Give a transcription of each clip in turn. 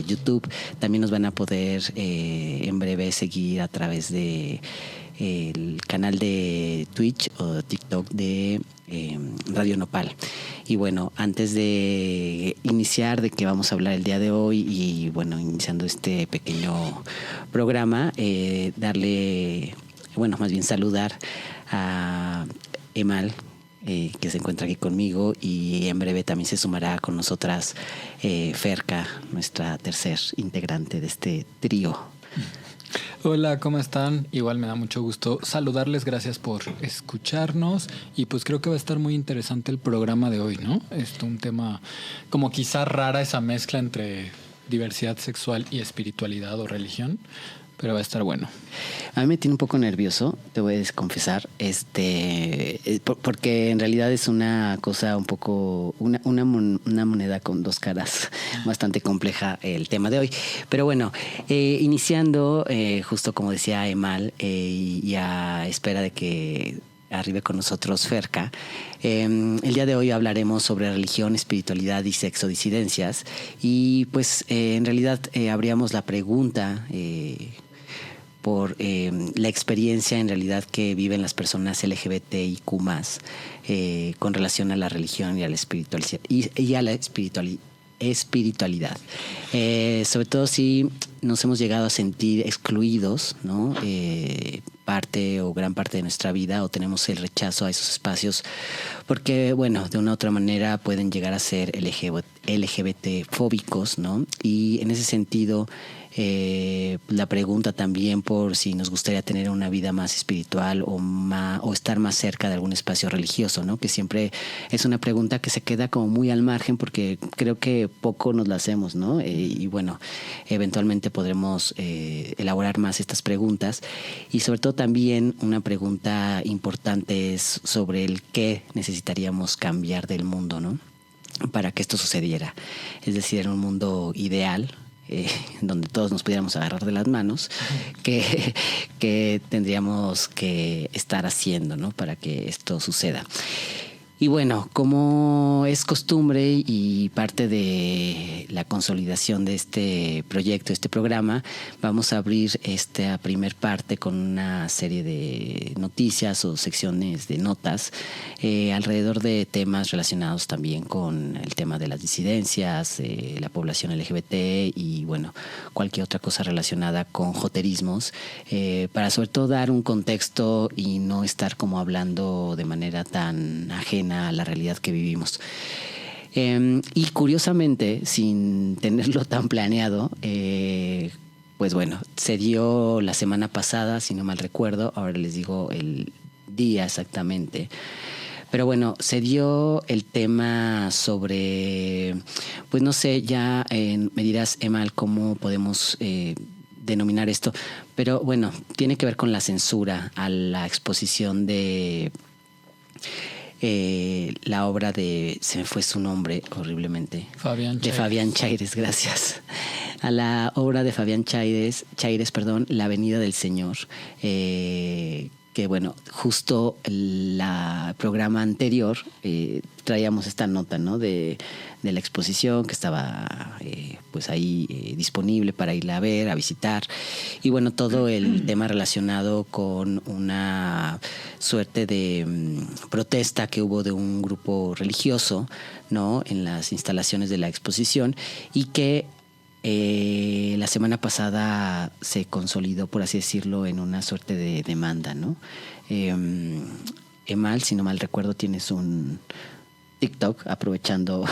YouTube. También nos van a poder en breve seguir a través de el canal de Twitch o TikTok de Radio Nopal. Y bueno, antes de iniciar de qué vamos a hablar el día de hoy y bueno, iniciando este pequeño programa, más bien saludar a Emal, que se encuentra aquí conmigo, y en breve también se sumará con nosotras Ferka, nuestra tercer integrante de este trío. Hola, ¿cómo están? Igual me da mucho gusto saludarles, gracias por escucharnos y pues creo que va a estar muy interesante el programa de hoy, ¿no? Un tema como quizá rara, esa mezcla entre diversidad sexual y espiritualidad o religión, pero va a estar bueno. A mí me tiene un poco nervioso, te voy a confesar, porque en realidad es una cosa un poco, una moneda con dos caras, bastante compleja el tema de hoy. Pero bueno, iniciando, justo como decía Emal, y a espera de que arribe con nosotros Ferka, el día de hoy hablaremos sobre religión, espiritualidad y sexodisidencias. Y pues en realidad abríamos la pregunta por la experiencia en realidad que viven las personas LGBTIQ+, con relación a la religión y a la espiritualidad y a la espiritualidad. Sobre todo si nos hemos llegado a sentir excluidos, ¿no? Parte o gran parte de nuestra vida, o tenemos el rechazo a esos espacios porque, bueno, de una u otra manera pueden llegar a ser LGBT fóbicos, ¿no? Y en ese sentido, la pregunta también por si nos gustaría tener una vida más espiritual o estar más cerca de algún espacio religioso, ¿no? Que siempre es una pregunta que se queda como muy al margen porque creo que poco nos la hacemos, ¿no? Y bueno, eventualmente podremos elaborar más estas preguntas. Y sobre todo también una pregunta importante es sobre el qué necesitaríamos cambiar del mundo, ¿no? Para que esto sucediera. Es decir, en un mundo ideal, donde todos nos pudiéramos agarrar de las manos, que tendríamos que estar haciendo, ¿no? Para que esto suceda. Y bueno, como es costumbre y parte de la consolidación de este proyecto, este programa, vamos a abrir esta primer parte con una serie de noticias o secciones de notas alrededor de temas relacionados también con el tema de las disidencias, la población LGBT y bueno, cualquier otra cosa relacionada con joterismos, para sobre todo dar un contexto y no estar como hablando de manera tan ajena a la realidad que vivimos. Y curiosamente, sin tenerlo tan planeado, pues bueno, se dio la semana pasada, si no mal recuerdo, ahora les digo el día exactamente, pero bueno, se dio el tema sobre, pues no sé, ya me dirás, Emal, cómo podemos denominar esto, pero bueno, tiene que ver con la censura a la exposición de la obra de, se me fue su nombre horriblemente, Fabián Chaires, gracias, a la obra de Fabián Chaires, La Avenida del Señor, que bueno, justo el programa anterior traíamos esta nota, ¿no? de la exposición que estaba pues ahí disponible para irla a ver, a visitar, y bueno, todo el tema relacionado con una suerte de protesta que hubo de un grupo religioso, ¿no? En las instalaciones de la exposición, y que la semana pasada se consolidó, por así decirlo, en una suerte de demanda, ¿no? Emal, si no mal recuerdo, tienes un TikTok, aprovechando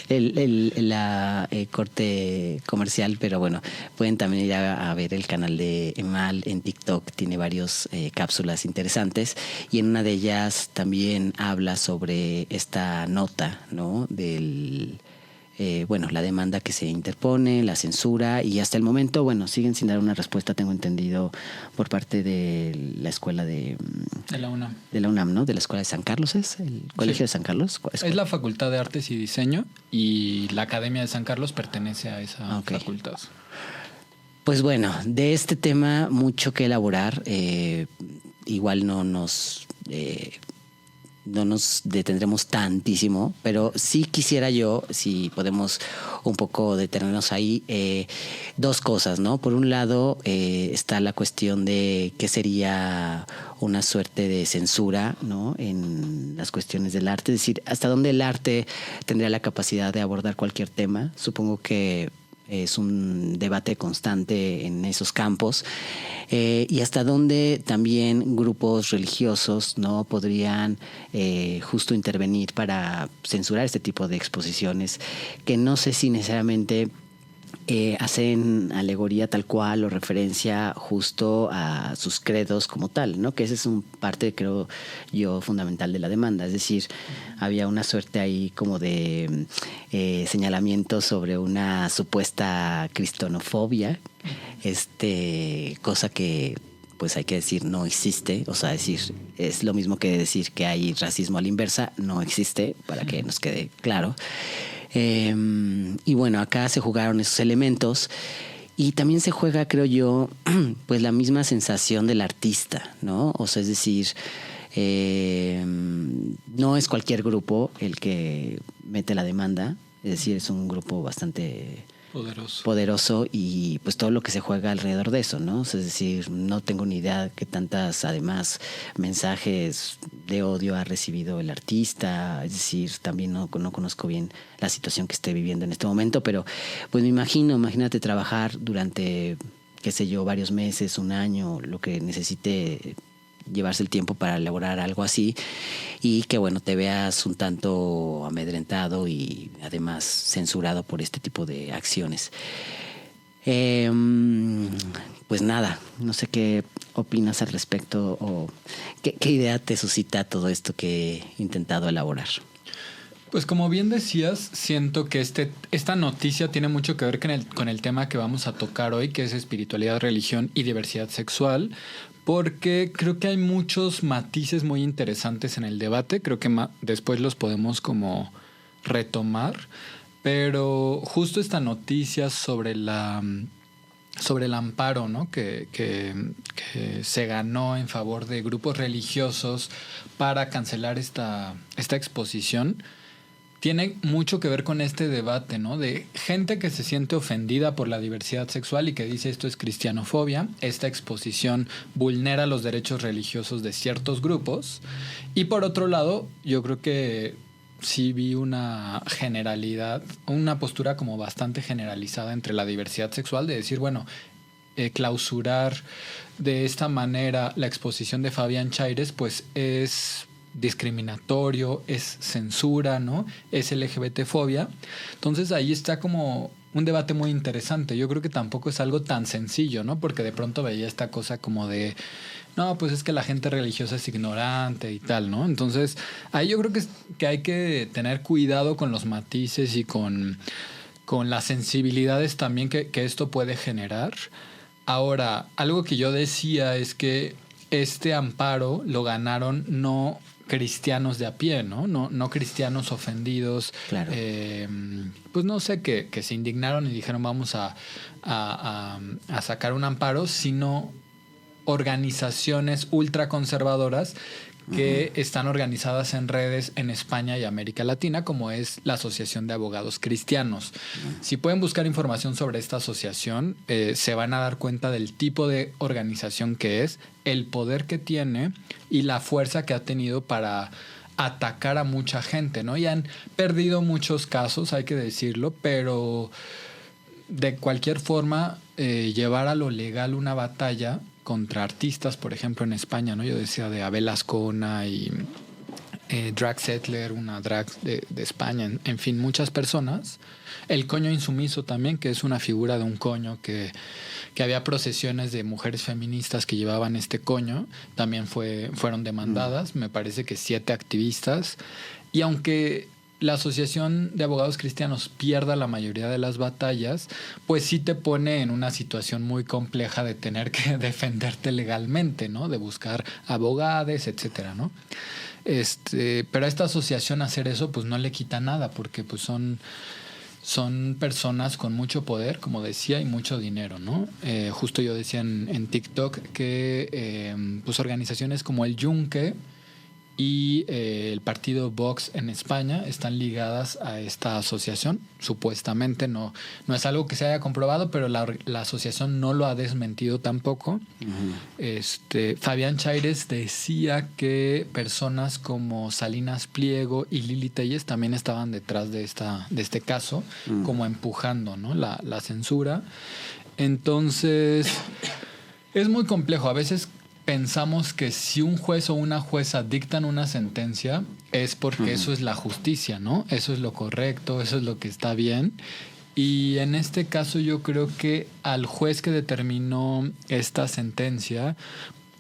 la corte comercial, pero bueno, pueden también ir a ver el canal de Emal en TikTok, tiene varias cápsulas interesantes, y en una de ellas también habla sobre esta nota, ¿no? Del la demanda que se interpone, la censura, y hasta el momento, bueno, siguen sin dar una respuesta, tengo entendido, por parte de la escuela de la UNAM. De la UNAM, ¿no? De la escuela de San Carlos, ¿es? ¿El colegio de San Carlos? Es la Facultad de Artes y Diseño, y la Academia de San Carlos pertenece a esa facultad. Pues bueno, de este tema mucho que elaborar, igual no nos no nos detendremos tantísimo, pero sí quisiera yo, si podemos un poco detenernos ahí, dos cosas, ¿no? Por un lado está la cuestión de qué sería una suerte de censura, ¿no? En las cuestiones del arte, es decir, hasta dónde el arte tendría la capacidad de abordar cualquier tema. Supongo que es un debate constante en esos campos, y hasta dónde también grupos religiosos no podrían justo intervenir para censurar este tipo de exposiciones, que no sé si necesariamente hacen alegoría tal cual o referencia justo a sus credos como tal, ¿no? Que esa es un parte, creo yo, fundamental de la demanda. Es decir, había una suerte ahí como de señalamiento sobre una supuesta cristianofobia, cosa que pues hay que decir no existe. O sea, decir, es lo mismo que decir que hay racismo a la inversa, no existe, para que nos quede claro. Y bueno, acá se jugaron esos elementos y también se juega, creo yo, pues la misma sensación del artista, ¿no? O sea, es decir, no es cualquier grupo el que mete la demanda, es decir, es un grupo bastante poderoso y pues todo lo que se juega alrededor de eso, ¿no? O sea, es decir, no tengo ni idea qué tantas, además, mensajes de odio ha recibido el artista. Es decir, también no conozco bien la situación que esté viviendo en este momento, pero pues imagínate trabajar durante, qué sé yo, varios meses, un año, lo que necesite llevarse el tiempo para elaborar algo así, y que bueno, te veas un tanto amedrentado y además censurado por este tipo de acciones. Pues nada, no sé qué opinas al respecto o qué idea te suscita todo esto que he intentado elaborar. Pues como bien decías, siento que esta noticia tiene mucho que ver con el tema que vamos a tocar hoy, que es espiritualidad, religión y diversidad sexual, porque creo que hay muchos matices muy interesantes en el debate. Creo que después los podemos como retomar, pero justo esta noticia sobre el amparo, ¿no? que se ganó en favor de grupos religiosos para cancelar esta exposición, tiene mucho que ver con este debate, ¿no? De gente que se siente ofendida por la diversidad sexual y que dice esto es cristianofobia, esta exposición vulnera los derechos religiosos de ciertos grupos. Y por otro lado, yo creo que sí vi una generalidad, una postura como bastante generalizada entre la diversidad sexual, de decir, bueno, clausurar de esta manera la exposición de Fabián Chaires, pues es discriminatorio, es censura, ¿no? Es LGBTfobia. Entonces ahí está como un debate muy interesante. Yo creo que tampoco es algo tan sencillo, ¿no? Porque de pronto veía esta cosa como de, no, pues es que la gente religiosa es ignorante y tal, ¿no? Entonces ahí yo creo que hay que tener cuidado con los matices y con las sensibilidades también que esto puede generar. Ahora, algo que yo decía es que este amparo lo ganaron no cristianos de a pie, ¿no? No cristianos ofendidos. Claro. Pues no sé, que se indignaron y dijeron vamos a sacar un amparo, sino organizaciones ultraconservadoras que están organizadas en redes en España y América Latina, como es la Asociación de Abogados Cristianos. Si pueden buscar información sobre esta asociación, se van a dar cuenta del tipo de organización que es, el poder que tiene y la fuerza que ha tenido para atacar a mucha gente, ¿no? Y han perdido muchos casos, hay que decirlo, pero de cualquier forma, llevar a lo legal una batalla contra artistas, por ejemplo, en España, ¿no? Yo decía de Abel Azcona y Drag Settler, una drag de España, en fin, muchas personas. El coño insumiso también, que es una figura de un coño que había procesiones de mujeres feministas que llevaban este coño, también fueron demandadas, me parece que 7 activistas. Y aunque la Asociación de Abogados Cristianos pierda la mayoría de las batallas, pues sí te pone en una situación muy compleja de tener que defenderte legalmente, ¿no? De buscar abogados, etcétera, ¿no? Pero a esta asociación hacer eso, pues no le quita nada, porque pues son personas con mucho poder, como decía, y mucho dinero, ¿no? Justo yo decía en TikTok que pues organizaciones como el Yunque y el partido Vox en España están ligadas a esta asociación. Supuestamente no es algo que se haya comprobado, pero la asociación no lo ha desmentido tampoco. Fabián Chaires decía que personas como Salinas Pliego y Lili Telles también estaban detrás de este caso, como empujando, ¿no?, la censura. Entonces, es muy complejo. A veces pensamos que si un juez o una jueza dictan una sentencia es porque eso es la justicia, ¿no? Eso es lo correcto, eso es lo que está bien. Y en este caso yo creo que al juez que determinó esta sentencia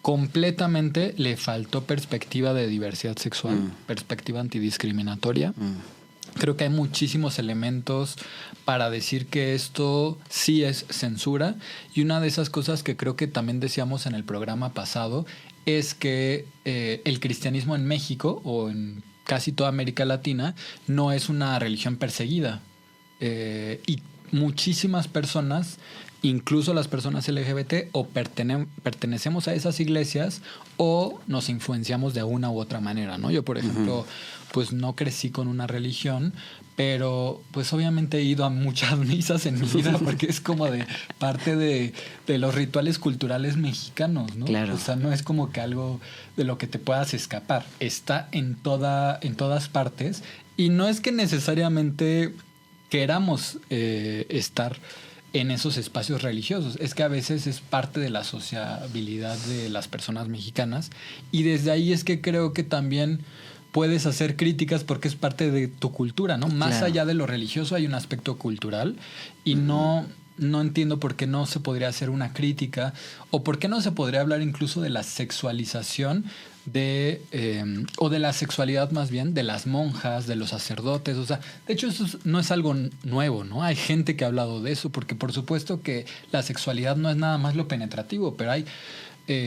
completamente le faltó perspectiva de diversidad sexual, perspectiva antidiscriminatoria. Creo que hay muchísimos elementos para decir que esto sí es censura, y una de esas cosas que creo que también decíamos en el programa pasado es que el cristianismo en México o en casi toda América Latina no es una religión perseguida, y muchísimas personas, incluso las personas LGBT, o pertenecemos a esas iglesias o nos influenciamos de una u otra manera, ¿no? Yo, por ejemplo, pues no crecí con una religión, pero pues obviamente he ido a muchas misas en mi vida porque es como de parte de los rituales culturales mexicanos, ¿no? Claro. O sea, no es como que algo de lo que te puedas escapar. Está en todas partes, y no es que necesariamente queramos estar en esos espacios religiosos. Es que a veces es parte de la sociabilidad de las personas mexicanas, y desde ahí es que creo que también puedes hacer críticas porque es parte de tu cultura, ¿no? Más allá de lo religioso hay un aspecto cultural, y no entiendo por qué no se podría hacer una crítica, o por qué no se podría hablar incluso de la sexualización o de la sexualidad más bien de las monjas, de los sacerdotes. O sea, de hecho eso no es algo nuevo, ¿no? Hay gente que ha hablado de eso, porque por supuesto que la sexualidad no es nada más lo penetrativo, pero hay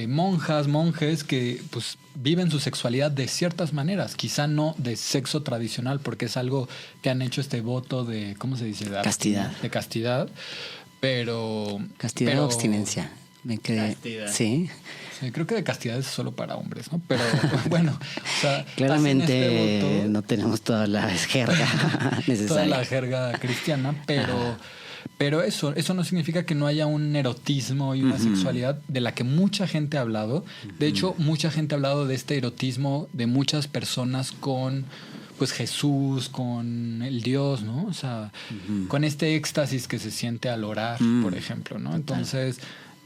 monjas, monjes que pues viven su sexualidad de ciertas maneras, quizá no de sexo tradicional, porque es algo que han hecho este voto de, ¿cómo se dice? Castidad. De castidad, pero... Castidad o abstinencia. Castidad. Sí. Sí, creo que de castidad es solo para hombres, ¿no? Pero bueno, o sea, claramente este voto, no tenemos toda la jerga necesaria. toda la jerga cristiana, pero eso no significa que no haya un erotismo y una sexualidad de la que mucha gente ha hablado. De hecho, mucha gente ha hablado de este erotismo de muchas personas con pues Jesús, con el Dios, ¿no? O sea, con este éxtasis que se siente al orar, por ejemplo, ¿no? Entonces,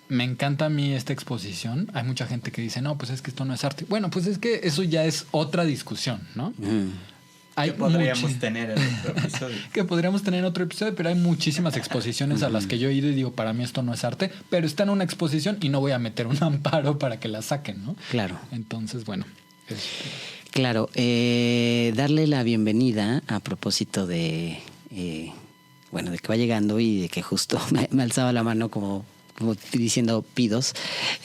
me encanta a mí esta exposición. Hay mucha gente que dice, no, pues es que esto no es arte. Bueno, pues es que eso ya es otra discusión, ¿no? Que podríamos tener en otro episodio. Que podríamos tener en otro episodio, pero hay muchísimas exposiciones a las que yo he ido y digo, para mí esto no es arte, pero está en una exposición y no voy a meter un amparo para que la saquen, ¿no? Claro. Entonces, bueno. Claro. Darle la bienvenida a propósito de, de que va llegando y de que justo me alzaba la mano como diciendo pidos,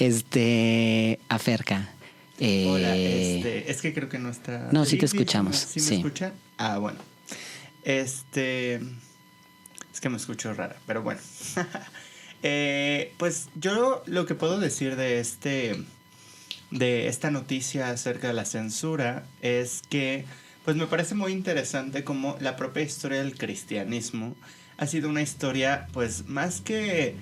a Ferka. Hola, es que creo que no está... No, sí te escuchamos. ¿Sí me escuchan? Ah, bueno. Es que me escucho rara, pero bueno. Pues yo lo que puedo decir de esta noticia acerca de la censura es que pues me parece muy interesante cómo la propia historia del cristianismo ha sido una historia, pues más que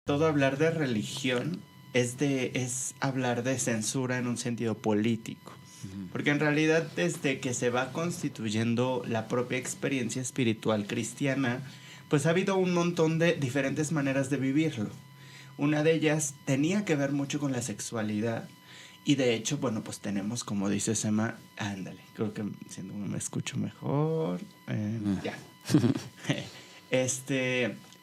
todo hablar de religión, es hablar de censura en un sentido político. Porque en realidad desde que se va constituyendo la propia experiencia espiritual cristiana, pues ha habido un montón de diferentes maneras de vivirlo. Una de ellas tenía que ver mucho con la sexualidad. Y de hecho, bueno, pues tenemos, como dice Sema, ándale, creo que siendo me escucho mejor. Ya.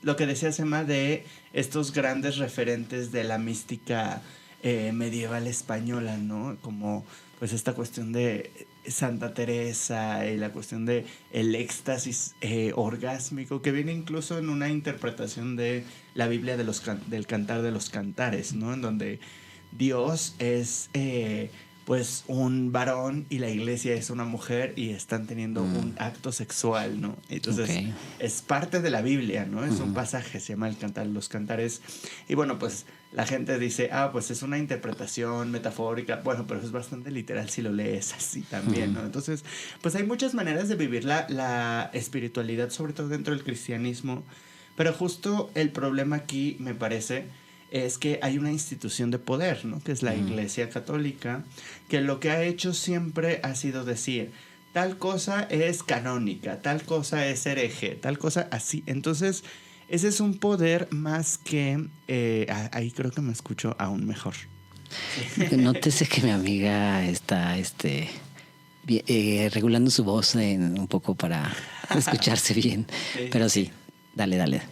Lo que decía Sema de estos grandes referentes de la mística medieval española, ¿no? Como pues esta cuestión de Santa Teresa y la cuestión de el éxtasis orgásmico, que viene incluso en una interpretación de la Biblia del Cantar de los Cantares, ¿no? En donde Dios es pues un varón y la iglesia es una mujer y están teniendo un acto sexual, ¿no? Entonces es parte de la Biblia, ¿no? Es un pasaje, se llama los Cantares. Y bueno, pues la gente dice, pues es una interpretación metafórica. Bueno, pero es bastante literal si lo lees así también, ¿no? Entonces, pues hay muchas maneras de vivir la espiritualidad, sobre todo dentro del cristianismo. Pero justo el problema aquí, me parece, es que hay una institución de poder, ¿no? Que es la Iglesia Católica, que lo que ha hecho siempre ha sido decir, tal cosa es canónica, tal cosa es hereje, tal cosa así. Entonces, ese es un poder más que... ahí creo que me escucho aún mejor. Nótese que mi amiga está regulando su voz un poco para escucharse bien. Sí. Pero sí, dale.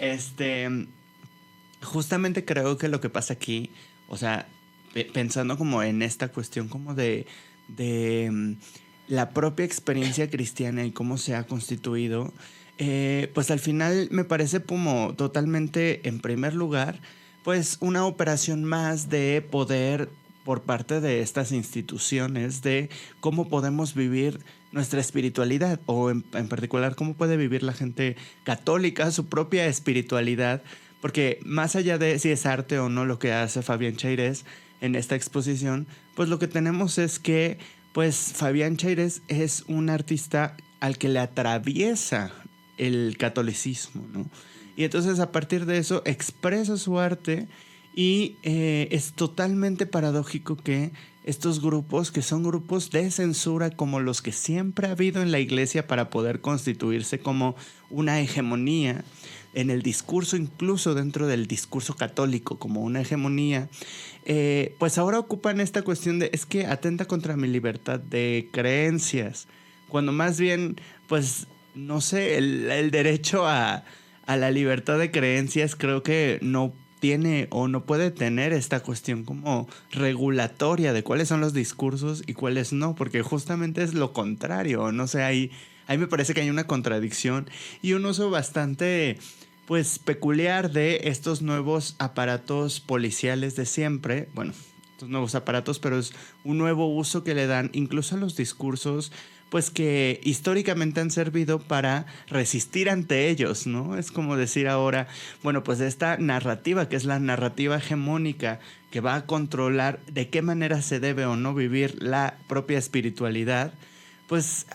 Justamente creo que lo que pasa aquí, o sea, pensando como en esta cuestión como de la propia experiencia cristiana y cómo se ha constituido, pues al final me parece como totalmente, en primer lugar, pues una operación más de poder por parte de estas instituciones de cómo podemos vivir nuestra espiritualidad, o en particular cómo puede vivir la gente católica su propia espiritualidad. Porque más allá de si es arte o no lo que hace Fabián Chairés en esta exposición, pues lo que tenemos es que pues Fabián Chairés es un artista al que le atraviesa el catolicismo, ¿no? Y entonces a partir de eso expresa su arte y es totalmente paradójico que estos grupos, que son grupos de censura como los que siempre ha habido en la iglesia para poder constituirse como una hegemonía, en el discurso, incluso dentro del discurso católico, como una hegemonía, pues ahora ocupan esta cuestión de, es que atenta contra mi libertad de creencias, cuando más bien, pues, no sé, el derecho a la libertad de creencias creo que no tiene o no puede tener esta cuestión como regulatoria de cuáles son los discursos y cuáles no, porque justamente es lo contrario, no sé, ahí me parece que hay una contradicción y un uso bastante pues peculiar de estos nuevos aparatos policiales de siempre, bueno, estos nuevos aparatos, pero es un nuevo uso que le dan incluso a los discursos, pues que históricamente han servido para resistir ante ellos, ¿no? Es como decir ahora, bueno, pues esta narrativa, que es la narrativa hegemónica, que va a controlar de qué manera se debe o no vivir la propia espiritualidad, pues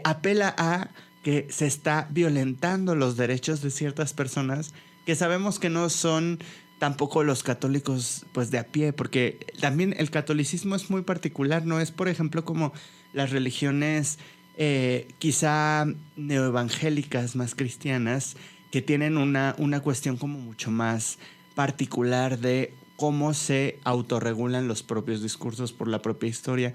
apela a que se está violentando los derechos de ciertas personas que sabemos que no son tampoco los católicos pues de a pie, porque también el catolicismo es muy particular, no es por ejemplo como las religiones quizá neoevangélicas más cristianas que tienen una cuestión como mucho más particular de cómo se autorregulan los propios discursos por la propia historia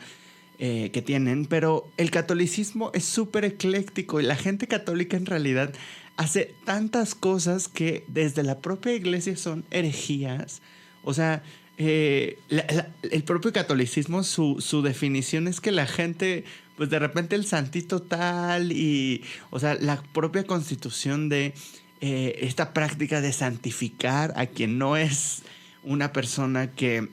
que tienen, pero el catolicismo es súper ecléctico y la gente católica en realidad hace tantas cosas que desde la propia iglesia son herejías. O sea, el propio catolicismo, su definición es que la gente, pues de repente el santito tal y, o sea, la propia constitución de esta práctica de santificar a quien no es una persona que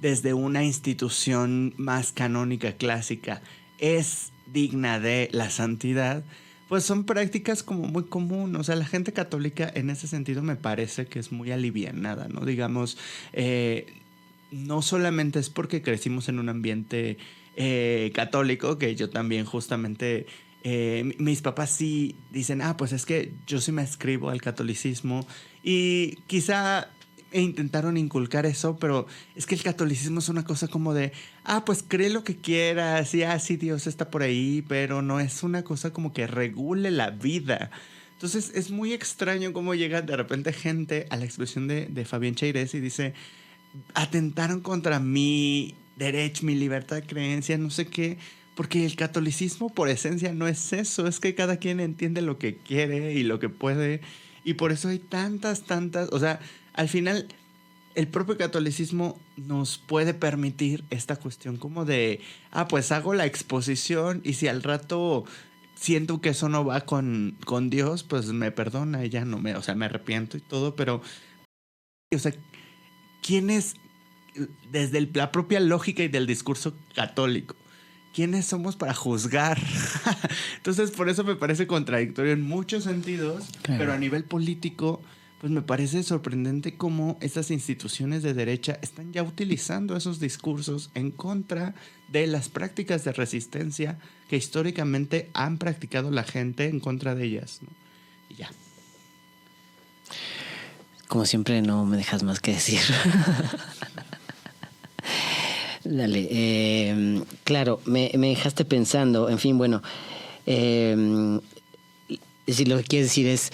desde una institución más canónica, clásica, es digna de la santidad, pues son prácticas como muy común. O sea, la gente católica en ese sentido me parece que es muy alivianada, ¿no? Digamos, no solamente es porque crecimos en un ambiente católico, que yo también justamente... mis papás sí dicen, pues es que yo sí me adscribo al catolicismo y quizá intentaron inculcar eso, pero es que el catolicismo es una cosa como de, pues cree lo que quieras y sí, Dios está por ahí, pero no es una cosa como que regule la vida. Entonces es muy extraño cómo llega de repente gente a la expresión de Fabián Chairés y dice, atentaron contra mi derecho, mi libertad de creencia, no sé qué. Porque el catolicismo por esencia no es eso, es que cada quien entiende lo que quiere y lo que puede, y por eso hay tantas, o sea, al final el propio catolicismo nos puede permitir esta cuestión como de, pues hago la exposición y si al rato siento que eso no va con Dios, pues me perdona y ya no me, o sea, me arrepiento y todo, pero, o sea, ¿quién es desde la propia lógica y del discurso católico. ¿Quiénes somos para juzgar? Entonces, por eso me parece contradictorio en muchos sentidos, claro. Pero a nivel político, pues me parece sorprendente cómo estas instituciones de derecha están ya utilizando esos discursos en contra de las prácticas de resistencia que históricamente han practicado la gente en contra de ellas, ¿no? Y ya. Como siempre, no me dejas más que decir. Dale, claro, me dejaste pensando, en fin, bueno, si lo que quieres decir es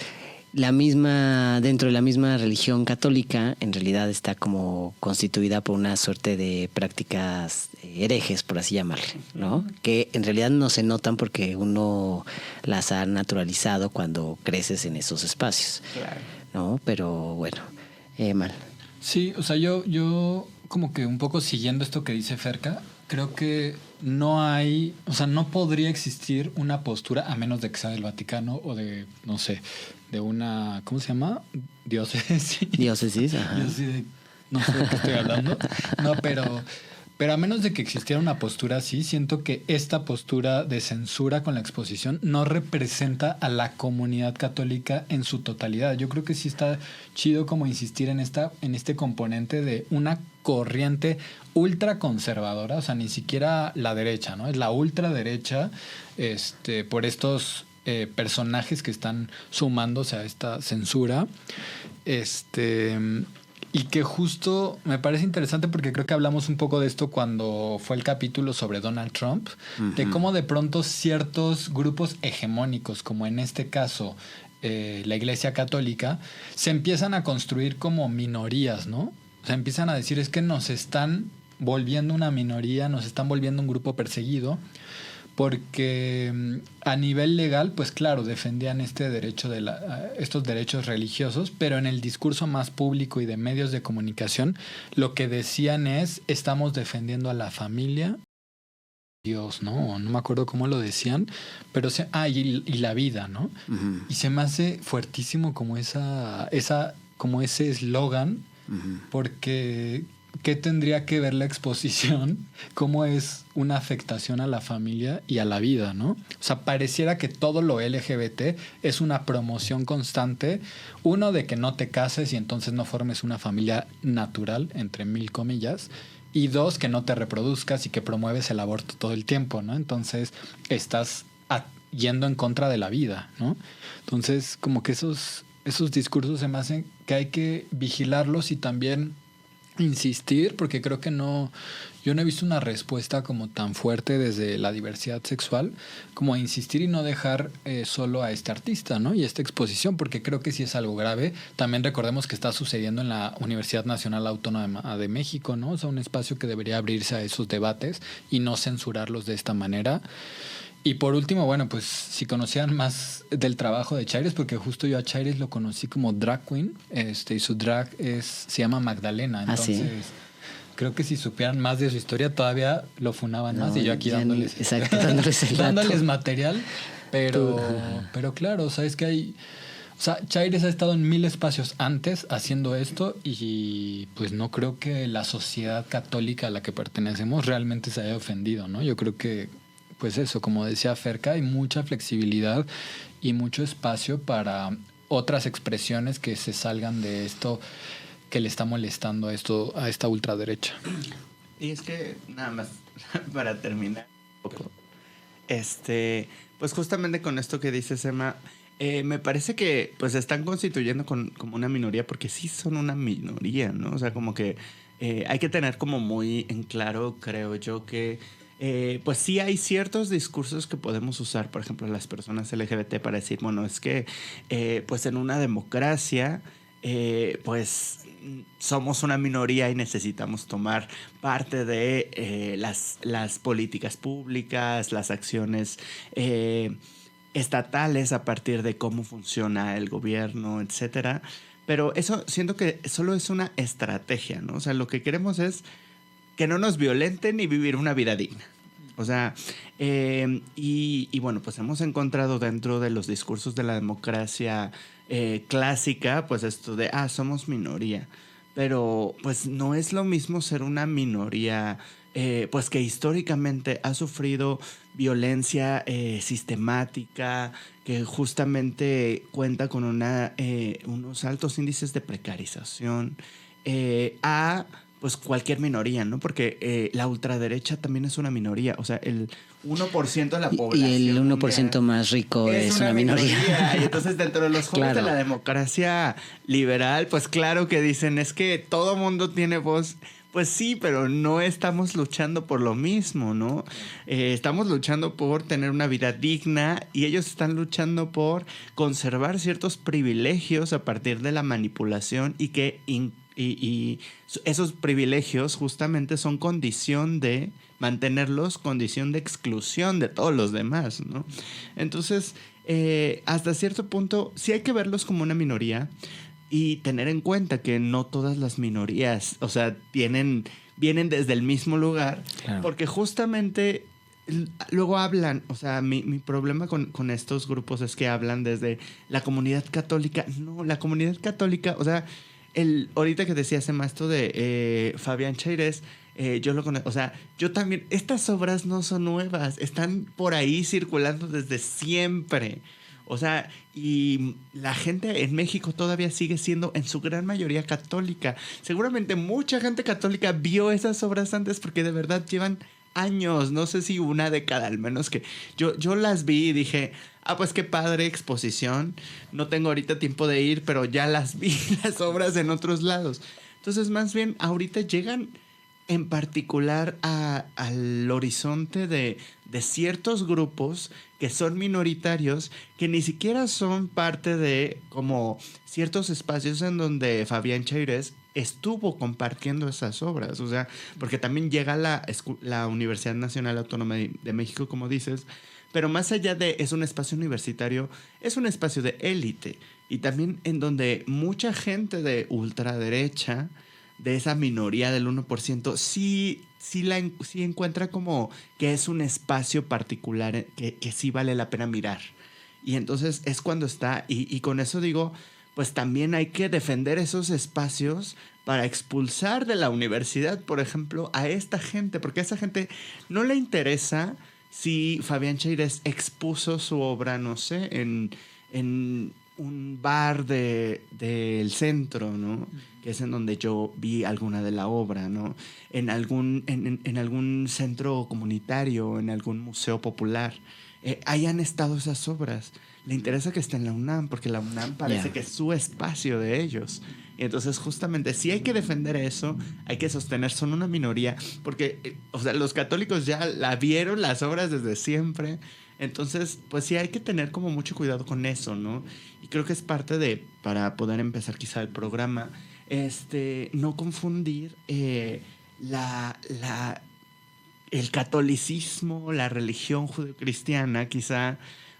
dentro de la misma religión católica, en realidad está como constituida por una suerte de prácticas herejes, por así llamarle, ¿no? Que en realidad no se notan porque uno las ha naturalizado cuando creces en esos espacios, claro. ¿No? Pero bueno, mal. Sí, o sea, yo como que un poco siguiendo esto que dice Ferka, creo que no hay, o sea, no podría existir una postura a menos de que sea del Vaticano o de, no sé, de una, ¿cómo se llama? Diócesis. Diócesis, ajá. Yo sí, no sé de qué estoy hablando. No, pero a menos de que existiera una postura así, siento que esta postura de censura con la exposición no representa a la comunidad católica en su totalidad. Yo creo que sí está chido como insistir en este componente de una corriente ultraconservadora, o sea, ni siquiera la derecha, ¿no? Es la ultraderecha, por estos personajes que están sumándose a esta censura. Y que justo me parece interesante porque creo que hablamos un poco de esto cuando fue el capítulo sobre Donald Trump, uh-huh. De cómo de pronto ciertos grupos hegemónicos, como en este caso la Iglesia Católica, se empiezan a construir como minorías, ¿no? O sea, empiezan a decir es que nos están volviendo una minoría, nos están volviendo un grupo perseguido, porque a nivel legal, pues claro, defendían este derecho estos derechos religiosos, pero en el discurso más público y de medios de comunicación, lo que decían es, estamos defendiendo a la familia, Dios, ¿no? No me acuerdo cómo lo decían, pero y la vida, ¿no? Uh-huh. Y se me hace fuertísimo como como ese eslogan, uh-huh. Porque ¿qué tendría que ver la exposición? ¿Cómo es una afectación a la familia y a la vida, ¿no? O sea, pareciera que todo lo LGBT es una promoción constante. Uno, de que no te cases y entonces no formes una familia natural, entre mil comillas. Y dos, que no te reproduzcas y que promueves el aborto todo el tiempo, ¿no? Entonces estás yendo en contra de la vida, ¿no? Entonces, como que esos discursos se me hacen que hay que vigilarlos y también insistir, porque creo que yo no he visto una respuesta como tan fuerte desde la diversidad sexual como a insistir y no dejar solo a este artista, ¿no? Y esta exposición, porque creo que sí es algo grave. También recordemos que está sucediendo en la Universidad Nacional Autónoma de México, ¿no? O sea, un espacio que debería abrirse a esos debates y no censurarlos de esta manera. Y por último, bueno, pues si conocían más del trabajo de Chaires, porque justo yo a Chaires lo conocí como drag queen, y su drag se llama Magdalena. Entonces, ¿sí? Creo que si supieran más de su historia todavía lo funaban más, y yo aquí dándoles, exacto, dándoles material. Pero claro, o sea, es que o sea, Chaires ha estado en 1000 espacios antes haciendo esto y pues no creo que la sociedad católica a la que pertenecemos realmente se haya ofendido, ¿no? Yo creo que pues eso, como decía Ferka, hay mucha flexibilidad y mucho espacio para otras expresiones que se salgan de esto que le está molestando a esta ultraderecha. Y es que, nada más, para terminar un poco, pues justamente con esto que dices, Emma, me parece que pues se están constituyendo como una minoría, porque sí son una minoría, ¿no? O sea, como que hay que tener como muy en claro, creo yo, que pues sí hay ciertos discursos que podemos usar, por ejemplo, las personas LGBT para decir, bueno, es que pues en una democracia pues somos una minoría y necesitamos tomar parte de las políticas públicas, las acciones estatales a partir de cómo funciona el gobierno, etcétera. Pero eso siento que solo es una estrategia, ¿no? O sea, lo que queremos es que no nos violenten y vivir una vida digna. O sea, y bueno, pues hemos encontrado dentro de los discursos de la democracia clásica, pues esto de, somos minoría. pero pues no es lo mismo ser una minoría pues que históricamente ha sufrido violencia sistemática, que justamente cuenta con unos altos índices de precarización, a pues cualquier minoría, ¿no? Porque la ultraderecha también es una minoría, o sea, el 1% de la población. Y el 1% más rico es una minoría. Y entonces dentro de los jóvenes de la democracia liberal, pues claro que dicen, es que todo mundo tiene voz. Pues sí, pero no estamos luchando por lo mismo, ¿no? Estamos luchando por tener una vida digna y ellos están luchando por conservar ciertos privilegios a partir de la manipulación y que y esos privilegios justamente son condición de mantenerlos, condición de exclusión de todos los demás, ¿no? Entonces, hasta cierto punto sí hay que verlos como una minoría. Y tener en cuenta que no todas las minorías, o sea, vienen desde el mismo lugar, claro. Porque justamente luego hablan, o sea, mi problema con estos grupos es que hablan desde la comunidad católica. No, la comunidad católica, o sea, ahorita que decías, Emma, esto de Fabián Chairés, yo lo conozco, o sea, yo también, estas obras no son nuevas, están por ahí circulando desde siempre. O sea, y la gente en México todavía sigue siendo en su gran mayoría católica. Seguramente mucha gente católica vio esas obras antes porque de verdad llevan años, no sé si una década al menos, que yo las vi y dije, pues qué padre exposición. No tengo ahorita tiempo de ir, pero ya las vi, las obras en otros lados. Entonces, más bien, ahorita llegan en particular al horizonte de ciertos grupos que son minoritarios, que ni siquiera son parte de como ciertos espacios en donde Fabián Chairés estuvo compartiendo esas obras. O sea, porque también llega la Universidad Nacional Autónoma de México, como dices, pero más allá de es un espacio universitario, es un espacio de élite. Y también en donde mucha gente de ultraderecha, de esa minoría del 1%, sí encuentra como que es un espacio particular que sí vale la pena mirar. Y entonces es cuando está, y con eso digo, pues también hay que defender esos espacios para expulsar de la universidad, por ejemplo, a esta gente, porque a esa gente no le interesa si Fabián Chairés expuso su obra, no sé, en un bar del centro, ¿no? Que es en donde yo vi alguna de la obra, ¿no? En algún centro comunitario, en algún museo popular. Ahí han estado esas obras. Le interesa que esté en la UNAM, porque la UNAM parece que es su espacio de ellos. Y entonces justamente sí hay que defender eso, hay que sostener, son una minoría, porque o sea, los católicos ya la vieron las obras desde siempre. Entonces, pues sí hay que tener como mucho cuidado con eso, ¿no? Y creo que es parte para poder empezar quizá el programa, no confundir el catolicismo, la religión judeocristiana, quizá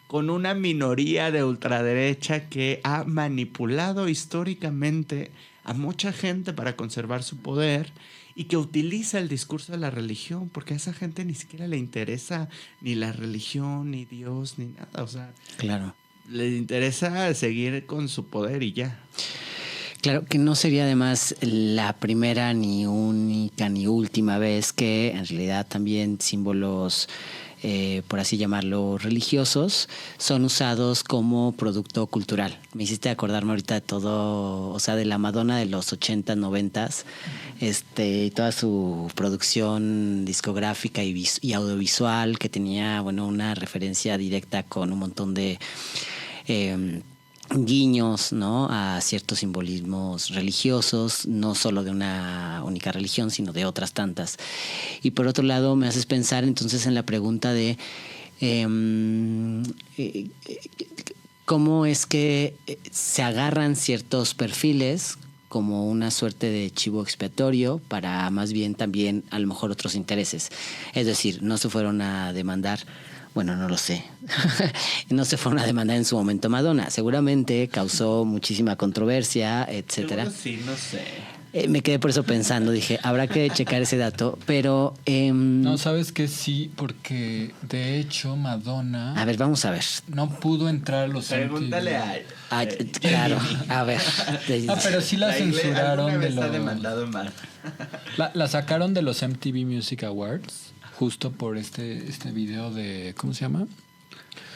con una minoría de ultraderecha que ha manipulado históricamente a mucha gente para conservar su poder y que utiliza el discurso de la religión, porque a esa gente ni siquiera le interesa ni la religión, ni Dios, ni nada. O sea, claro, le interesa seguir con su poder y ya. Claro, que no sería además la primera, ni única, ni última vez que en realidad también símbolos, por así llamarlo, religiosos, son usados como producto cultural. Me hiciste acordarme ahorita de todo, o sea, de la Madonna de los 80, 90, toda su producción discográfica y audiovisual, que tenía, bueno, una referencia directa con un montón de guiños, ¿no?, a ciertos simbolismos religiosos, no solo de una única religión, sino de otras tantas. Y por otro lado, me haces pensar entonces en la pregunta de cómo es que se agarran ciertos perfiles como una suerte de chivo expiatorio para más bien también a lo mejor otros intereses. Es decir, no se fueron a demandar. Bueno, no lo sé. No se fueron a demandar en su momento Madonna. Seguramente causó muchísima controversia, etcétera. Sí, no sé. Me quedé por eso pensando, dije, habrá que checar ese dato, pero... No, ¿sabes qué? Sí, porque de hecho Madonna... A ver, vamos a ver. No pudo entrar a los... Pregúntale a Ah, claro, a ver. Pero sí la censuraron de los... los... demandado mal. La sacaron de los MTV Music Awards justo por este video de... ¿Cómo se llama?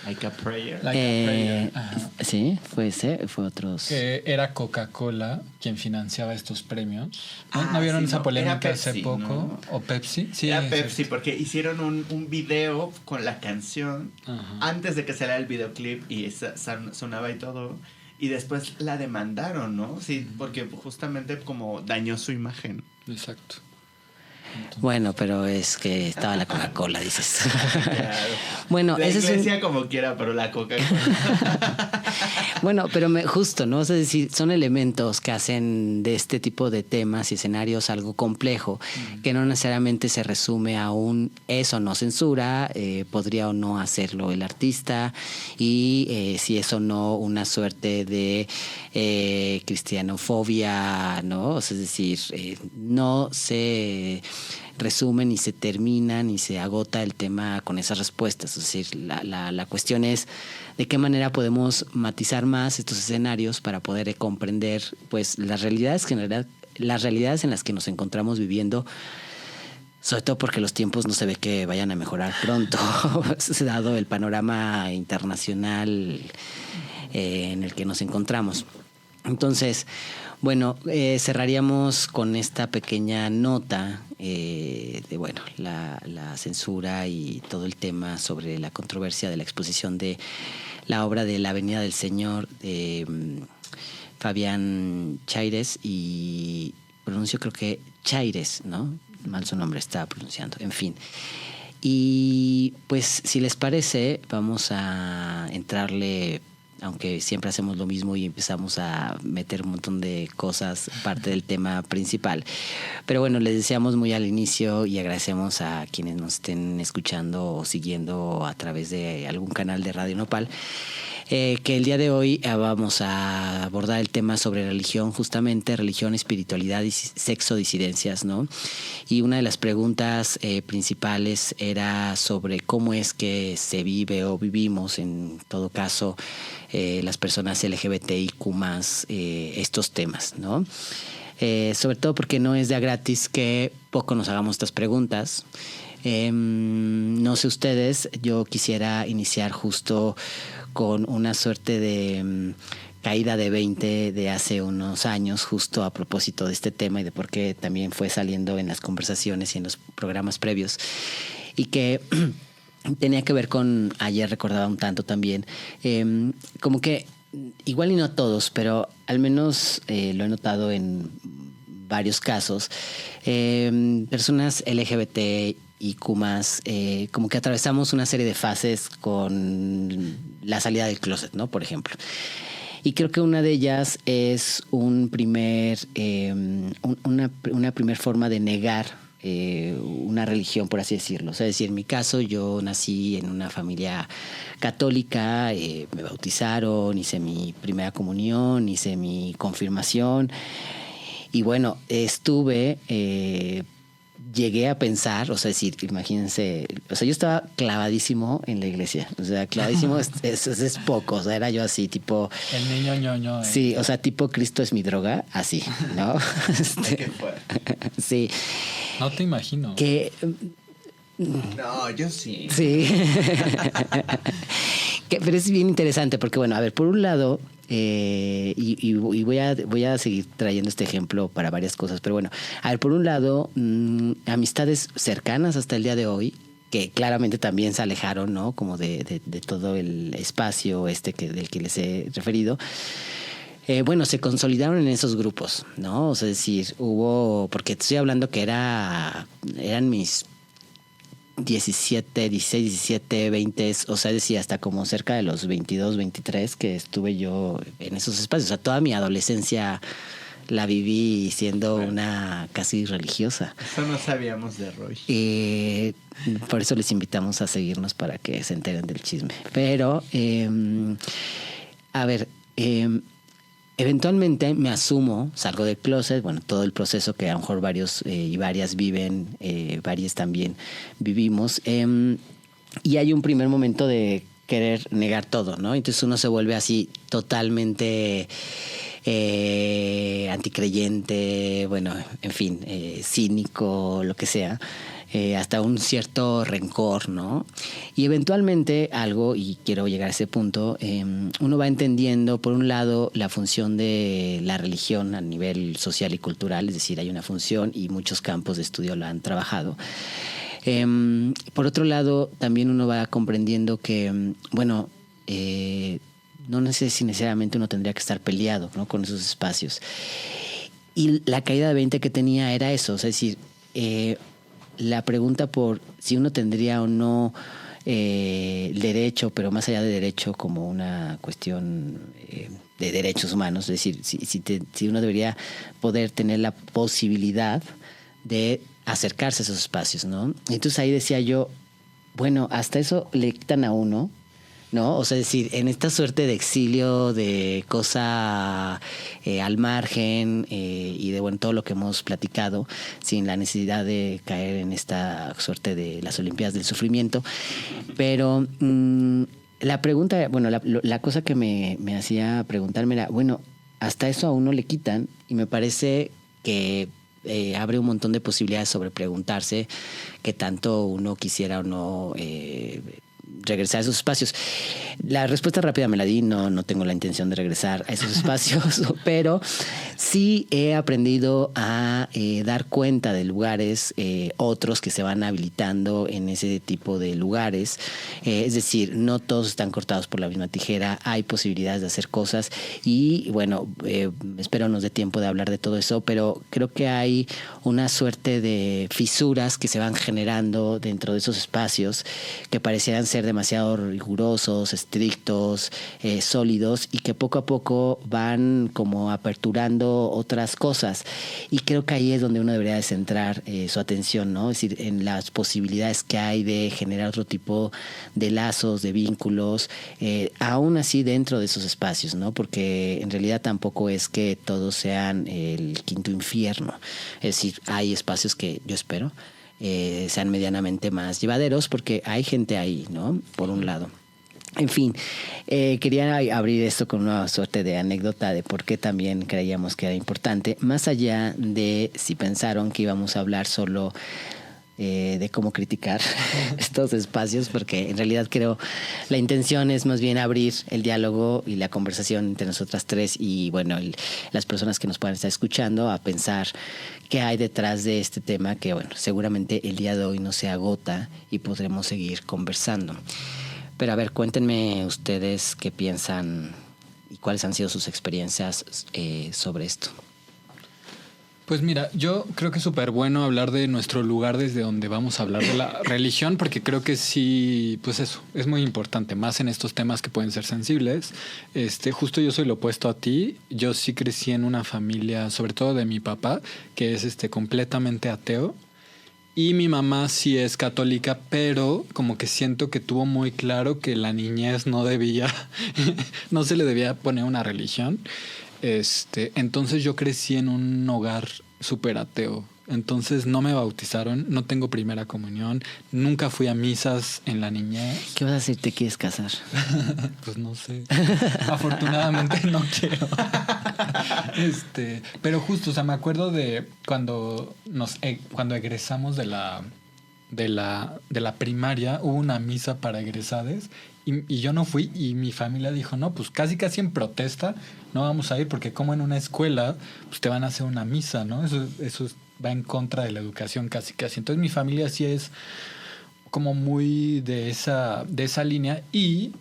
Like a Prayer. Like a Prayer. Sí, fue ese, fue otros. Que era Coca-Cola quien financiaba estos premios. ¿No vieron esa polémica Pepsi, hace poco? ¿no? ¿O Pepsi? Sí, era Pepsi, porque hicieron un video con la canción antes de que saliera el videoclip y sonaba y todo. Y después la demandaron, ¿no? Sí, porque justamente como dañó su imagen. Exacto. Entonces, bueno, pero es que estaba la Coca-Cola, dices. Claro. Bueno, la ese iglesia como quiera, pero la Coca-Cola. Bueno, pero justo, ¿no? Es decir, son elementos que hacen de este tipo de temas y escenarios algo complejo, que no necesariamente se resume a un eso no censura, podría o no hacerlo el artista, y si es o no una suerte de cristianofobia, ¿no? Es decir, no se resume ni se termina ni se agota el tema con esas respuestas. Es decir, la cuestión es de qué manera podemos matizar más estos escenarios para poder comprender pues las realidades en las que nos encontramos viviendo, sobre todo porque los tiempos no se ve que vayan a mejorar pronto, dado el panorama internacional en el que nos encontramos. Entonces, bueno, cerraríamos con esta pequeña nota de bueno, la censura y todo el tema sobre la controversia de la exposición de la obra de La Avenida del Señor de Fabián Chaires, y pronuncio creo que Chaires, ¿no? Mal su nombre estaba pronunciando, en fin. Y pues si les parece, vamos a entrarle, aunque siempre hacemos lo mismo y empezamos a meter un montón de cosas, parte del tema principal. Pero bueno, les deseamos muy al inicio y agradecemos a quienes nos estén escuchando o siguiendo a través de algún canal de Radio Nopal, que el día de hoy vamos a abordar el tema sobre religión, justamente religión, espiritualidad y sexo disidencias, ¿no? Y una de las preguntas principales era sobre cómo es que se vive o vivimos, en todo caso, las personas LGBTIQ+, estos temas, ¿no? Sobre todo porque no es de a gratis que poco nos hagamos estas preguntas. No sé ustedes, yo quisiera iniciar justo con una suerte de caída de 20 de hace unos años, justo a propósito de este tema y de por qué también fue saliendo en las conversaciones y en los programas previos, y que tenía que ver con, ayer recordaba un tanto también, como que igual y no todos, pero al menos lo he notado en varios casos, personas LGBT y Q+, como que atravesamos una serie de fases con la salida del closet, ¿no? Por ejemplo. Y creo que una de ellas es una primer forma de negar una religión, por así decirlo. O sea, es decir, en mi caso, yo nací en una familia católica, me bautizaron, hice mi primera comunión, hice mi confirmación. Y bueno, llegué a pensar, o sea, decir, imagínense, o sea, yo estaba clavadísimo en la iglesia, o sea, clavadísimo es poco, o sea, era yo así, tipo... El niño ñoño. Sí, o sea, tipo Cristo es mi droga, así, ¿no? ¿Qué fue? Sí. No te imagino. Que... No, yo sí. Sí. Pero es bien interesante porque, bueno, a ver, por un lado... y voy a seguir trayendo este ejemplo para varias cosas, pero bueno, a ver, por un lado, amistades cercanas hasta el día de hoy, que claramente también se alejaron, ¿no? Como de todo el espacio del que les he referido. Bueno, se consolidaron en esos grupos, ¿no? O sea, es decir, porque estoy hablando que eran mis 16, 17, 20, o sea, decía hasta como cerca de los 22, 23 que estuve yo en esos espacios. O sea, toda mi adolescencia la viví siendo una casi religiosa. Eso no sabíamos de Roy. Por eso les invitamos a seguirnos para que se enteren del chisme. Pero, a ver, eventualmente me asumo, salgo del closet, bueno, todo el proceso que a lo mejor varios y varias viven, varias también vivimos, y hay un primer momento de querer negar todo, ¿no? Entonces uno se vuelve así totalmente anticreyente, bueno, en fin, cínico, lo que sea. Hasta un cierto rencor, ¿no? Y eventualmente algo, y quiero llegar a ese punto, uno va entendiendo, por un lado, la función de la religión a nivel social y cultural, es decir, hay una función y muchos campos de estudio la han trabajado. Por otro lado, también uno va comprendiendo que, bueno, no sé si necesariamente uno tendría que estar peleado, ¿no?, con esos espacios. Y la caída de 20 que tenía era eso, o sea, es decir, la pregunta por si uno tendría o no el derecho, pero más allá de derecho como una cuestión de derechos humanos, es decir, si uno debería poder tener la posibilidad de acercarse a esos espacios, ¿no? Entonces ahí decía yo, bueno, hasta eso le quitan a uno, ¿no? O sea, es decir, en esta suerte de exilio, de cosa al margen y de, bueno, todo lo que hemos platicado, sin la necesidad de caer en esta suerte de las Olimpiadas del sufrimiento. Pero la pregunta, bueno, la cosa que me hacía preguntarme era, bueno, hasta eso a uno le quitan y me parece que abre un montón de posibilidades sobre preguntarse qué tanto uno quisiera o no regresar a esos espacios. La respuesta rápida me la di, no tengo la intención de regresar a esos espacios, pero sí he aprendido a dar cuenta de lugares, otros que se van habilitando en ese tipo de lugares. Es decir, no todos están cortados por la misma tijera, hay posibilidades de hacer cosas y bueno, espero nos dé tiempo de hablar de todo eso, pero creo que hay una suerte de fisuras que se van generando dentro de esos espacios que parecieran ser demasiado rigurosos, estrictos, sólidos y que poco a poco van como aperturando otras cosas. Y creo que ahí es donde uno debería de centrar su atención, ¿no? Es decir, en las posibilidades que hay de generar otro tipo de lazos, de vínculos, aún así dentro de esos espacios, ¿no? Porque en realidad tampoco es que todos sean el quinto infierno. Es decir, hay espacios que yo espero sean medianamente más llevaderos porque hay gente ahí, ¿no? Por un lado. En fin, quería abrir esto con una suerte de anécdota de por qué también creíamos que era importante, más allá de si pensaron que íbamos a hablar solo de cómo criticar estos espacios, porque en realidad creo la intención es más bien abrir el diálogo y la conversación entre nosotras tres y bueno, las personas que nos puedan estar escuchando a pensar qué hay detrás de este tema que bueno, seguramente el día de hoy no se agota y podremos seguir conversando. Pero a ver, cuéntenme ustedes qué piensan y cuáles han sido sus experiencias sobre esto. Pues mira, yo creo que es súper bueno hablar de nuestro lugar desde donde vamos a hablar de la religión, porque creo que sí, pues eso, es muy importante, más en estos temas que pueden ser sensibles. Justo yo soy lo opuesto a ti, yo sí crecí en una familia, sobre todo de mi papá, que es completamente ateo, y mi mamá sí es católica, pero como que siento que tuvo muy claro que la niñez no debía, no se le debía poner una religión. Entonces yo crecí en un hogar súper ateo. Entonces no me bautizaron, no tengo primera comunión, nunca fui a misas en la niñez. ¿Qué vas a hacer? ¿Te quieres casar? Pues no sé. Afortunadamente no quiero. Pero justo, o sea, me acuerdo de cuando egresamos de la primaria, hubo una misa para egresades y yo no fui y mi familia dijo, no, pues casi en protesta no vamos a ir porque como en una escuela pues te van a hacer una misa, ¿no? Eso va en contra de la educación casi. Entonces mi familia sí es como muy de esa línea y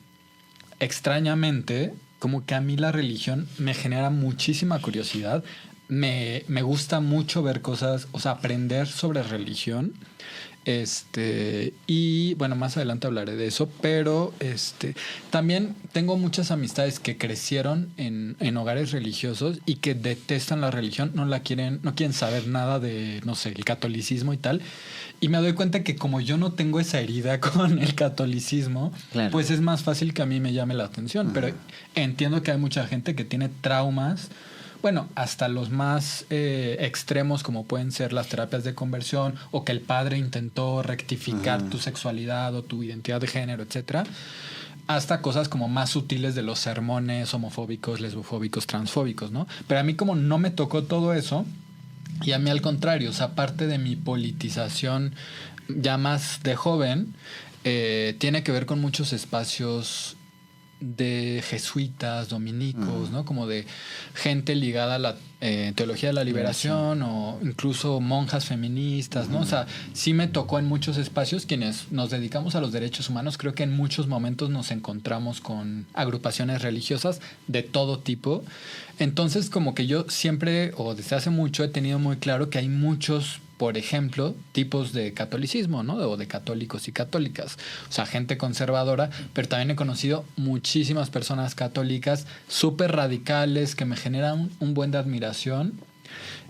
extrañamente como que a mí la religión me genera muchísima curiosidad. Me gusta mucho ver cosas, o sea, aprender sobre religión. Y bueno, más adelante hablaré de eso, pero también tengo muchas amistades que crecieron en hogares religiosos y que detestan la religión, no quieren saber nada de, no sé, el catolicismo y tal. Y me doy cuenta que como yo no tengo esa herida con el catolicismo, claro, pues es más fácil que a mí me llame la atención. Pero entiendo que hay mucha gente que tiene traumas, bueno, hasta los más extremos como pueden ser las terapias de conversión o que el padre intentó rectificar tu sexualidad o tu identidad de género, etcétera. hasta cosas como más sutiles de los sermones homofóbicos, lesbofóbicos, transfóbicos, ¿no? Pero a mí como no me tocó todo eso, y a mí al contrario, o sea, parte de mi politización ya más de joven, tiene que ver con muchos espacios de jesuitas, dominicos, ¿no? Como de gente ligada a la teología de la liberación o incluso monjas feministas, ¿no? O sea, sí me tocó en muchos espacios quienes nos dedicamos a los derechos humanos. Creo que en muchos momentos nos encontramos con agrupaciones religiosas de todo tipo. Entonces, como que yo siempre, o desde hace mucho, he tenido muy claro que hay muchos, por ejemplo, tipos de catolicismo, ¿no? O de católicos y católicas. O sea, gente conservadora, pero también he conocido muchísimas personas católicas súper radicales que me generan un buen de admiración.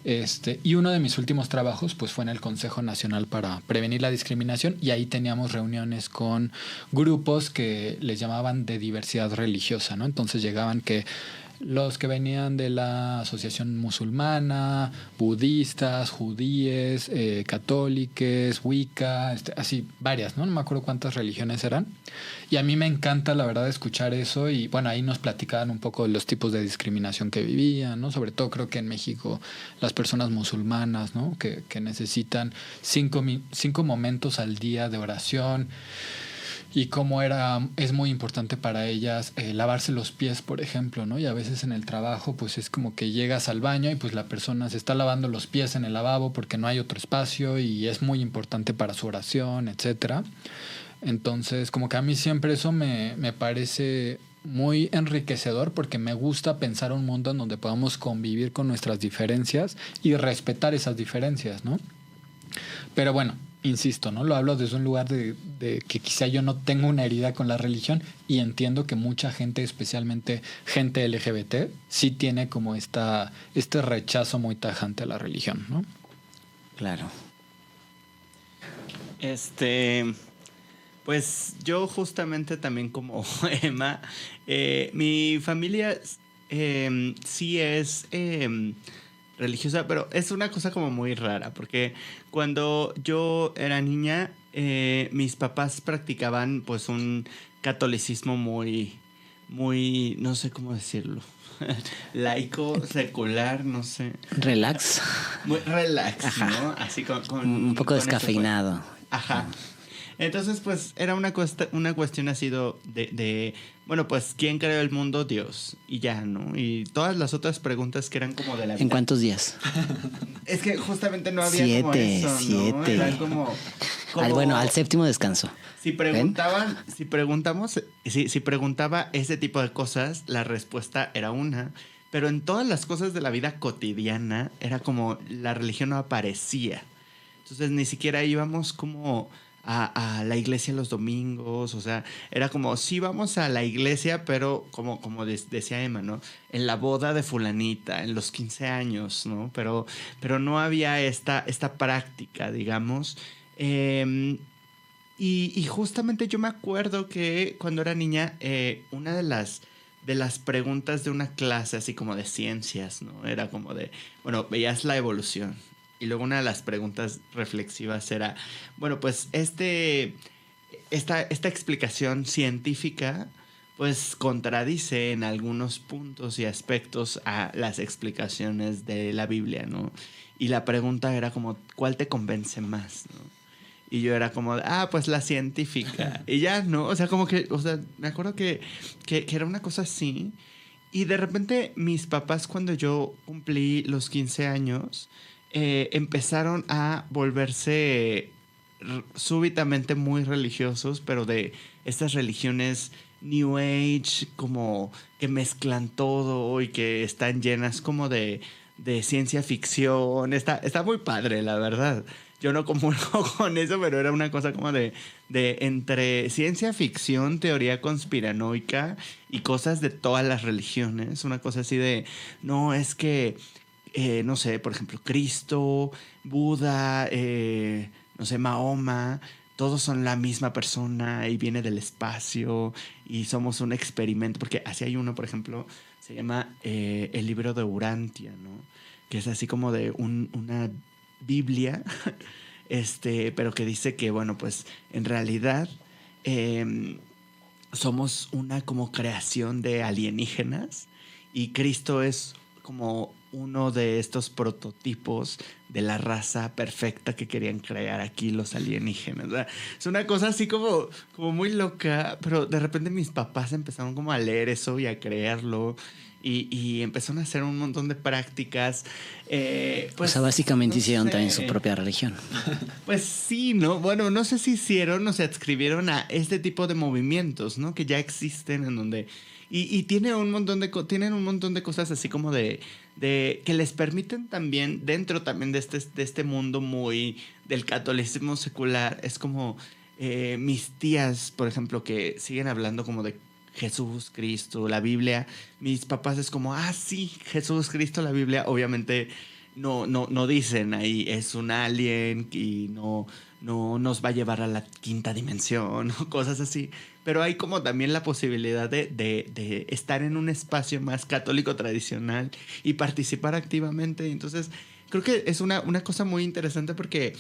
Y uno de mis últimos trabajos pues fue en el Consejo Nacional para Prevenir la Discriminación, y ahí teníamos reuniones con grupos que les llamaban de diversidad religiosa, ¿no? Entonces llegaban que los que venían de la asociación musulmana, budistas, judíes, católicos, wicca, así varias, ¿no? No me acuerdo cuántas religiones eran. Y a mí me encanta, la verdad, escuchar eso. Y bueno, ahí nos platicaban un poco de los tipos de discriminación que vivían, ¿no? Sobre todo creo que en México las personas musulmanas, ¿no? Que necesitan 5 momentos al día de oración. Y cómo es muy importante para ellas lavarse los pies, por ejemplo, ¿no? Y a veces en el trabajo, pues es como que llegas al baño y pues la persona se está lavando los pies en el lavabo porque no hay otro espacio y es muy importante para su oración, etcétera. Entonces, como que a mí siempre eso me parece muy enriquecedor, porque me gusta pensar un mundo en donde podamos convivir con nuestras diferencias y respetar esas diferencias, ¿no? Pero bueno, insisto, ¿no? Lo hablo desde un lugar de que quizá yo no tengo una herida con la religión, y entiendo que mucha gente, especialmente gente LGBT, sí tiene como este rechazo muy tajante a la religión, ¿no? Claro. Pues yo justamente también como Emma, mi familia sí es religiosa, pero es una cosa como muy rara, porque cuando yo era niña, mis papás practicaban pues un catolicismo muy, no sé cómo decirlo, laico, secular, no sé. Relax. Muy relax, Ajá. ¿no? Así con un poco descafeinado. Ajá. Entonces, pues, era una cuestión así de, bueno, pues, ¿quién creó el mundo? Dios. Y ya, ¿no? Y todas las otras preguntas que eran como de la vida. ¿En cuántos días? Es que justamente no había como eso, ¿no? 7. Era como Bueno, al séptimo descanso. Si preguntaba ese tipo de cosas, la respuesta era una. Pero en todas las cosas de la vida cotidiana, era como la religión no aparecía. Entonces, ni siquiera íbamos como a la iglesia los domingos. O sea, era como, sí vamos a la iglesia, pero como decía Emma, ¿no? En la boda de fulanita, en los 15 años, ¿no? Pero no había esta práctica, digamos. Y justamente yo me acuerdo que cuando era niña, una de las preguntas de una clase así como de ciencias, ¿no? Era como de, bueno, veías la evolución. Y luego una de las preguntas reflexivas era, bueno, pues esta explicación científica pues contradice en algunos puntos y aspectos a las explicaciones de la Biblia, ¿no? Y la pregunta era como, ¿cuál te convence más, no? Y yo era como, pues la científica. Y ya, ¿no? O sea, como que, o sea, me acuerdo que era una cosa así. Y de repente mis papás, cuando yo cumplí los 15 años, empezaron a volverse súbitamente muy religiosos, pero de estas religiones New Age, como que mezclan todo y que están llenas como de ciencia ficción. Está muy padre, la verdad. Yo no comulgo con eso, pero era una cosa como de entre ciencia ficción, teoría conspiranoica y cosas de todas las religiones. Una cosa así de, no, es que, no sé, por ejemplo, Cristo, Buda, no sé, Mahoma, todos son la misma persona y viene del espacio y somos un experimento. Porque así hay uno, por ejemplo, se llama el libro de Urantia, ¿no? Que es así como de una Biblia, pero que dice que, bueno, pues en realidad somos una como creación de alienígenas y Cristo es como uno de estos prototipos de la raza perfecta que querían crear aquí los alienígenas. O sea, es una cosa así como muy loca, pero de repente mis papás empezaron como a leer eso y a creerlo. Y empezaron a hacer un montón de prácticas. Pues, o sea, básicamente no hicieron sé. también su propia religión. Pues sí, ¿no? Bueno, no sé si hicieron o se adscribieron a este tipo de movimientos, ¿no? Que ya existen en donde... Y tiene un montón tienen un montón de cosas así como de que les permiten también, dentro también de este mundo muy del catolicismo secular, es como mis tías, por ejemplo, que siguen hablando como de Jesús, Cristo, la Biblia. Mis papás es como, sí, Jesús, Cristo, la Biblia. Obviamente no dicen ahí es un alien y no nos va a llevar a la quinta dimensión o cosas así. Pero hay como también la posibilidad de estar en un espacio más católico tradicional y participar activamente. Entonces, creo que es una cosa muy interesante porque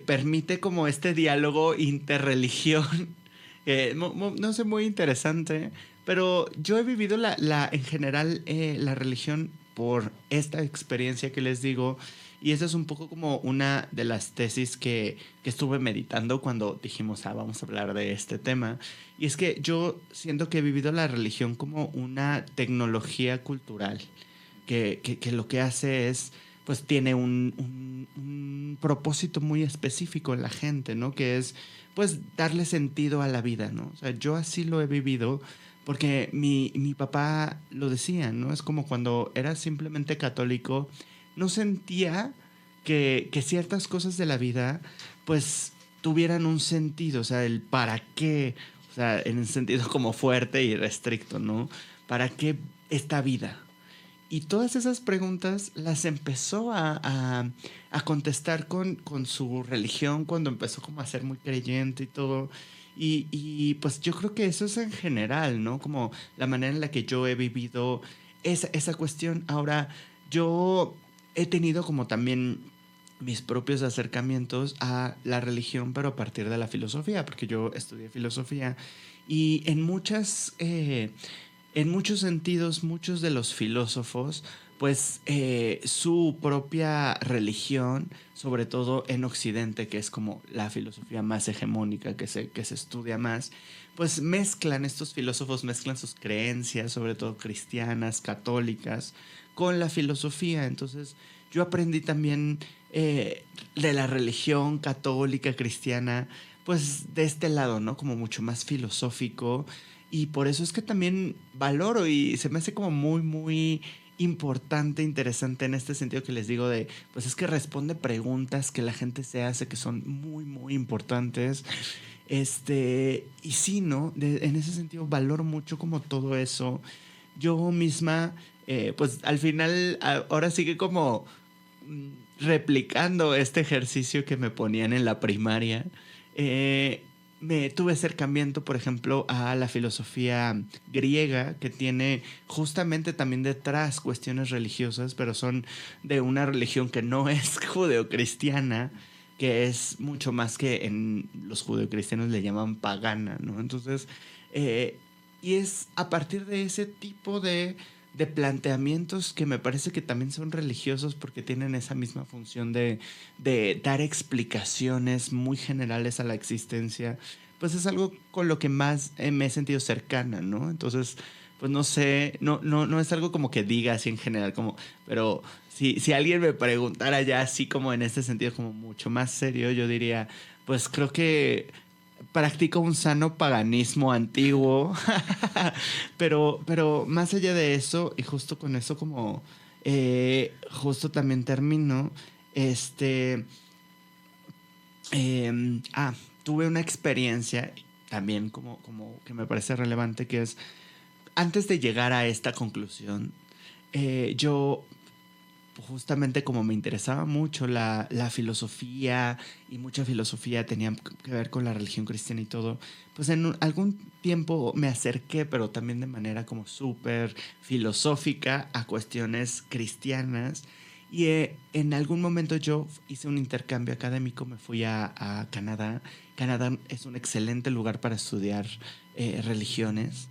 permite como este diálogo interreligión. No sé, muy interesante. Pero yo he vivido en general la religión por esta experiencia que les digo. Y esa es un poco como una de las tesis que estuve meditando cuando dijimos, vamos a hablar de este tema. Y es que yo siento que he vivido la religión como una tecnología cultural, que lo que hace es, pues tiene un propósito muy específico en la gente, ¿no? Que es, pues, darle sentido a la vida, ¿no? O sea, yo así lo he vivido porque mi papá lo decía, ¿no? Es como cuando era simplemente católico, no sentía que ciertas cosas de la vida, pues, tuvieran un sentido, o sea, el para qué, o sea, en un sentido como fuerte y restricto, ¿no? ¿Para qué esta vida? Y todas esas preguntas las empezó a contestar con su religión cuando empezó como a ser muy creyente y todo. Y pues yo creo que eso es en general, ¿no? Como la manera en la que yo he vivido esa cuestión. Ahora, yo he tenido como también mis propios acercamientos a la religión, pero a partir de la filosofía, porque yo estudié filosofía y en muchos sentidos, muchos de los filósofos, pues su propia religión, sobre todo en Occidente, que es como la filosofía más hegemónica que se estudia más, pues estos filósofos mezclan sus creencias, sobre todo cristianas, católicas, con la filosofía. Entonces yo aprendí también de la religión católica, cristiana, pues de este lado, ¿no? Como mucho más filosófico. Y por eso es que también valoro y se me hace como muy, muy importante, interesante en este sentido que les digo pues es que responde preguntas que la gente se hace que son muy, muy importantes. Y sí, ¿no? En ese sentido valoro mucho como todo eso. Yo misma, pues al final, ahora sigue como replicando este ejercicio que me ponían en la primaria. Me tuve acercamiento, por ejemplo, a la filosofía griega, que tiene justamente también detrás cuestiones religiosas, pero son de una religión que no es judeocristiana, que es mucho más que en los judeocristianos le llaman pagana, ¿no? Entonces, y es a partir de ese tipo de planteamientos que me parece que también son religiosos porque tienen esa misma función de dar explicaciones muy generales a la existencia, pues es algo con lo que más me he sentido cercana, ¿no? Entonces, pues no sé, no es algo como que diga así en general, como, pero si alguien me preguntara ya así como en este sentido como mucho más serio, yo diría, pues creo que practico un sano paganismo antiguo, pero más allá de eso, y justo con eso como, justo también termino, este, tuve una experiencia también como que me parece relevante, que es, antes de llegar a esta conclusión, yo justamente como me interesaba mucho la filosofía y mucha filosofía tenía que ver con la religión cristiana y todo, pues en algún tiempo me acerqué, pero también de manera como súper filosófica a cuestiones cristianas Y en algún momento yo hice un intercambio académico, me fui a Canadá. Canadá es un excelente lugar para estudiar religiones,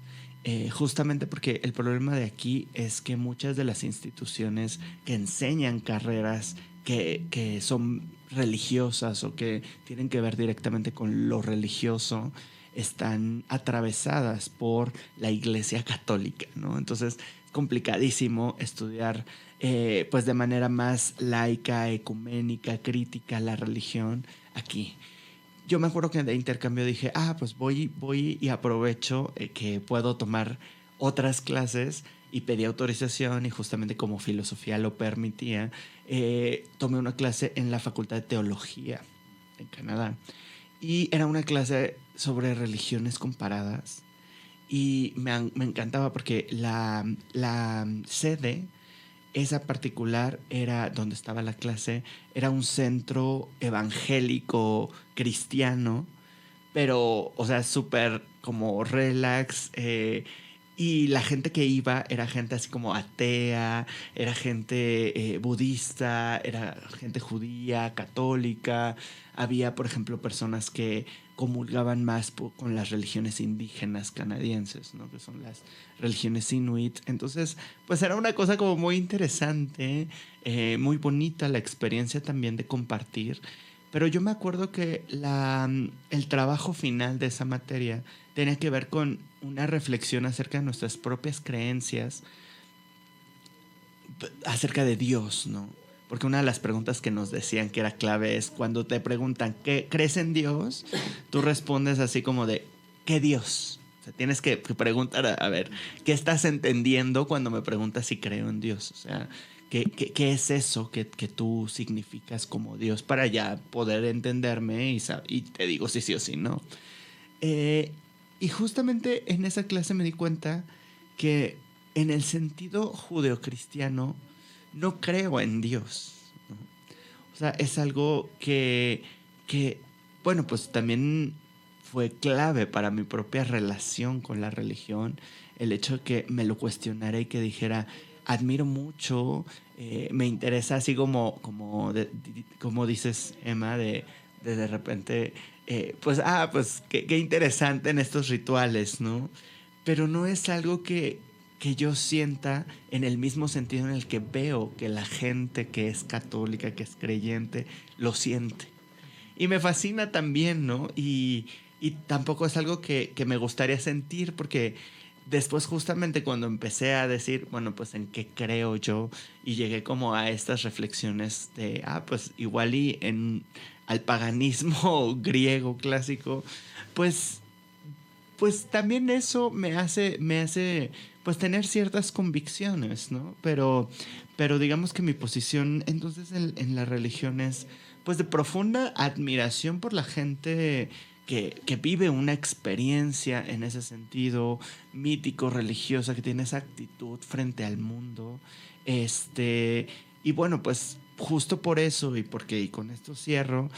justamente porque el problema de aquí es que muchas de las instituciones que enseñan carreras que son religiosas o que tienen que ver directamente con lo religioso están atravesadas por la Iglesia Católica, ¿no? Entonces es complicadísimo estudiar pues de manera más laica, ecuménica, crítica la religión aquí. Yo me acuerdo que de intercambio dije, pues voy y aprovecho que puedo tomar otras clases y pedí autorización y justamente como filosofía lo permitía, tomé una clase en la Facultad de Teología en Canadá y era una clase sobre religiones comparadas y me encantaba porque la sede, esa particular, era donde estaba la clase, era un centro evangélico cristiano, pero, o sea, súper como relax. Y la gente que iba era gente así como atea, era gente budista, era gente judía, católica. Había, por ejemplo, personas que comulgaban más con las religiones indígenas canadienses, ¿no? Que son las religiones inuit. Entonces, pues era una cosa como muy interesante, muy bonita la experiencia también de compartir. Pero yo me acuerdo que el trabajo final de esa materia tenía que ver con una reflexión acerca de nuestras propias creencias, acerca de Dios, ¿no? Porque una de las preguntas que nos decían que era clave es cuando te preguntan, ¿crees en Dios? Tú respondes así como de, ¿qué Dios? O sea, tienes que preguntar, a ver, ¿qué estás entendiendo cuando me preguntas si creo en Dios? O sea, ¿qué es eso que tú significas como Dios para ya poder entenderme y te digo si sí o si no? Y justamente en esa clase me di cuenta que en el sentido judeocristiano no creo en Dios, ¿no? O sea, es algo que, bueno, pues también fue clave para mi propia relación con la religión, el hecho de que me lo cuestionara y que dijera, admiro mucho, me interesa así como dices, Emma, de repente, pues qué interesante en estos rituales, ¿no? Pero no es algo que yo sienta en el mismo sentido en el que veo que la gente que es católica, que es creyente, lo siente. Y me fascina también, ¿no? Y tampoco es algo que me gustaría sentir porque después justamente cuando empecé a decir, bueno, pues en qué creo yo y llegué como a estas reflexiones de, pues igual al paganismo griego clásico, pues también eso me hace pues tener ciertas convicciones, ¿no? Pero digamos que mi posición entonces en la religión es pues de profunda admiración por la gente que vive una experiencia en ese sentido mítico, religiosa, que tiene esa actitud frente al mundo. Y bueno, pues justo por eso y con esto cierro,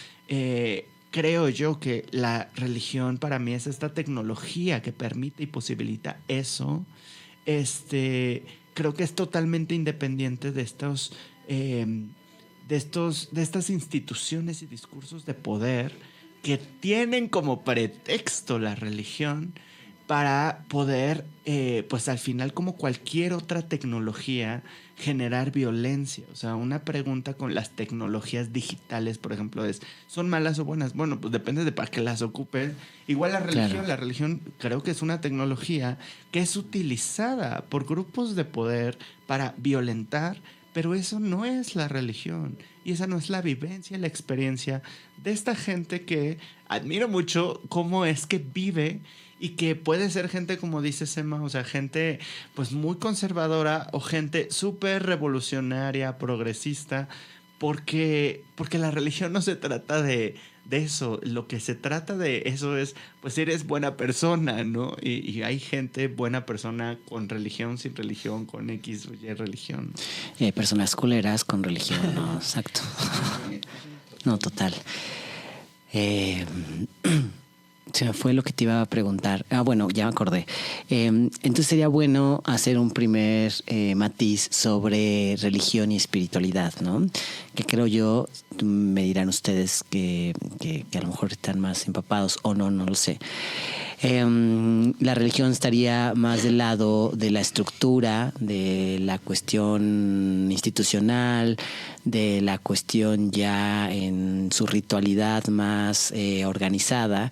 creo yo que la religión para mí es esta tecnología que permite y posibilita eso. Creo que es totalmente independiente de estas instituciones y discursos de poder que tienen como pretexto la religión para poder, pues al final, como cualquier otra tecnología, generar violencia. O sea, una pregunta con las tecnologías digitales, por ejemplo, es, ¿son malas o buenas? Bueno, pues depende de para qué las ocupen. Igual la religión creo que es una tecnología que es utilizada por grupos de poder para violentar, pero eso no es la religión y esa no es la vivencia, la experiencia de esta gente que admiro mucho cómo es que vive y que puede ser gente, como dice Emma, o sea, gente pues muy conservadora o gente súper revolucionaria, progresista, porque la religión no se trata de eso. Lo que se trata de eso es, pues eres buena persona, ¿no? Y hay gente buena persona con religión, sin religión, con X o Y religión. Y hay personas culeras con religión, ¿no? Exacto. No, total. Se me fue lo que te iba a preguntar. Bueno, ya me acordé. Entonces sería bueno hacer un primer matiz sobre religión y espiritualidad, ¿no? Que creo yo, me dirán ustedes que a lo mejor están más empapados o no, no lo sé. La religión estaría más del lado de la estructura, de la cuestión institucional, de la cuestión ya en su ritualidad más organizada,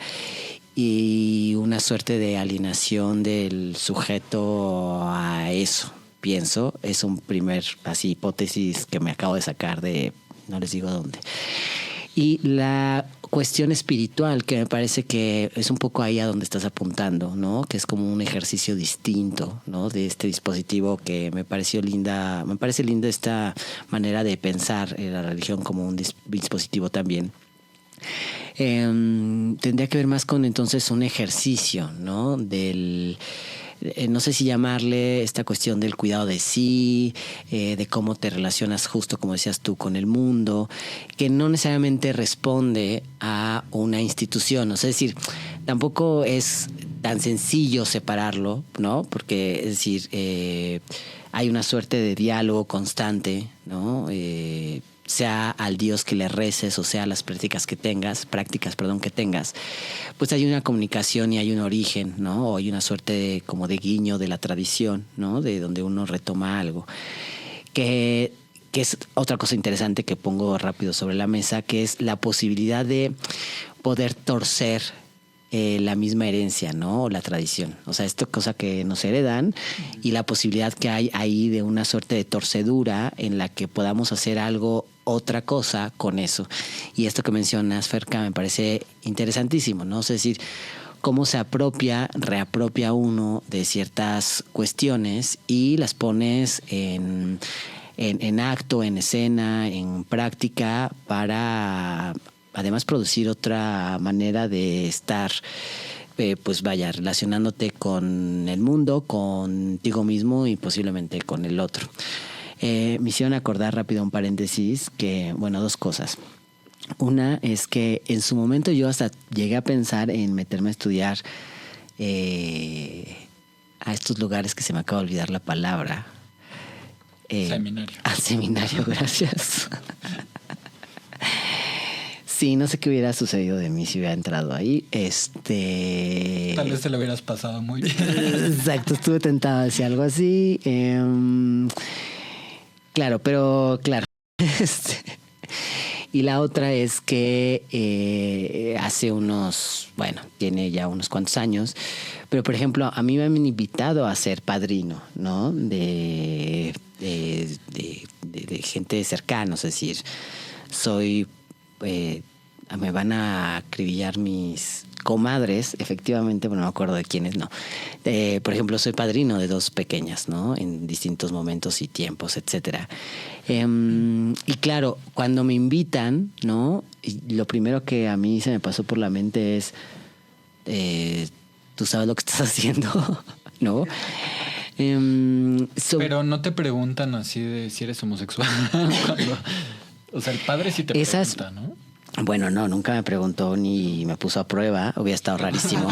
y una suerte de alienación del sujeto a eso. Pienso, es un primer así hipótesis que me acabo de sacar de no les digo dónde. Y la cuestión espiritual, que me parece que es un poco ahí a donde estás apuntando, ¿no? Que es como un ejercicio distinto, ¿no? De este dispositivo, que me parece linda esta manera de pensar la religión como un dispositivo también. Tendría que ver más con entonces un ejercicio, ¿no? No sé si llamarle esta cuestión del cuidado de sí, de cómo te relacionas justo como decías tú con el mundo, que no necesariamente responde a una institución. O sea, es decir, tampoco es tan sencillo separarlo, ¿no? Porque, es decir, hay una suerte de diálogo constante, ¿no? Sea al Dios que le reces o sea las prácticas que tengas, pues hay una comunicación y hay un origen, ¿no? O hay una suerte como de guiño de la tradición, ¿no? De donde uno retoma algo. Que es otra cosa interesante que pongo rápido sobre la mesa, que es la posibilidad de poder torcer la misma herencia, ¿no? O la tradición. O sea, esto es cosa que nos heredan, y la posibilidad que hay ahí de una suerte de torcedura en la que podamos hacer algo, otra cosa con eso. Y esto que mencionas, Ferka, me parece interesantísimo, ¿no? Es decir, cómo se reapropia uno de ciertas cuestiones y las pones en acto, en escena, en práctica, para además producir otra manera de estar, pues vaya, relacionándote con el mundo, contigo mismo y posiblemente con el otro. Me hicieron acordar rápido un paréntesis que, bueno, dos cosas. Una es que en su momento yo hasta llegué a pensar en meterme a estudiar a estos lugares que se me acaba de olvidar la palabra. Seminario. Seminario, gracias. Sí, no sé qué hubiera sucedido de mí si hubiera entrado ahí. Tal vez te lo hubieras pasado muy bien. Exacto, estuve tentado a decir algo así. Claro, pero claro. Y la otra es que hace tiene ya unos cuantos años, pero por ejemplo, a mí me han invitado a ser padrino, ¿no? De gente cercana, es decir, me van a acribillar mis comadres, efectivamente, bueno, no me acuerdo de quiénes, no. Por ejemplo, soy padrino de dos pequeñas, ¿no? En distintos momentos y tiempos, etcétera. Y claro, cuando me invitan, ¿no? Y lo primero que a mí se me pasó por la mente es, tú sabes lo que estás haciendo, ¿no? Pero no te preguntan así de si eres homosexual. O sea, el padre sí te pregunta, ¿no? Bueno, no, nunca me preguntó ni me puso a prueba. Hubiera estado rarísimo.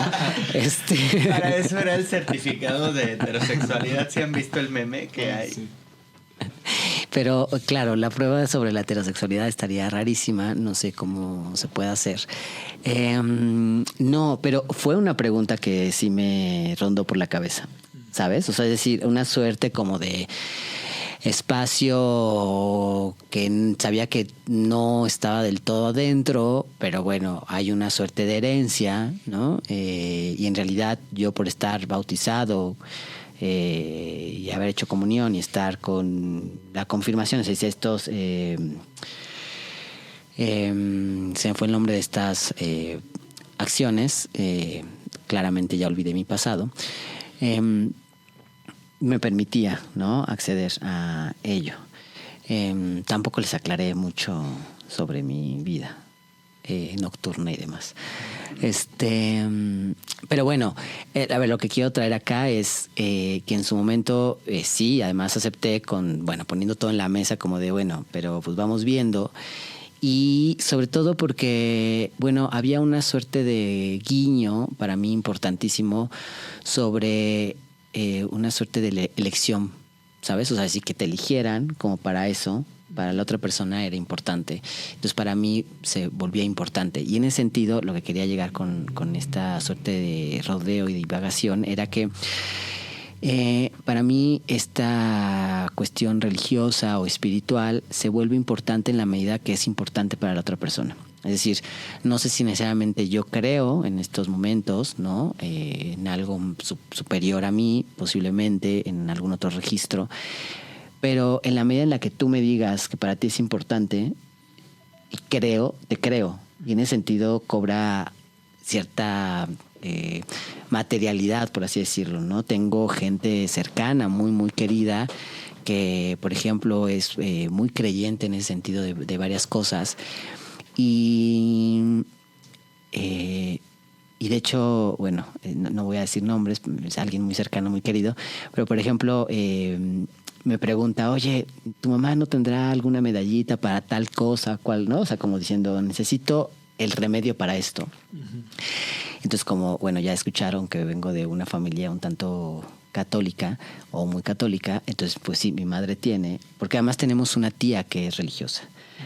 Para eso era el certificado de heterosexualidad. ¿Sí han visto el meme que hay? Sí. Pero claro, la prueba sobre la heterosexualidad estaría rarísima. No sé cómo se puede hacer. No, pero fue una pregunta que sí me rondó por la cabeza, ¿sabes? O sea, es decir, una suerte como de espacio que sabía que no estaba del todo adentro, pero bueno, hay una suerte de herencia, ¿no? Y en realidad yo, por estar bautizado y haber hecho comunión y estar con la confirmación, se dice estos, se me fue el nombre de estas acciones, claramente ya olvidé mi pasado, me permitía, ¿no?, acceder a ello. Tampoco les aclaré mucho sobre mi vida nocturna y demás. Pero bueno, a ver, lo que quiero traer acá es que en su momento sí, además acepté poniendo todo en la mesa como de, bueno, pero pues vamos viendo. Y sobre todo porque, bueno, había una suerte de guiño para mí importantísimo sobre una suerte de elección, ¿sabes? O sea, sí que te eligieran como para eso, para la otra persona era importante. Entonces para mí se volvía importante. Y en ese sentido, lo que quería llegar con esta suerte de rodeo y divagación era que para mí esta cuestión religiosa o espiritual se vuelve importante en la medida que es importante para la otra persona. Es decir, no sé si necesariamente yo creo en estos momentos, ¿no? En algo superior a mí, posiblemente en algún otro registro, pero en la medida en la que tú me digas que para ti es importante, y creo, te creo. Y en ese sentido cobra cierta materialidad, por así decirlo, ¿no? Tengo gente cercana, muy, muy querida, que, por ejemplo, es muy creyente en ese sentido de varias cosas. Y de hecho, bueno, no voy a decir nombres, es alguien muy cercano, muy querido, pero por ejemplo, me pregunta, oye, ¿tu mamá no tendrá alguna medallita para tal cosa, cual, no? O sea, como diciendo, necesito el remedio para esto. Uh-huh. Entonces, como, bueno, ya escucharon que vengo de una familia un tanto católica o muy católica, entonces, pues sí, mi madre tiene, porque además tenemos una tía que es religiosa.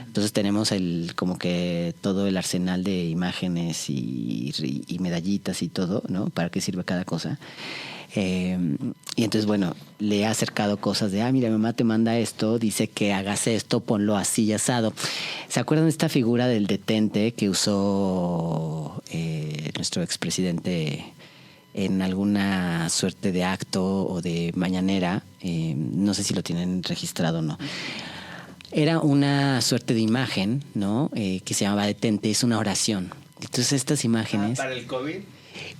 Entonces tenemos como que todo el arsenal de imágenes y medallitas y todo, ¿no? Para qué sirve cada cosa. Y entonces, bueno, le he acercado cosas de, mira, mi mamá te manda esto, dice que hagas esto, ponlo así y asado. ¿Se acuerdan de esta figura del detente que usó nuestro expresidente en alguna suerte de acto o de mañanera? No sé si lo tienen registrado o no. Era una suerte de imagen, ¿no? Que se llamaba detente, es una oración. Entonces estas imágenes... ¿Para el COVID?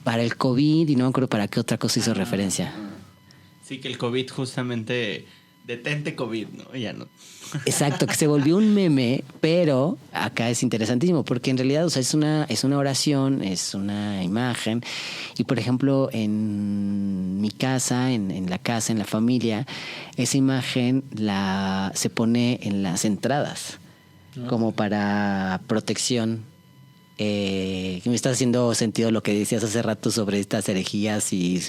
Para el COVID, y no me acuerdo para qué otra cosa hizo referencia. Sí, que el COVID justamente... Detente COVID, ¿no? Ya no. Exacto, que se volvió un meme, pero acá es interesantísimo, porque en realidad, o sea, es una oración, es una imagen. Y por ejemplo, en mi casa, en la familia, esa imagen se pone en las entradas, como para protección. Que me está haciendo sentido lo que decías hace rato sobre estas herejías y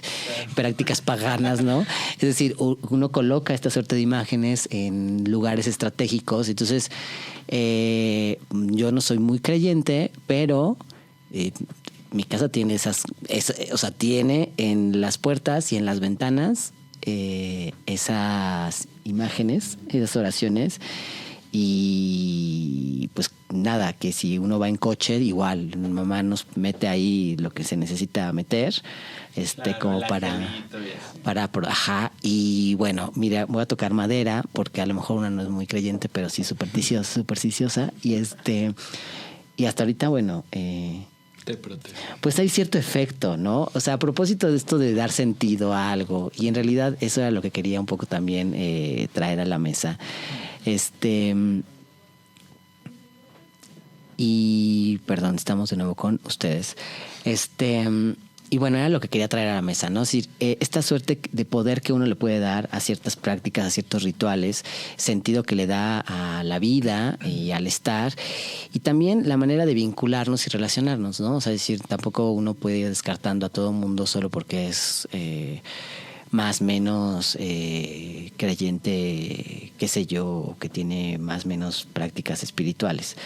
prácticas paganas, ¿no? Es decir, uno coloca esta suerte de imágenes en lugares estratégicos. Entonces, yo no soy muy creyente, pero mi casa tiene o sea, tiene en las puertas y en las ventanas esas imágenes, esas oraciones. Y pues nada, que si uno va en coche, igual mi mamá nos mete ahí lo que se necesita meter, claro, como ajá. Y bueno, mira, voy a tocar madera porque a lo mejor una no es muy creyente, pero sí supersticiosa. Y y hasta ahorita, bueno, te protege. Pues hay cierto efecto, ¿no? O sea, a propósito de esto de dar sentido a algo, y en realidad eso era lo que quería un poco también traer a la mesa. Y perdón, estamos de nuevo con ustedes. Y bueno, era lo que quería traer a la mesa, ¿no? Es decir, esta suerte de poder que uno le puede dar a ciertas prácticas, a ciertos rituales, sentido que le da a la vida y al estar, y también la manera de vincularnos y relacionarnos, ¿no? O sea, es decir, tampoco uno puede ir descartando a todo el mundo solo porque es más menos creyente, qué sé yo, que tiene más menos prácticas espirituales.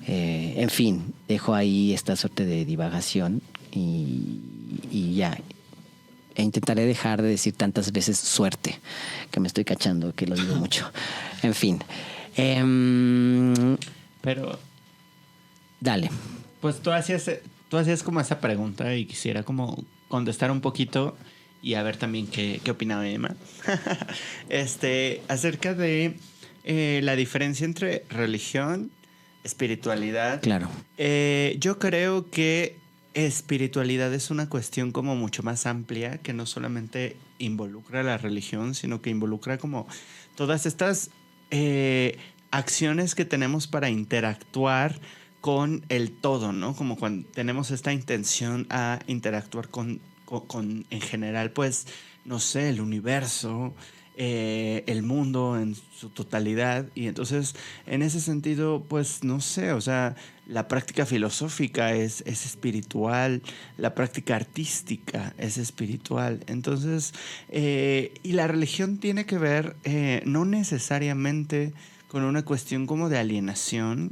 En fin, dejo ahí esta suerte de divagación y ya. E intentaré dejar de decir tantas veces suerte, que me estoy cachando, que lo digo mucho. En fin. Pero... Dale. Pues tú hacías como esa pregunta y quisiera como contestar un poquito y a ver también qué opinaba Emma. Acerca de la diferencia entre religión, espiritualidad. Claro. Yo creo que espiritualidad es una cuestión como mucho más amplia, que no solamente involucra la religión, sino que involucra como todas estas acciones que tenemos para interactuar con el todo, ¿no? Como cuando tenemos esta intención a interactuar con en general, pues, no sé, el universo, el mundo en su totalidad. Y entonces, en ese sentido, pues no sé, o sea, la práctica filosófica es espiritual, la práctica artística es espiritual. Entonces, y la religión tiene que ver no necesariamente con una cuestión como de alienación,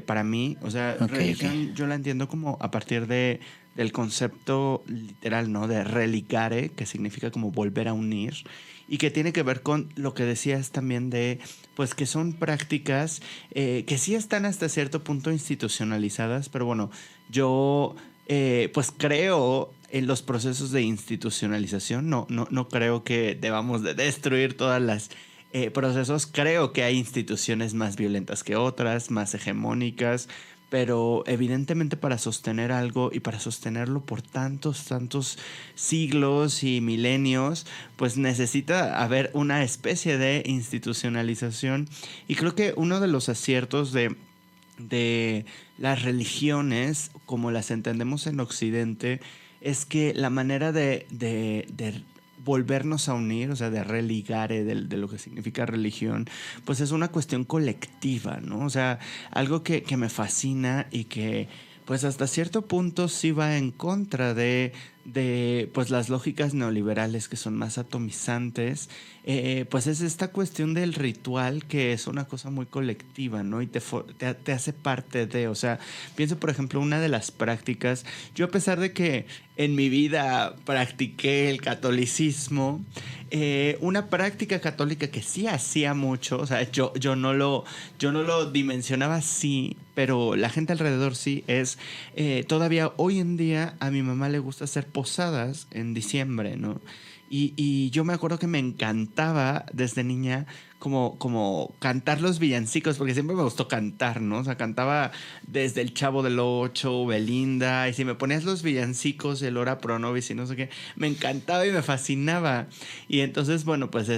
para mí, o sea, religión yo la entiendo como a partir del concepto literal, ¿no? De religare, que significa como volver a unir, y que tiene que ver con lo que decías también de, pues que son prácticas que sí están hasta cierto punto institucionalizadas, pero bueno, yo pues creo en los procesos de institucionalización, no creo que debamos de destruir todas las procesos. Creo que hay instituciones más violentas que otras, más hegemónicas, pero evidentemente para sostener algo y para sostenerlo por tantos siglos y milenios, pues necesita haber una especie de institucionalización. Y creo que uno de los aciertos de las religiones, como las entendemos en Occidente, es que la manera de volvernos a unir, o sea, de religare, de lo que significa religión, pues es una cuestión colectiva, ¿no? O sea, algo que me fascina y que pues hasta cierto punto sí va en contra de pues las lógicas neoliberales que son más atomizantes, pues es esta cuestión del ritual, que es una cosa muy colectiva, ¿no? Y te hace parte de, o sea, pienso por ejemplo una de las prácticas, yo a pesar de que en mi vida practiqué el catolicismo, una práctica católica que sí hacía mucho, o sea, yo no lo dimensionaba así, pero la gente alrededor sí, es todavía hoy en día a mi mamá le gusta hacer posadas en diciembre, ¿no? Y yo me acuerdo que me encantaba desde niña como cantar los villancicos, porque siempre me gustó cantar, ¿no? O sea, cantaba desde El Chavo del Ocho, Belinda, y si me ponías los villancicos, el Ora Pro Nobis y no sé qué, me encantaba y me fascinaba. Y entonces, bueno, pues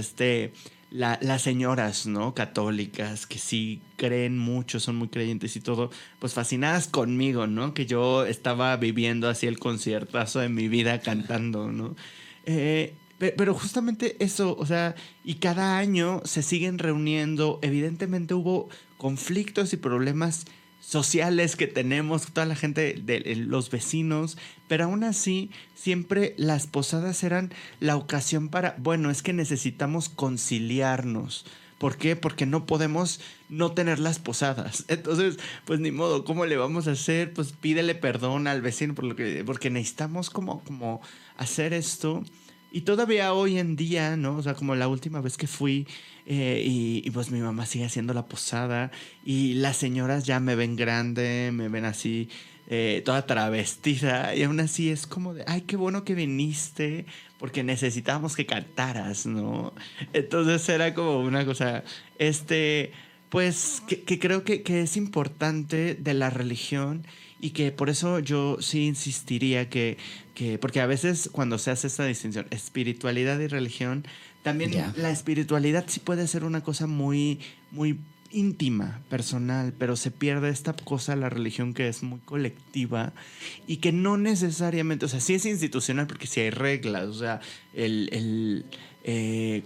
las señoras, ¿no? Católicas que sí creen mucho, son muy creyentes y todo, pues fascinadas conmigo, ¿no? Que yo estaba viviendo así el conciertazo de mi vida cantando, ¿no? Pero justamente eso, o sea, y cada año se siguen reuniendo. Evidentemente hubo conflictos y problemas sociales que tenemos, toda la gente, los vecinos, pero aún así siempre las posadas eran la ocasión para, bueno, es que necesitamos conciliarnos. ¿Por qué? Porque no podemos no tener las posadas. Entonces, pues ni modo, ¿cómo le vamos a hacer? Pues pídele perdón al vecino porque necesitamos como hacer esto. Y todavía hoy en día, ¿no? O sea, como la última vez que fui, y pues mi mamá sigue haciendo la posada y las señoras ya me ven grande, me ven así, toda travestida, y aún así es como de, ay, qué bueno que viniste, porque necesitábamos que cantaras, ¿no? Entonces era como una cosa, pues que creo que es importante de la religión, y que por eso yo sí insistiría porque a veces cuando se hace esta distinción, espiritualidad y religión, también la espiritualidad sí puede ser una cosa muy, muy íntima, personal, pero se pierde esta cosa, la religión, que es muy colectiva y que no necesariamente, o sea, sí es institucional porque sí hay reglas, o sea,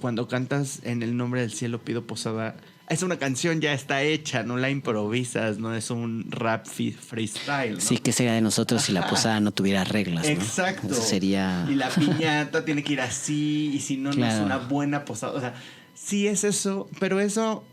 cuando cantas En el nombre del cielo pido posada, es una canción, ya está hecha, no la improvisas, no es un rap freestyle, ¿no? Sí, que sería de nosotros si la posada no tuviera reglas, ¿no? Exacto. Eso sería... Y la piñata tiene que ir así, y si no, claro, no es una buena posada. O sea, sí es eso, pero eso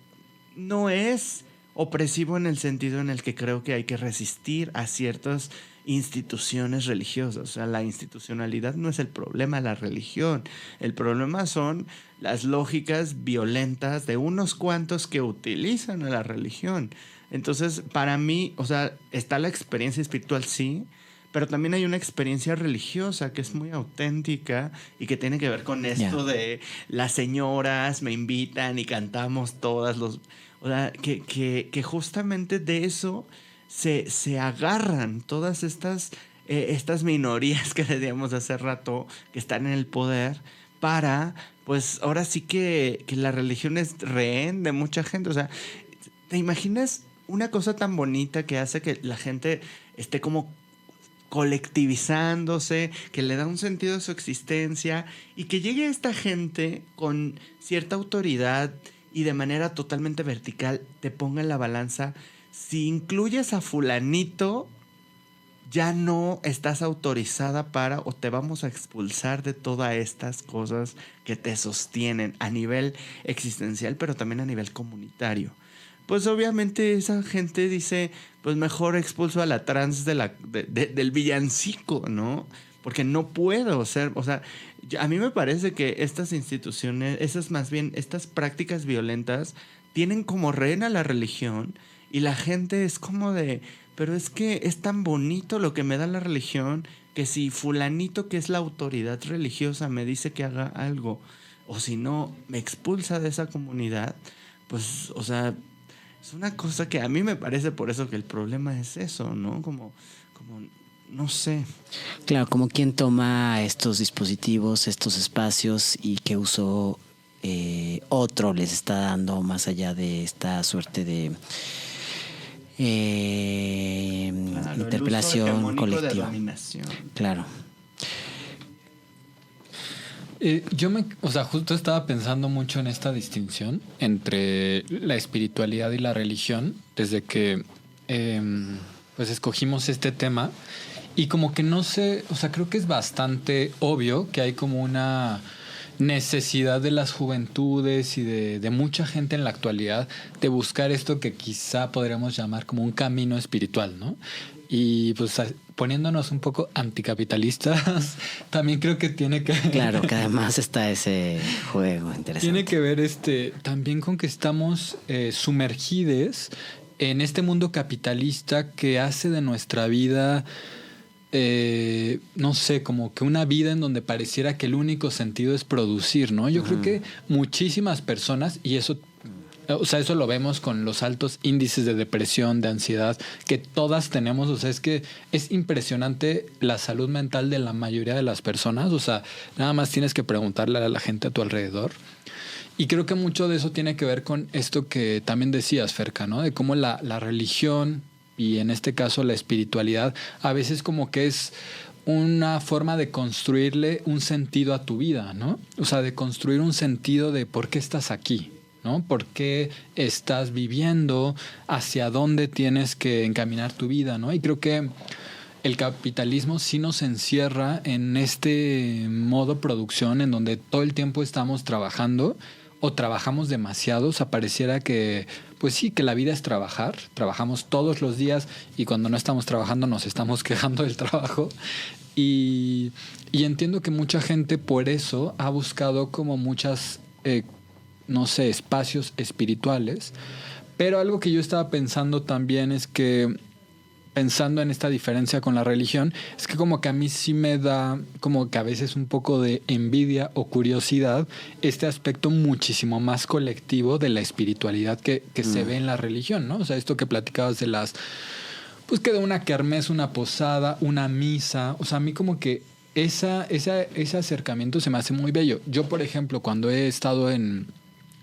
no es opresivo en el sentido en el que creo que hay que resistir a ciertas instituciones religiosas. O sea, la institucionalidad no es el problema de la religión. El problema son las lógicas violentas de unos cuantos que utilizan a la religión. Entonces, para mí, o sea, está la experiencia espiritual, sí, pero también hay una experiencia religiosa que es muy auténtica y que tiene que ver con esto de las señoras me invitan y cantamos todas los... O sea, que justamente de eso se agarran todas estas minorías que decíamos hace rato, que están en el poder, para, pues ahora sí que la religión es rehén de mucha gente. O sea, ¿te imaginas una cosa tan bonita que hace que la gente esté como colectivizándose, que le da un sentido a su existencia y que llegue esta gente con cierta autoridad y de manera totalmente vertical te ponga en la balanza. Si incluyes a fulanito, ya no estás autorizada para o te vamos a expulsar de todas estas cosas que te sostienen a nivel existencial, pero también a nivel comunitario. Pues obviamente esa gente dice, pues mejor expulso a la trans del villancico, ¿no? Porque no puedo ser, o sea, a mí me parece que estas instituciones, estas prácticas violentas tienen como rehén a la religión y la gente es como de, pero es que es tan bonito lo que me da la religión que si fulanito que es la autoridad religiosa me dice que haga algo o si no me expulsa de esa comunidad, pues, o sea, es una cosa que a mí me parece por eso que el problema es eso, ¿no? Como no sé. Claro, como quien toma estos dispositivos, estos espacios y qué uso otro les está dando más allá de esta suerte de interpelación colectiva. Claro. Justo estaba pensando mucho en esta distinción entre la espiritualidad y la religión desde que pues escogimos este tema y como que no sé, o sea, creo que es bastante obvio que hay como una necesidad de las juventudes y de mucha gente en la actualidad de buscar esto que quizá podríamos llamar como un camino espiritual, ¿no? Y pues poniéndonos un poco anticapitalistas, también creo que tiene que... Claro, que además está ese juego interesante. Tiene que ver también con que estamos sumergidos en este mundo capitalista que hace de nuestra vida... no sé, como que una vida en donde pareciera que el único sentido es producir, ¿no? Yo creo que muchísimas personas, y eso, o sea, eso lo vemos con los altos índices de depresión, de ansiedad, que todas tenemos, o sea, es que es impresionante la salud mental de la mayoría de las personas, o sea, nada más tienes que preguntarle a la gente a tu alrededor. Y creo que mucho de eso tiene que ver con esto que también decías, Ferka, ¿no? De cómo la religión... y en este caso la espiritualidad, a veces como que es una forma de construirle un sentido a tu vida, ¿no? O sea, de construir un sentido de por qué estás aquí, ¿no? ¿Por qué estás viviendo? ¿Hacia dónde tienes que encaminar tu vida, ¿no? Y creo que el capitalismo sí nos encierra en este modo producción en donde todo el tiempo estamos trabajando o trabajamos demasiado. O sea, pareciera que, pues sí, que la vida es trabajar. Trabajamos todos los días y cuando no estamos trabajando nos estamos quejando del trabajo. Y entiendo que mucha gente por eso ha buscado como muchas, no sé, espacios espirituales. Pero algo que yo estaba pensando también es que, pensando en esta diferencia con la religión, es que como que a mí sí me da como que a veces un poco de envidia o curiosidad este aspecto muchísimo más colectivo de la espiritualidad que se ve en la religión, ¿no? O sea, esto que platicabas de pues que de una kermés, una posada, una misa, o sea, a mí como que ese acercamiento se me hace muy bello. Yo, por ejemplo, cuando he estado en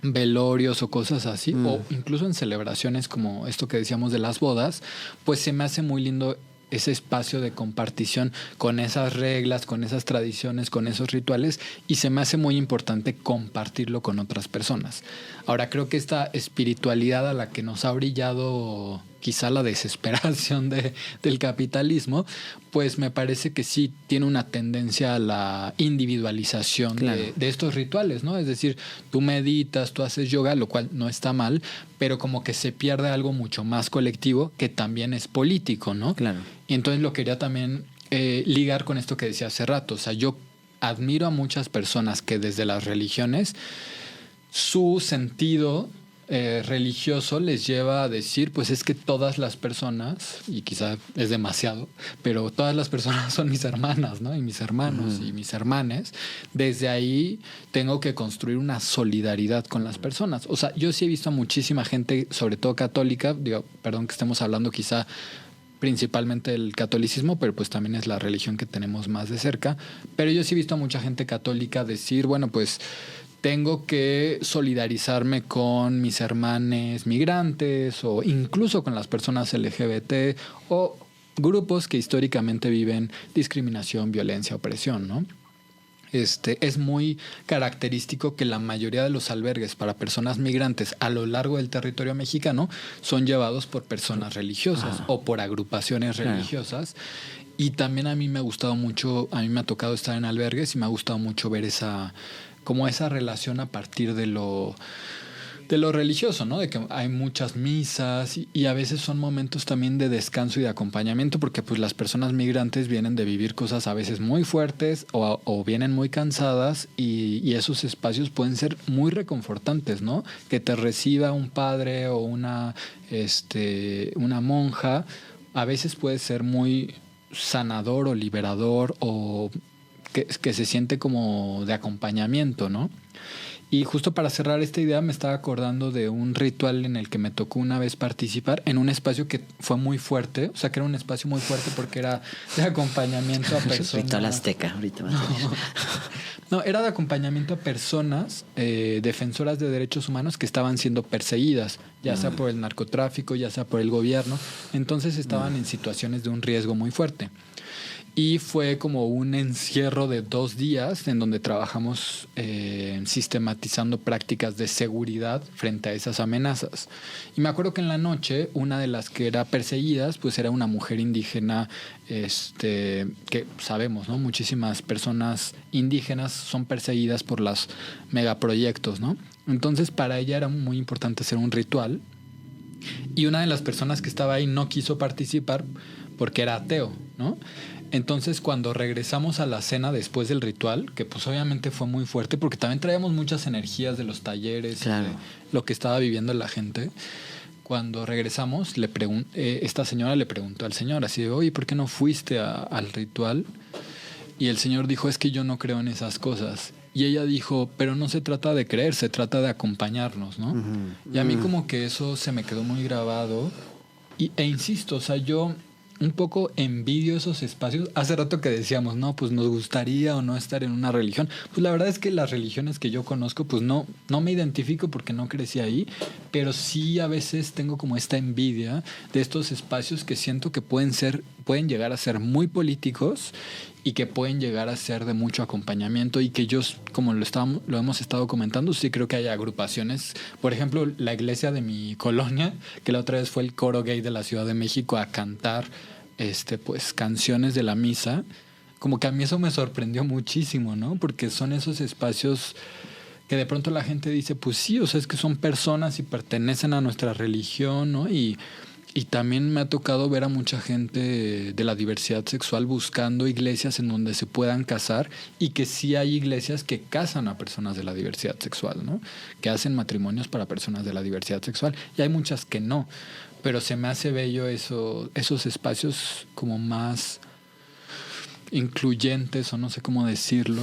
velorios o cosas así, o incluso en celebraciones como esto que decíamos de las bodas, pues se me hace muy lindo ese espacio de compartición con esas reglas, con esas tradiciones, con esos rituales, y se me hace muy importante compartirlo con otras personas. Ahora, creo que esta espiritualidad a la que nos ha brillado quizá la desesperación del capitalismo, pues me parece que sí tiene una tendencia a la individualización de estos rituales, ¿no? Es decir, tú meditas, tú haces yoga, lo cual no está mal, pero como que se pierde algo mucho más colectivo que también es político, ¿no? Claro. Y entonces lo quería también ligar con esto que decía hace rato. O sea, yo admiro a muchas personas que desde las religiones su sentido religioso les lleva a decir, pues es que todas las personas, y quizá es demasiado, pero todas las personas son mis hermanas, ¿no? Y mis hermanos y mis hermanes. Desde ahí tengo que construir una solidaridad con las personas. O sea, yo sí he visto a muchísima gente, sobre todo católica, digo, perdón que estemos hablando quizá principalmente del catolicismo, pero pues también es la religión que tenemos más de cerca. Pero yo sí he visto a mucha gente católica decir, bueno, pues tengo que solidarizarme con mis hermanos migrantes o incluso con las personas LGBT o grupos que históricamente viven discriminación, violencia, opresión, ¿no? Es muy característico que la mayoría de los albergues para personas migrantes a lo largo del territorio mexicano son llevados por personas religiosas o por agrupaciones religiosas. Y también a mí me ha gustado mucho, a mí me ha tocado estar en albergues y me ha gustado mucho ver esa relación a partir de lo religioso, ¿no? De que hay muchas misas y a veces son momentos también de descanso y de acompañamiento, porque pues las personas migrantes vienen de vivir cosas a veces muy fuertes o vienen muy cansadas y esos espacios pueden ser muy reconfortantes, ¿no? Que te reciba un padre o una monja, a veces puede ser muy sanador o liberador o que se siente como de acompañamiento, ¿no? Y justo para cerrar esta idea me estaba acordando de un ritual en el que me tocó una vez participar en un espacio que fue muy fuerte, o sea que era un espacio muy fuerte porque era de acompañamiento a personas. Ritual azteca, ahorita vas a ver. No, era de acompañamiento a personas defensoras de derechos humanos que estaban siendo perseguidas, ya sea por el narcotráfico, ya sea por el gobierno, entonces estaban en situaciones de un riesgo muy fuerte. Y fue como un encierro de 2 días en donde trabajamos sistematizando prácticas de seguridad frente a esas amenazas. Y me acuerdo que en la noche una de las que era perseguidas pues era una mujer indígena, que sabemos, ¿no? Muchísimas personas indígenas son perseguidas por los megaproyectos, ¿no? Entonces para ella era muy importante hacer un ritual y una de las personas que estaba ahí no quiso participar porque era ateo, ¿no? Entonces, cuando regresamos a la cena después del ritual, que pues obviamente fue muy fuerte, porque también traíamos muchas energías de los talleres, claro, y de lo que estaba viviendo la gente. Cuando regresamos, esta señora le preguntó al señor, así de, oye, ¿por qué no fuiste al ritual? Y el señor dijo, es que yo no creo en esas cosas. Y ella dijo, pero no se trata de creer, se trata de acompañarnos, ¿no? Y a mí como que eso se me quedó muy grabado. E insisto, o sea, yo un poco envidio esos espacios. Hace rato que decíamos, no, pues nos gustaría o no estar en una religión. Pues la verdad es que las religiones que yo conozco, pues no me identifico porque no crecí ahí, pero sí a veces tengo como esta envidia de estos espacios que siento que pueden llegar a ser muy políticos y que pueden llegar a ser de mucho acompañamiento y que yo, como lo hemos estado comentando, sí creo que hay agrupaciones. Por ejemplo, la iglesia de mi colonia, que la otra vez fue el coro gay de la Ciudad de México a cantar pues canciones de la misa, como que a mí eso me sorprendió muchísimo, ¿no? Porque son esos espacios que de pronto la gente dice, pues sí, o sea, es que son personas y pertenecen a nuestra religión, ¿no? Y también me ha tocado ver a mucha gente de la diversidad sexual buscando iglesias en donde se puedan casar y que sí hay iglesias que casan a personas de la diversidad sexual, ¿no? Que hacen matrimonios para personas de la diversidad sexual. Y hay muchas que no. Pero se me hace bello esos espacios como más incluyentes o no sé cómo decirlo,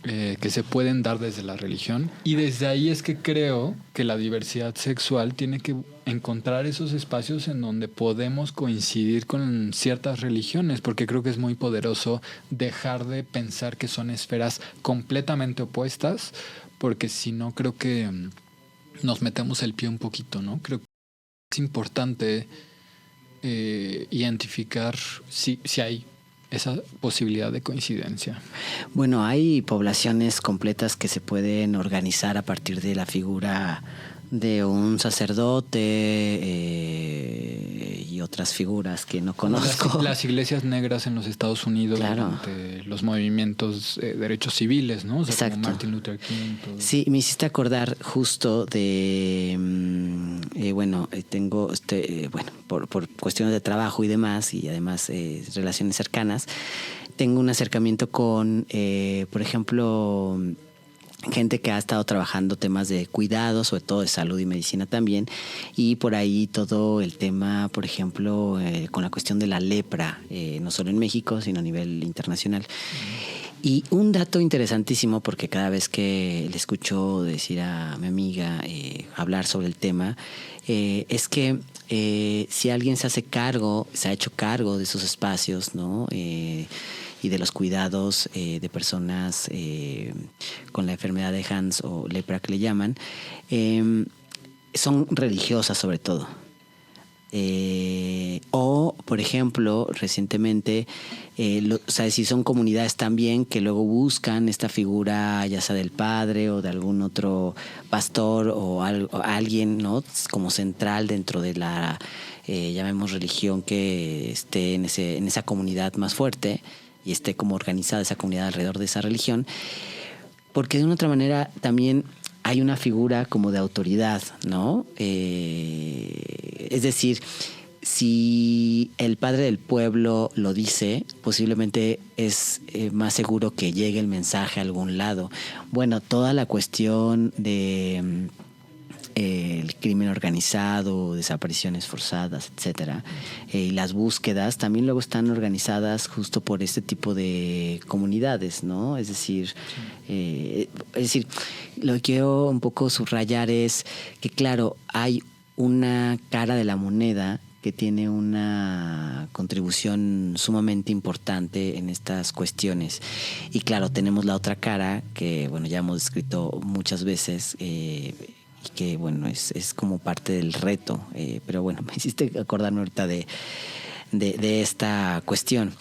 que se pueden dar desde la religión. Y desde ahí es que creo que la diversidad sexual tiene que encontrar esos espacios en donde podemos coincidir con ciertas religiones, porque creo que es muy poderoso dejar de pensar que son esferas completamente opuestas, porque si no creo que nos metemos el pie un poquito, ¿no? Creo que es importante identificar si hay esa posibilidad de coincidencia. Bueno, hay poblaciones completas que se pueden organizar a partir de la figura de un sacerdote y otras figuras que no conozco. Las iglesias negras en los Estados Unidos, claro, los movimientos derechos civiles, ¿no? O sea, exacto, como Martin Luther King. Todo. Sí, me hiciste acordar justo de, tengo, por cuestiones de trabajo y demás, y además relaciones cercanas, tengo un acercamiento con, por ejemplo, gente que ha estado trabajando temas de cuidado, sobre todo de salud y medicina también, y por ahí todo el tema, por ejemplo, con la cuestión de la lepra, no solo en México, sino a nivel internacional. Y un dato interesantísimo, porque cada vez que le escucho decir a mi amiga hablar sobre el tema, es que si alguien se ha hecho cargo de esos espacios, ¿no? Y de los cuidados de personas con la enfermedad de Hans o lepra que le llaman, son religiosas sobre todo. O, por ejemplo, recientemente, o sea, si son comunidades también que luego buscan esta figura, ya sea del padre o de algún otro pastor o alguien, ¿no? Como central dentro de la, llamemos religión, que esté en esa comunidad más fuerte y esté como organizada esa comunidad alrededor de esa religión. Porque de una otra manera también hay una figura como de autoridad, ¿no? Es decir, si el padre del pueblo lo dice, posiblemente es más seguro que llegue el mensaje a algún lado. Bueno, toda la cuestión de el crimen organizado, desapariciones forzadas, etcétera, y las búsquedas también luego están organizadas justo por este tipo de comunidades, ¿no? Es decir, lo que quiero un poco subrayar es que, claro, hay una cara de la moneda que tiene una contribución sumamente importante en estas cuestiones. Y claro, tenemos la otra cara que, bueno, ya hemos descrito muchas veces, y que, bueno, es como parte del reto. Pero bueno, me hiciste acordarme ahorita de esta cuestión.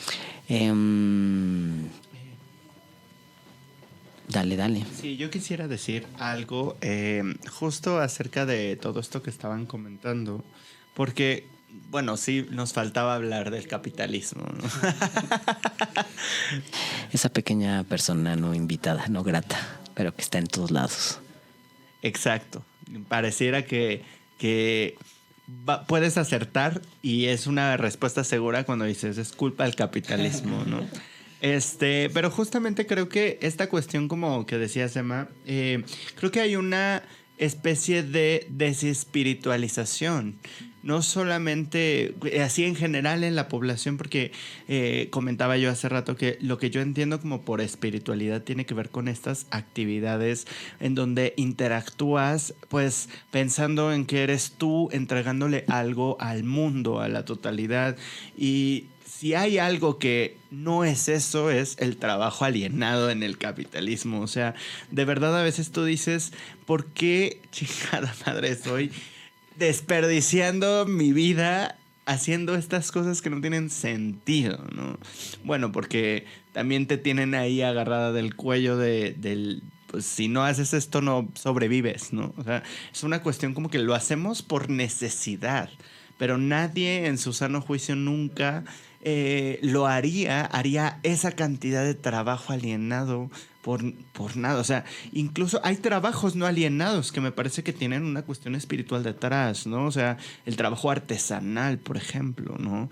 Dale. Sí, yo quisiera decir algo justo acerca de todo esto que estaban comentando, porque, bueno, sí, nos faltaba hablar del capitalismo, ¿no? Esa pequeña persona no invitada, no grata, pero que está en todos lados. Exacto. Pareciera que puedes acertar y es una respuesta segura cuando dices es culpa del capitalismo, ¿no? Pero justamente creo que esta cuestión, como que decías, Emma, creo que hay una especie de desespiritualización. No solamente así en general en la población, porque comentaba yo hace rato que lo que yo entiendo como por espiritualidad tiene que ver con estas actividades en donde interactúas, pues pensando en que eres tú entregándole algo al mundo, a la totalidad. Y si hay algo que no es eso, es el trabajo alienado en el capitalismo. O sea, de verdad a veces tú dices, ¿por qué chingada madre estoy desperdiciando mi vida haciendo estas cosas que no tienen sentido, ¿no? Bueno, porque también te tienen ahí agarrada del cuello del pues si no haces esto no sobrevives, ¿no? O sea, es una cuestión como que lo hacemos por necesidad, pero nadie en su sano juicio nunca lo haría esa cantidad de trabajo alienado por nada. O sea, incluso hay trabajos no alienados que me parece que tienen una cuestión espiritual detrás, ¿no? O sea, el trabajo artesanal, por ejemplo, ¿no?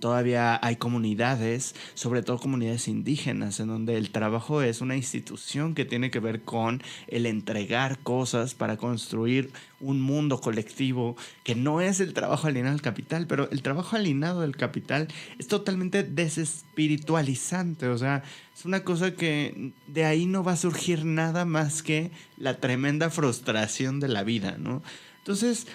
Todavía hay comunidades, sobre todo comunidades indígenas, en donde el trabajo es una institución que tiene que ver con el entregar cosas para construir un mundo colectivo, que no es el trabajo alienado del capital, pero el trabajo alienado del capital es totalmente desespiritualizante. O sea, es una cosa que de ahí no va a surgir nada más que la tremenda frustración de la vida, ¿no? Entonces,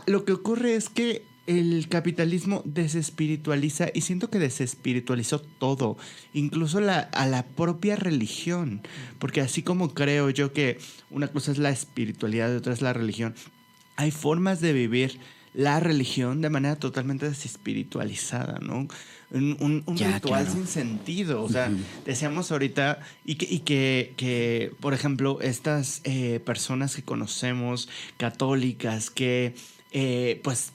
lo que ocurre es que el capitalismo desespiritualiza, y siento que desespiritualizó todo, incluso a la propia religión, porque así como creo yo que una cosa es la espiritualidad y otra es la religión, hay formas de vivir la religión de manera totalmente desespiritualizada, ¿no? Un Ya, ritual claro. sin sentido. O sea, decíamos ahorita, y que por ejemplo, estas personas que conocemos, católicas, que pues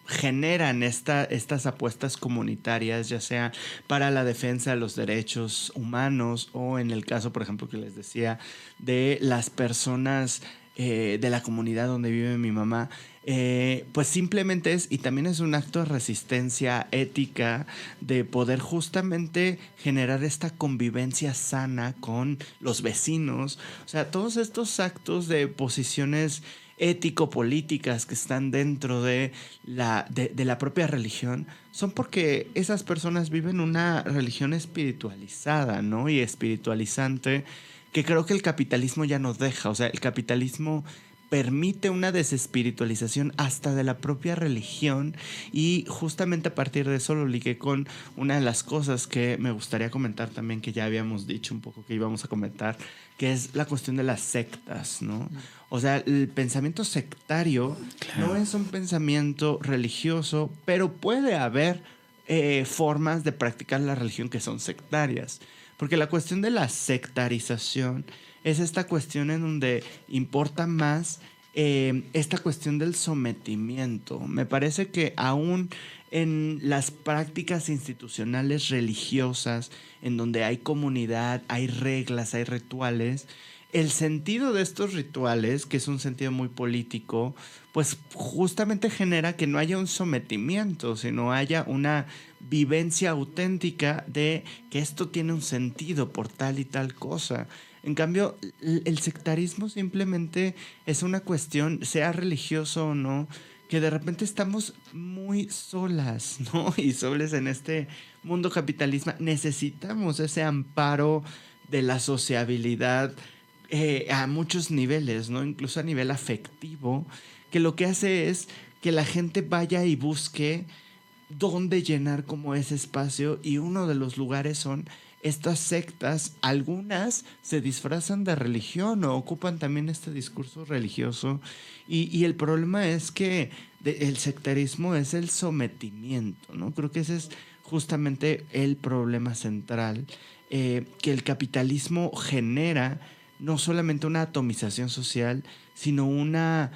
generan estas apuestas comunitarias, ya sea para la defensa de los derechos humanos o en el caso, por ejemplo, que les decía, de las personas de la comunidad donde vive mi mamá, pues simplemente y también es un acto de resistencia ética de poder justamente generar esta convivencia sana con los vecinos. O sea, todos estos actos de posiciones ético-políticas que están dentro de la propia religión son porque esas personas viven una religión espiritualizada, ¿no? Y espiritualizante, que creo que el capitalismo ya no deja. O sea, el capitalismo permite una desespiritualización hasta de la propia religión, y justamente a partir de eso lo ligué con una de las cosas que me gustaría comentar también, que ya habíamos dicho un poco que íbamos a comentar, que es la cuestión de las sectas, ¿no? O sea, el pensamiento sectario no es un pensamiento religioso, pero puede haber formas de practicar la religión que son sectarias, porque la cuestión de la sectarización es esta cuestión en donde importa más esta cuestión del sometimiento. Me parece que aún en las prácticas institucionales religiosas, en donde hay comunidad, hay reglas, hay rituales, el sentido de estos rituales, que es un sentido muy político, pues justamente genera que no haya un sometimiento, sino haya una vivencia auténtica de que esto tiene un sentido por tal y tal cosa. En cambio, el sectarismo simplemente es una cuestión, sea religioso o no, que de repente estamos muy solas, ¿no? Y soles en este mundo capitalista. Necesitamos ese amparo de la sociabilidad a muchos niveles, ¿no? Incluso a nivel afectivo, que lo que hace es que la gente vaya y busque dónde llenar como ese espacio, y uno de los lugares son estas sectas. Algunas se disfrazan de religión o ocupan también este discurso religioso, y el problema es que el sectarismo es el sometimiento, ¿no? Creo que ese es justamente el problema central, que el capitalismo genera no solamente una atomización social, sino una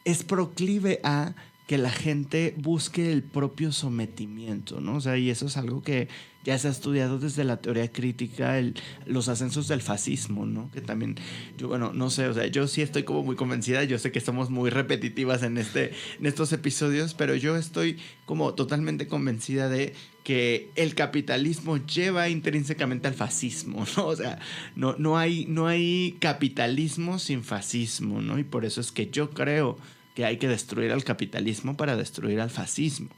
es proclive a que la gente busque el propio sometimiento, ¿no? O sea, y eso es algo que ya se ha estudiado desde la teoría crítica, los ascensos del fascismo, ¿no? Que también, yo, bueno, no sé, o sea, yo sí estoy como muy convencida, yo sé que somos muy repetitivas en estos episodios, pero yo estoy como totalmente convencida de que el capitalismo lleva intrínsecamente al fascismo, ¿no? O sea, no hay capitalismo sin fascismo, ¿no? Y por eso es que yo creo que hay que destruir al capitalismo para destruir al fascismo.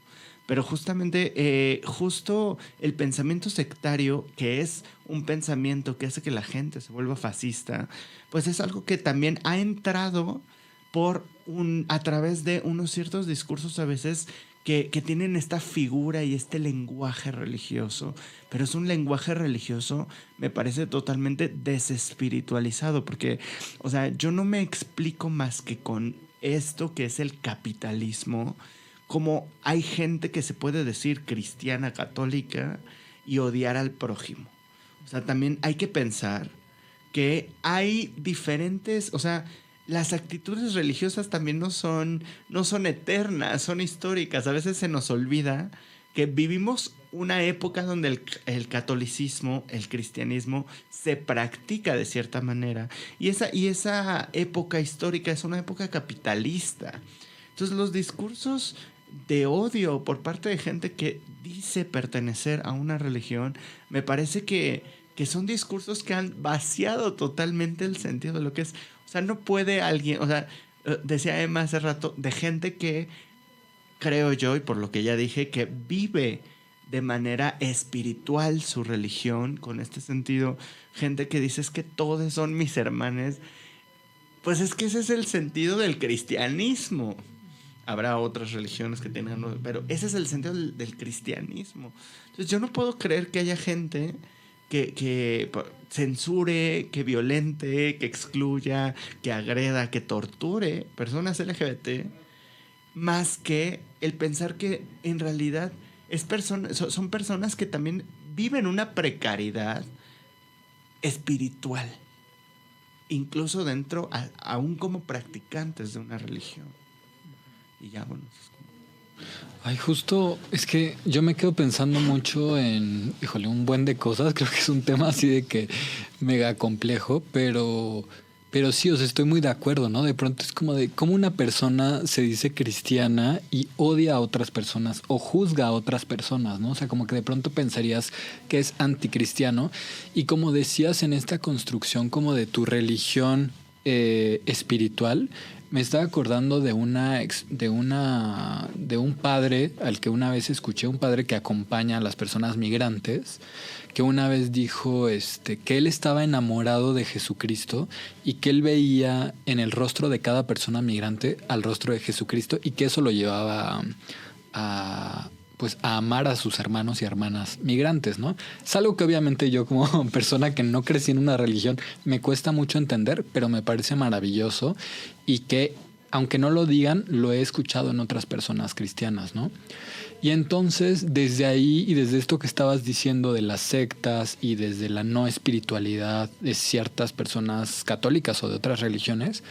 Pero justamente, justo el pensamiento sectario, que es un pensamiento que hace que la gente se vuelva fascista, pues es algo que también ha entrado a través de unos ciertos discursos a veces que tienen esta figura y este lenguaje religioso. Pero es un lenguaje religioso, me parece, totalmente desespiritualizado, porque, o sea, yo no me explico más que con esto que es el capitalismo, como hay gente que se puede decir cristiana, católica, y odiar al prójimo. O sea, también hay que pensar que hay diferentes, o sea, las actitudes religiosas también no son eternas, son históricas. A veces se nos olvida que vivimos una época donde el catolicismo, el cristianismo, se practica de cierta manera. Y esa época histórica es una época capitalista. Entonces los discursos de odio por parte de gente que dice pertenecer a una religión, me parece que son discursos que han vaciado totalmente el sentido de lo que es. O sea, no puede alguien, o sea, decía Emma hace rato, de gente que, creo yo, y por lo que ya dije, que vive de manera espiritual su religión, con este sentido, gente que dice es que todos son mis hermanos. Pues es que ese es el sentido del cristianismo. Habrá otras religiones que tengan, pero ese es el sentido del cristianismo. Entonces yo no puedo creer que haya gente que censure, que violente, que excluya, que agreda, que torture personas LGBT, más que el pensar que en realidad son personas que también viven una precariedad espiritual, incluso dentro, aún como practicantes de una religión. Y ya, bueno, es como... Ay, justo, es que yo me quedo pensando mucho en, híjole, un buen de cosas. Creo que es un tema así de que mega complejo, pero sí, o sea, estoy muy de acuerdo, ¿no? De pronto es como de cómo una persona se dice cristiana y odia a otras personas o juzga a otras personas, ¿no? O sea, como que de pronto pensarías que es anticristiano, y como decías en esta construcción como de tu religión espiritual, Me estaba acordando de un padre al que una vez escuché, un padre que acompaña a las personas migrantes, que una vez dijo que él estaba enamorado de Jesucristo y que él veía en el rostro de cada persona migrante al rostro de Jesucristo y que eso lo llevaba a amar a sus hermanos y hermanas migrantes, ¿no? Es algo que obviamente yo como persona que no crecí en una religión me cuesta mucho entender, pero me parece maravilloso y que, aunque no lo digan, lo he escuchado en otras personas cristianas, ¿no? Y entonces, desde ahí y desde esto que estabas diciendo de las sectas y desde la no espiritualidad de ciertas personas católicas o de otras religiones,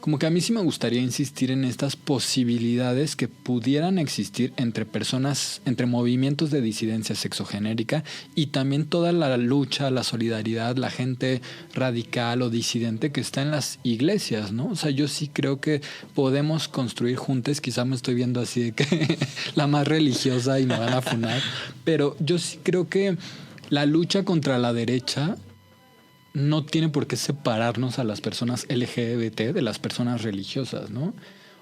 como que a mí sí me gustaría insistir en estas posibilidades que pudieran existir entre personas, entre movimientos de disidencia sexogenérica y también toda la lucha, la solidaridad, la gente radical o disidente que está en las iglesias, ¿no? O sea, yo sí creo que podemos construir juntos, quizá me estoy viendo así de que la más religiosa y me van a funar, pero yo sí creo que la lucha contra la derecha no tiene por qué separarnos a las personas LGBT de las personas religiosas, ¿no? O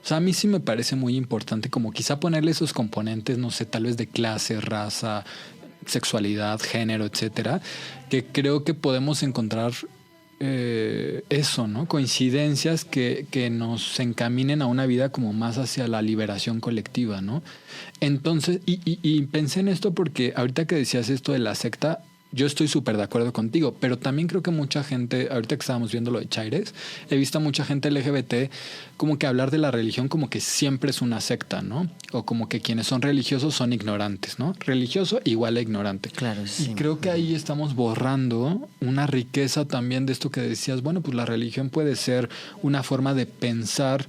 sea, a mí sí me parece muy importante como quizá ponerle esos componentes, no sé, tal vez de clase, raza, sexualidad, género, etcétera, que creo que podemos encontrar eso, ¿no? Coincidencias que nos encaminen a una vida como más hacia la liberación colectiva, ¿no? Entonces, y pensé en esto porque ahorita que decías esto de la secta, yo estoy súper de acuerdo contigo, pero también creo que mucha gente, ahorita que estábamos viendo lo de Chaires, he visto a mucha gente LGBT como que hablar de la religión como que siempre es una secta, ¿no? O como que quienes son religiosos son ignorantes, ¿no? Religioso igual a ignorante. Claro, sí. Y creo que ahí estamos borrando una riqueza también de esto que decías, bueno, pues la religión puede ser una forma de pensar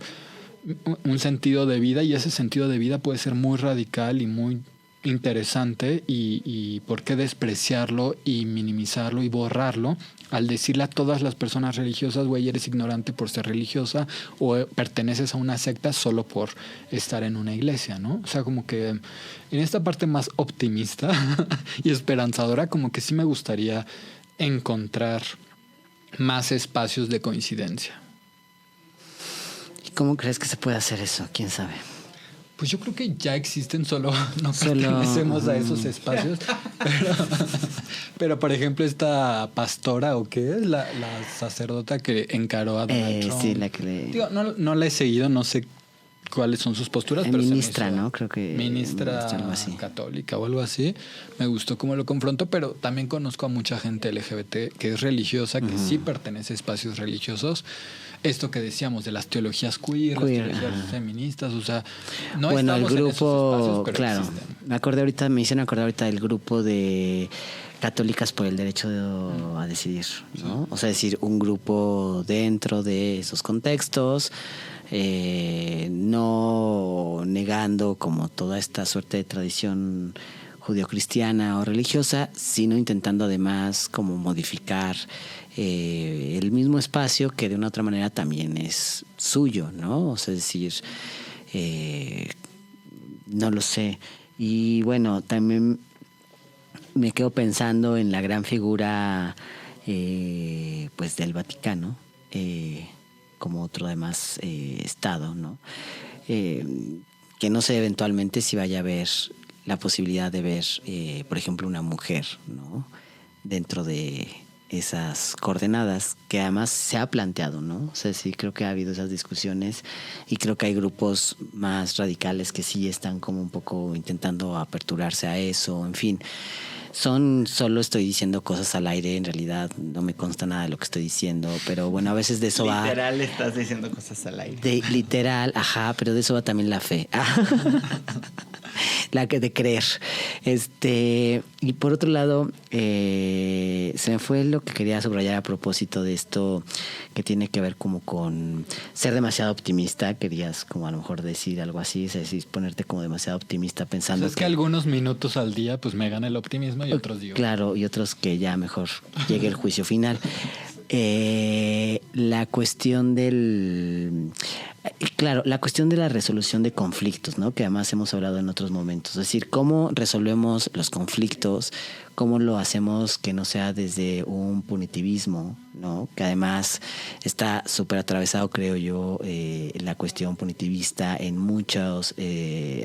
un sentido de vida y ese sentido de vida puede ser muy radical y muy interesante y por qué despreciarlo y minimizarlo y borrarlo al decirle a todas las personas religiosas, güey, eres ignorante por ser religiosa o perteneces a una secta solo por estar en una iglesia, ¿no? O sea, como que en esta parte más optimista y esperanzadora, como que sí me gustaría encontrar más espacios de coincidencia. ¿Y cómo crees que se puede hacer eso? ¿Quién sabe? Pues yo creo que ya existen, solo no pertenecemos a esos espacios. Pero por ejemplo, esta pastora, ¿o qué es? La sacerdota que encaró a Donald Trump. Sí, la que le... Digo, no la he seguido, no sé cuáles son sus posturas. Pero ministra, ¿no? Creo que... Ministra católica o algo así. Me gustó cómo lo confrontó, pero también conozco a mucha gente LGBT que es religiosa, que sí pertenece a espacios religiosos. Esto que decíamos de las teologías queer, las teologías feministas, o sea, no bueno, estamos el grupo, en esos espacios, pero claro, existen. Me hicieron acordar ahorita del grupo de Católicas por el Derecho a Decidir, ¿no? O sea, decir, un grupo dentro de esos contextos, no negando como toda esta suerte de tradición judio-cristiana o religiosa, sino intentando además como modificar el mismo espacio que de una otra manera también es suyo, ¿no? O sea, es decir, no lo sé. Y bueno, también me quedo pensando en la gran figura pues del Vaticano, como otro además estado, ¿no? Que no sé eventualmente si vaya a haber la posibilidad de ver, por ejemplo, una mujer, ¿no? Dentro de esas coordenadas, que además se ha planteado, ¿no? O sea, sí, creo que ha habido esas discusiones y creo que hay grupos más radicales que sí están como un poco intentando aperturarse a eso, en fin. Solo estoy diciendo cosas al aire, en realidad no me consta nada de lo que estoy diciendo, pero bueno, a veces de eso va... Literal estás diciendo cosas al aire. Literal, ajá, pero de eso va también la fe. La que de creer. Y por otro lado, se me fue lo que quería subrayar a propósito de esto que tiene que ver como con ser demasiado optimista. Querías como a lo mejor decir algo así, es decir, ponerte como demasiado optimista pensando es que algunos minutos al día pues me gana el optimismo y otros digo. Claro, y otros que ya mejor llegue el juicio final. La cuestión del... Claro, la cuestión de la resolución de conflictos, ¿no? Que además hemos hablado en otros momentos. Es decir, cómo resolvemos los conflictos, cómo lo hacemos que no sea desde un punitivismo, ¿no? Que además está súper atravesado, creo yo, la cuestión punitivista en muchos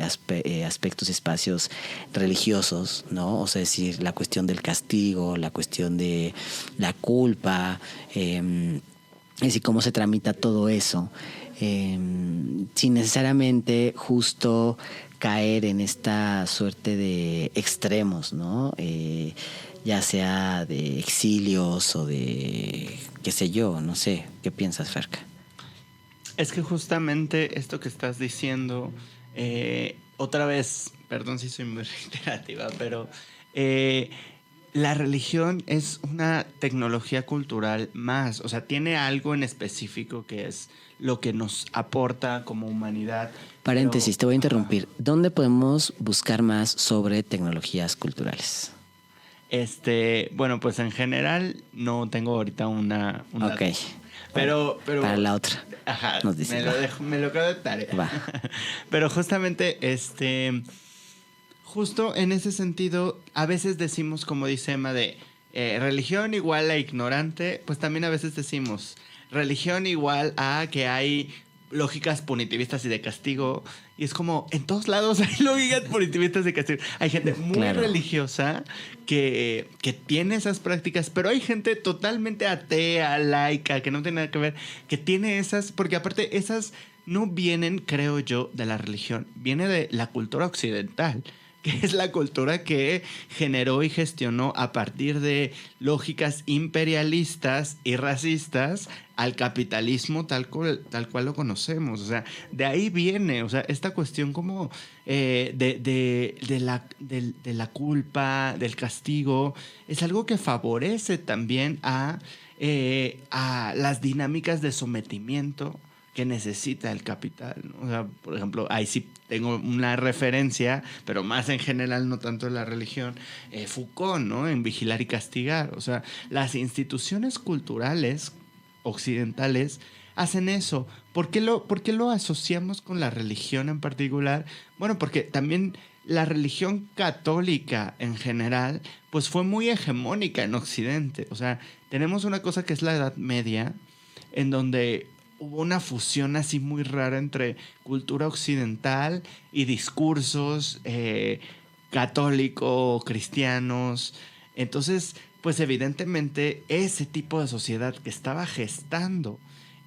aspectos y espacios religiosos, ¿no? O sea, es decir, la cuestión del castigo, la cuestión de la culpa, es decir, cómo se tramita todo eso. Sin necesariamente justo caer en esta suerte de extremos, ¿no? Ya sea de exilios o de qué sé yo, no sé. ¿Qué piensas, Ferca? Es que justamente esto que estás diciendo, otra vez, perdón si soy muy reiterativa, pero la religión es una tecnología cultural más, o sea, tiene algo en específico que es lo que nos aporta como humanidad. Paréntesis, te voy a interrumpir. ¿Dónde podemos buscar más sobre tecnologías culturales? Bueno, pues en general no tengo ahorita una Ok. Pero para la otra. Ajá, nos dice, me lo quedo de tarea. Va. Pero justamente justo en ese sentido, a veces decimos, como dice Emma, de religión igual a ignorante, pues también a veces decimos religión igual a que hay lógicas punitivistas y de castigo. Y es como, en todos lados hay lógicas punitivistas de castigo. Hay gente muy religiosa que tiene esas prácticas, pero hay gente totalmente atea, laica, que no tiene nada que ver, que tiene esas, porque aparte esas no vienen, creo yo, de la religión, viene de la cultura occidental, que es la cultura que generó y gestionó a partir de lógicas imperialistas y racistas al capitalismo tal cual lo conocemos. O sea, de ahí viene, o sea, esta cuestión como de la culpa, del castigo, es algo que favorece también a las dinámicas de sometimiento que necesita el capital, ¿no? O sea, por ejemplo, ahí sí tengo una referencia, pero más en general, no tanto de la religión, Foucault, ¿no? En Vigilar y Castigar. O sea, las instituciones culturales occidentales hacen eso. ¿Por qué lo asociamos con la religión en particular? Bueno, porque también la religión católica en general, pues fue muy hegemónica en Occidente. O sea, tenemos una cosa que es la Edad Media, en donde hubo una fusión así muy rara entre cultura occidental y discursos católicos, cristianos. Entonces, pues evidentemente ese tipo de sociedad que estaba gestando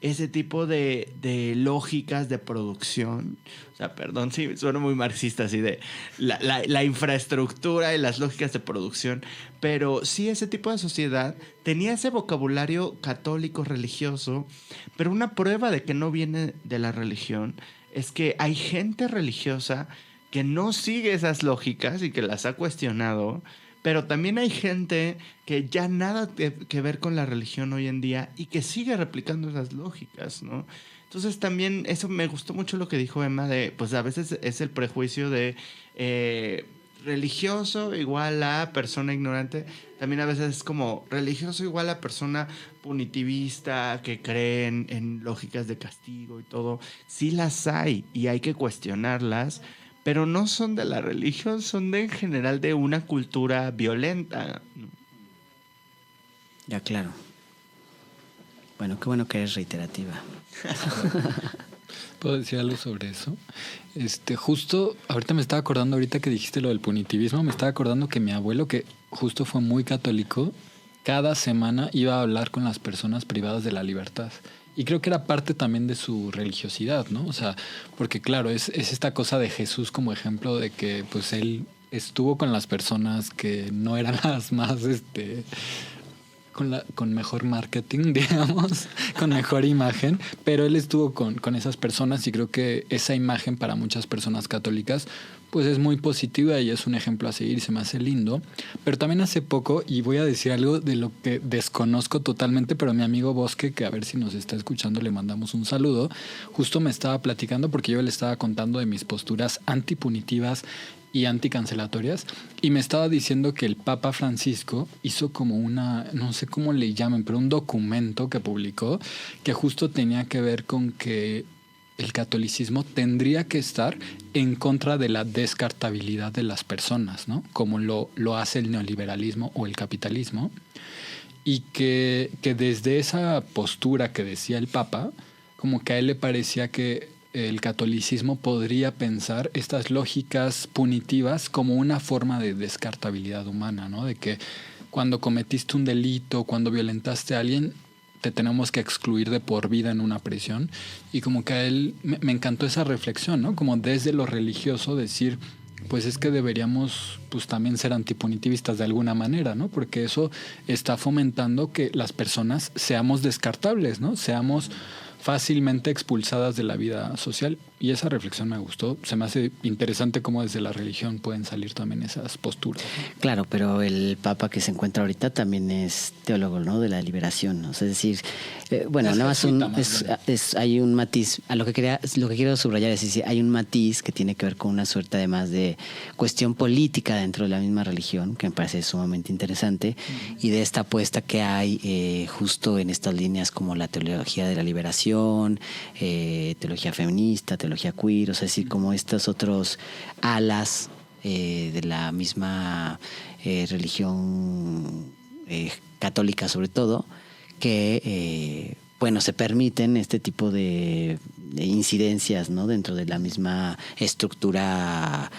ese tipo de lógicas de producción, o sea, perdón si sueno muy marxista así de la infraestructura y las lógicas de producción, pero sí ese tipo de sociedad tenía ese vocabulario católico religioso, pero una prueba de que no viene de la religión es que hay gente religiosa que no sigue esas lógicas y que las ha cuestionado. Pero también hay gente que ya nada que ver con la religión hoy en día y que sigue replicando esas lógicas, ¿no? Entonces también eso me gustó mucho lo que dijo Emma de, pues a veces es el prejuicio de religioso igual a persona ignorante. También a veces es como religioso igual a persona punitivista que cree en lógicas de castigo y todo. Sí las hay y hay que cuestionarlas. Pero no son de la religión, son en general de una cultura violenta. Ya, claro. Bueno, qué bueno que eres reiterativa. ¿Puedo decir algo sobre eso? Justo, ahorita me estaba acordando, ahorita que dijiste lo del punitivismo, me estaba acordando que mi abuelo, que justo fue muy católico, cada semana iba a hablar con las personas privadas de la libertad. Y creo que era parte también de su religiosidad, ¿no? O sea, porque claro, es esta cosa de Jesús como ejemplo de que pues él estuvo con las personas que no eran las más, con mejor marketing, digamos, con mejor imagen, pero él estuvo con esas personas y creo que esa imagen para muchas personas católicas pues es muy positiva y es un ejemplo a seguir y se me hace lindo. Pero también hace poco, y voy a decir algo de lo que desconozco totalmente, pero mi amigo Bosque, que a ver si nos está escuchando, le mandamos un saludo, justo me estaba platicando porque yo le estaba contando de mis posturas antipunitivas y anticancelatorias, y me estaba diciendo que el Papa Francisco hizo como una, no sé cómo le llaman, pero un documento que publicó que justo tenía que ver con que el catolicismo tendría que estar en contra de la descartabilidad de las personas, ¿no? Como lo hace el neoliberalismo o el capitalismo. Y que desde esa postura que decía el Papa, como que a él le parecía que el catolicismo podría pensar estas lógicas punitivas como una forma de descartabilidad humana, ¿no? De que cuando cometiste un delito, cuando violentaste a alguien, te tenemos que excluir de por vida en una prisión. Y como que a él me encantó esa reflexión, ¿no? Como desde lo religioso decir, pues es que deberíamos pues también ser antipunitivistas de alguna manera, ¿no? Porque eso está fomentando que las personas seamos descartables, ¿no? Seamos fácilmente expulsadas de la vida social. Y esa reflexión me gustó. Se me hace interesante cómo desde la religión pueden salir también esas posturas, ¿no? Claro, pero el Papa que se encuentra ahorita también es teólogo, ¿no? De la liberación, ¿no? O sea, es decir, bueno, nada más hay un matiz. Lo que quiero subrayar es decir, hay un matiz que tiene que ver con una suerte además de cuestión política dentro de la misma religión, que me parece sumamente interesante, y de esta apuesta que hay justo en estas líneas como la teología de la liberación, teología feminista, teología queer, o sea, es decir, como estos otros alas de la misma religión católica sobre todo, que bueno, se permiten este tipo de incidencias, ¿no? Dentro de la misma estructura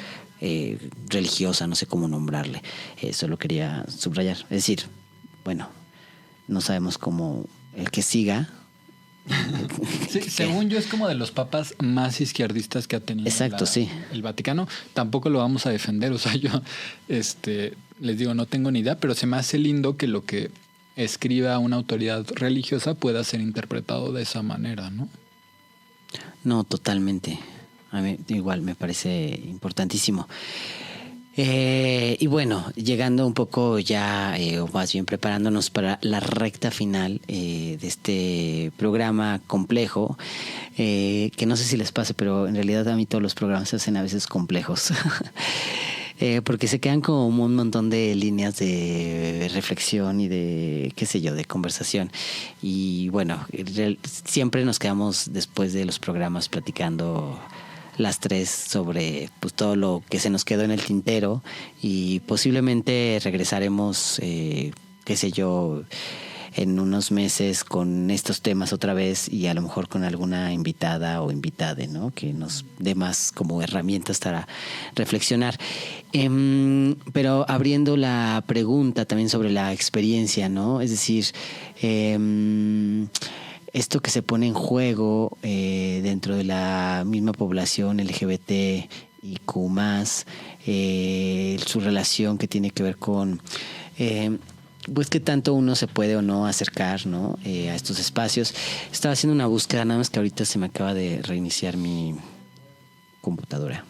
religiosa, no sé cómo nombrarle. Eso lo quería subrayar. Es decir, bueno, no sabemos cómo el que siga. Sí, según yo es como de los papas más izquierdistas que ha tenido el Vaticano. Tampoco lo vamos a defender, o sea, yo les digo, no tengo ni idea, pero se me hace lindo que lo que escriba una autoridad religiosa pueda ser interpretado de esa manera, ¿no? No, totalmente. A mí igual me parece importantísimo. Y bueno, llegando un poco ya, o más bien preparándonos para la recta final de este programa complejo, que no sé si les pase, pero en realidad a mí todos los programas se hacen a veces complejos. Porque se quedan como un montón de líneas de reflexión y de, qué sé yo, de conversación. Y bueno, siempre nos quedamos después de los programas platicando las tres sobre pues todo lo que se nos quedó en el tintero, y posiblemente regresaremos, qué sé yo, en unos meses con estos temas otra vez, y a lo mejor con alguna invitada o invitade, ¿no? Que nos dé más como herramientas para reflexionar. Pero abriendo la pregunta también sobre la experiencia, ¿no? Es decir, esto que se pone en juego dentro de la misma población LGBT y Q+, su relación que tiene que ver con pues qué tanto uno se puede o no acercar, ¿no? A estos espacios. Estaba haciendo una búsqueda, nada más que ahorita se me acaba de reiniciar mi computadora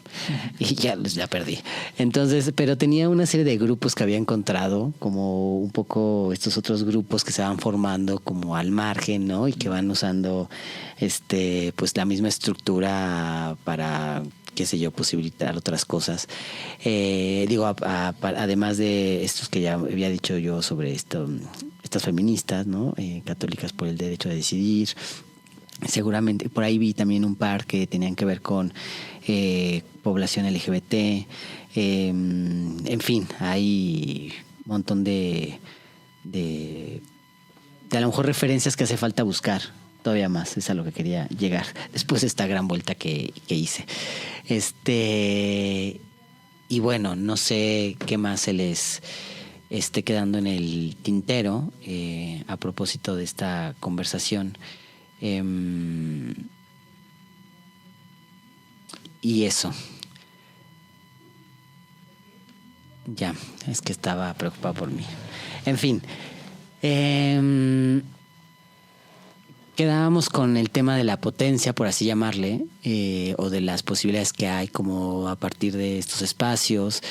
y ya la perdí. Entonces, pero tenía una serie de grupos que había encontrado, como un poco estos otros grupos que se van formando como al margen, ¿no? Y que van usando pues la misma estructura para, qué sé yo, posibilitar otras cosas. Además de estos que ya había dicho yo sobre estas feministas, ¿no? Católicas por el derecho a decidir. Seguramente por ahí vi también un par que tenían que ver con población LGBT. En fin, hay un montón de a lo mejor referencias que hace falta buscar todavía más. Es a lo que quería llegar después de esta gran vuelta que hice. Y bueno, no sé qué más se les esté quedando en el tintero a propósito de esta conversación. Y eso. Ya, es que estaba preocupado por mí. En fin. Quedábamos con el tema de la potencia, por así llamarle, o de las posibilidades que hay como a partir de estos espacios.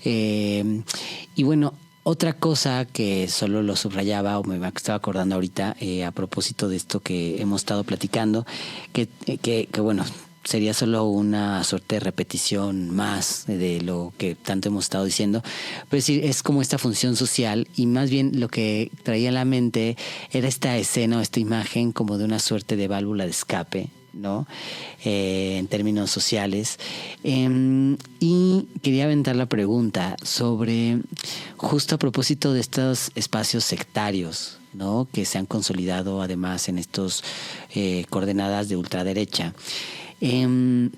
Y bueno, otra cosa que solo lo subrayaba o me estaba acordando ahorita a propósito de esto que hemos estado platicando, que bueno, sería solo una suerte de repetición más de lo que tanto hemos estado diciendo, pero es como esta función social, y más bien lo que traía a la mente era esta escena o esta imagen como de una suerte de válvula de escape ¿no? En términos sociales. Y quería aventar la pregunta sobre, justo a propósito de estos espacios sectarios, ¿no? Que se han consolidado además en estos coordenadas de ultraderecha. ¿Qué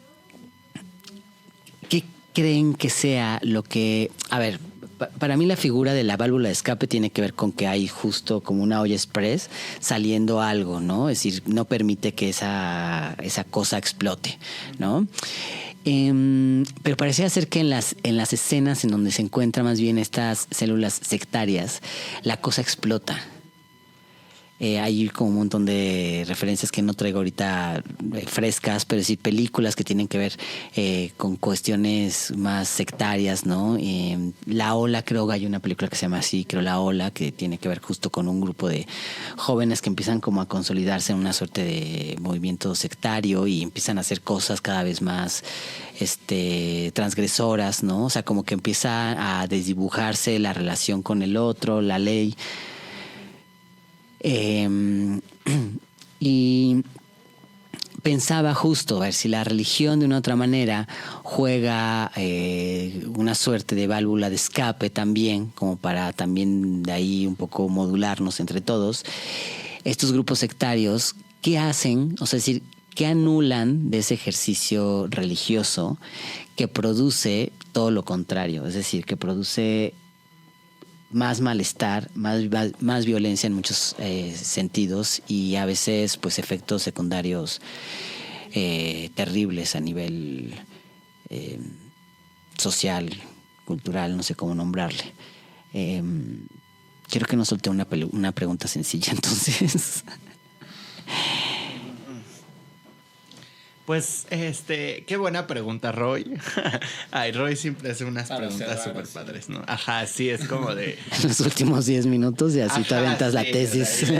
creen que sea lo que... A ver, para mí la figura de la válvula de escape tiene que ver con que hay justo como una olla express saliendo algo, ¿no? Es decir, no permite que esa cosa explote, ¿no? Pero parecía ser que en las escenas en donde se encuentran más bien estas células sectarias, la cosa explota. Hay como un montón de referencias que no traigo ahorita frescas, pero sí películas que tienen que ver con cuestiones más sectarias, ¿no? La Ola, creo que hay una película que se llama así, creo La Ola, que tiene que ver justo con un grupo de jóvenes que empiezan como a consolidarse en una suerte de movimiento sectario y empiezan a hacer cosas cada vez más transgresoras, ¿no? O sea, como que empieza a desdibujarse la relación con el otro, la ley. Y pensaba justo, a ver si la religión de una otra manera juega una suerte de válvula de escape también, como para también de ahí un poco modularnos entre todos. Estos grupos sectarios, ¿qué hacen? O sea, es decir, ¿qué anulan de ese ejercicio religioso que produce todo lo contrario? Es decir, que produce más malestar, más violencia en muchos sentidos y a veces pues efectos secundarios terribles a nivel social, cultural, no sé cómo nombrarle. Quiero que nos suelte una pregunta sencilla, entonces. Pues, qué buena pregunta, Roy. Ay, Roy siempre hace unas preguntas súper padres, ¿no? Ajá, sí, es como de... Los últimos 10 minutos y así te aventas la tesis.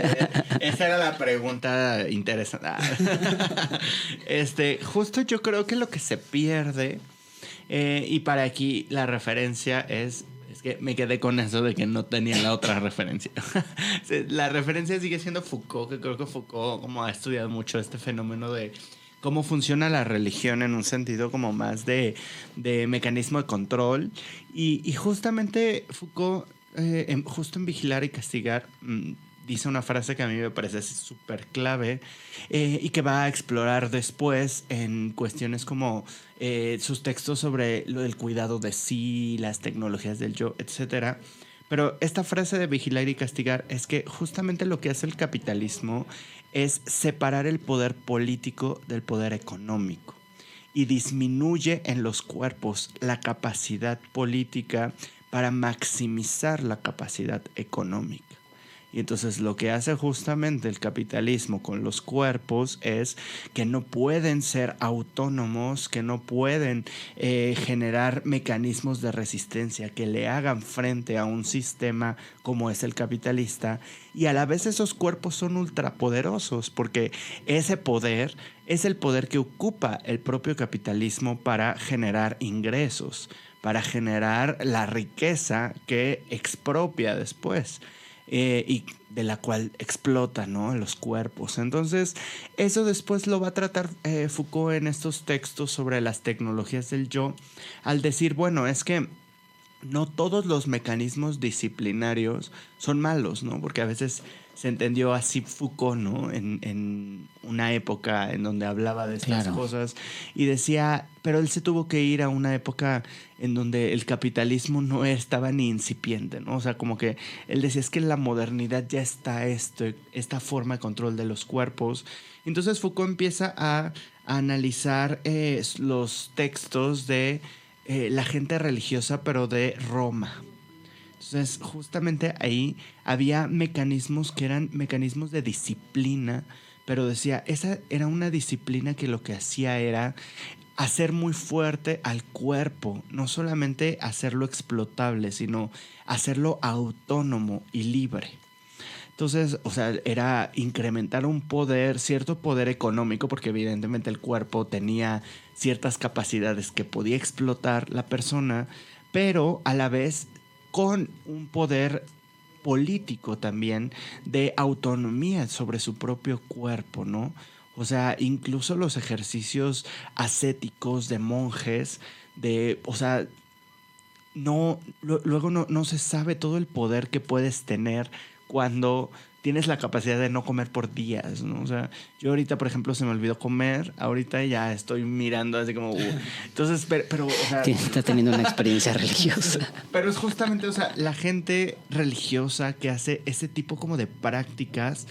Esa era la pregunta interesante. Justo yo creo que lo que se pierde, y para aquí la referencia es que me quedé con eso de que no tenía la otra referencia. La referencia sigue siendo Foucault, que creo que Foucault como ha estudiado mucho este fenómeno de cómo funciona la religión en un sentido como más de mecanismo de control. Y justamente Foucault, justo en Vigilar y Castigar, dice una frase que a mí me parece súper clave y que va a explorar después en cuestiones como sus textos sobre el cuidado de sí, las tecnologías del yo, etc. Pero esta frase de Vigilar y Castigar es que justamente lo que hace el capitalismo es separar el poder político del poder económico y disminuye en los cuerpos la capacidad política para maximizar la capacidad económica. Y entonces lo que hace justamente el capitalismo con los cuerpos es que no pueden ser autónomos, que no pueden generar mecanismos de resistencia que le hagan frente a un sistema como es el capitalista. Y a la vez esos cuerpos son ultrapoderosos porque ese poder es el poder que ocupa el propio capitalismo para generar ingresos, para generar la riqueza que expropia después. Y de la cual explota, ¿no?, los cuerpos. Entonces, eso después lo va a tratar Foucault en estos textos sobre las tecnologías del yo, al decir, bueno, es que no todos los mecanismos disciplinarios son malos, ¿no? Porque a veces se entendió así Foucault, ¿no? En una época en donde hablaba de estas cosas y decía, pero él se tuvo que ir a una época en donde el capitalismo no estaba ni incipiente, ¿no? O sea, como que él decía, es que en la modernidad ya está esta forma de control de los cuerpos. Entonces Foucault empieza a analizar los textos de la gente religiosa, pero de Roma. Entonces, justamente ahí había mecanismos que eran mecanismos de disciplina, pero decía, esa era una disciplina que lo que hacía era hacer muy fuerte al cuerpo, no solamente hacerlo explotable, sino hacerlo autónomo y libre. Entonces, o sea, era incrementar un poder, cierto poder económico, porque evidentemente el cuerpo tenía ciertas capacidades que podía explotar la persona, pero a la vez con un poder político también de autonomía sobre su propio cuerpo, ¿no? O sea, incluso los ejercicios ascéticos de monjes, o sea, luego no se sabe todo el poder que puedes tener cuando tienes la capacidad de no comer por días, ¿no? O sea, yo ahorita, por ejemplo, se me olvidó comer, ahorita ya estoy mirando así como... Entonces, pero o sea... Está teniendo una experiencia religiosa. Pero es justamente, o sea, la gente religiosa que hace ese tipo como de prácticas,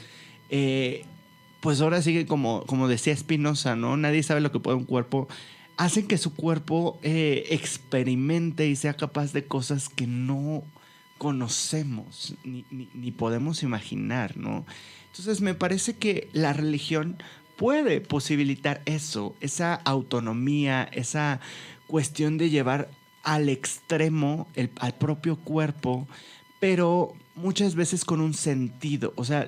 pues ahora sigue como decía Spinoza, ¿no? Nadie sabe lo que puede un cuerpo. Hacen que su cuerpo experimente y sea capaz de cosas que no conocemos ni podemos imaginar, ¿no? Entonces me parece que la religión puede posibilitar eso, esa autonomía, esa cuestión de llevar al extremo al propio cuerpo, pero muchas veces con un sentido, o sea,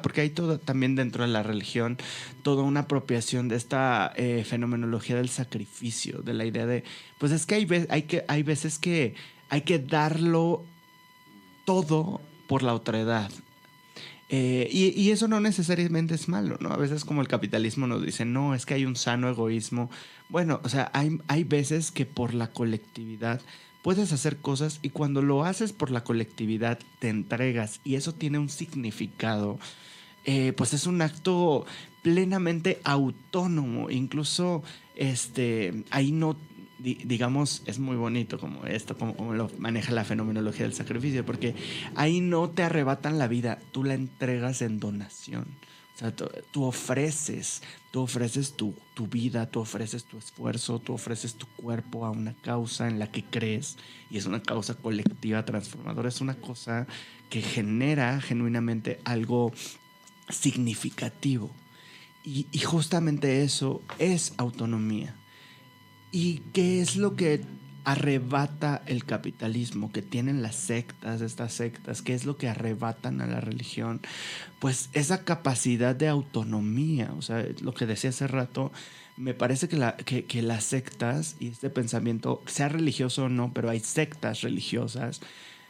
porque hay todo también dentro de la religión, toda una apropiación de esta fenomenología del sacrificio, de la idea de, pues es que hay veces que hay que darlo todo por la otredad. Y eso no necesariamente es malo, ¿no? A veces como el capitalismo nos dice, no, es que hay un sano egoísmo. Bueno, o sea, hay veces que por la colectividad puedes hacer cosas y cuando lo haces por la colectividad te entregas y eso tiene un significado, pues es un acto plenamente autónomo. Incluso ahí no... digamos, es muy bonito como esto, como lo maneja la fenomenología del sacrificio, porque ahí no te arrebatan la vida, tú la entregas en donación. O sea, tú ofreces tu vida, tú ofreces tu esfuerzo, tú ofreces tu cuerpo a una causa en la que crees, y es una causa colectiva transformadora, es una cosa que genera genuinamente algo significativo. Y justamente eso es autonomía. ¿Y qué es lo que arrebata el capitalismo que tienen las sectas, estas sectas? ¿Qué es lo que arrebatan a la religión? Pues esa capacidad de autonomía. O sea, lo que decía hace rato, me parece que las sectas y este pensamiento, sea religioso o no, pero hay sectas religiosas,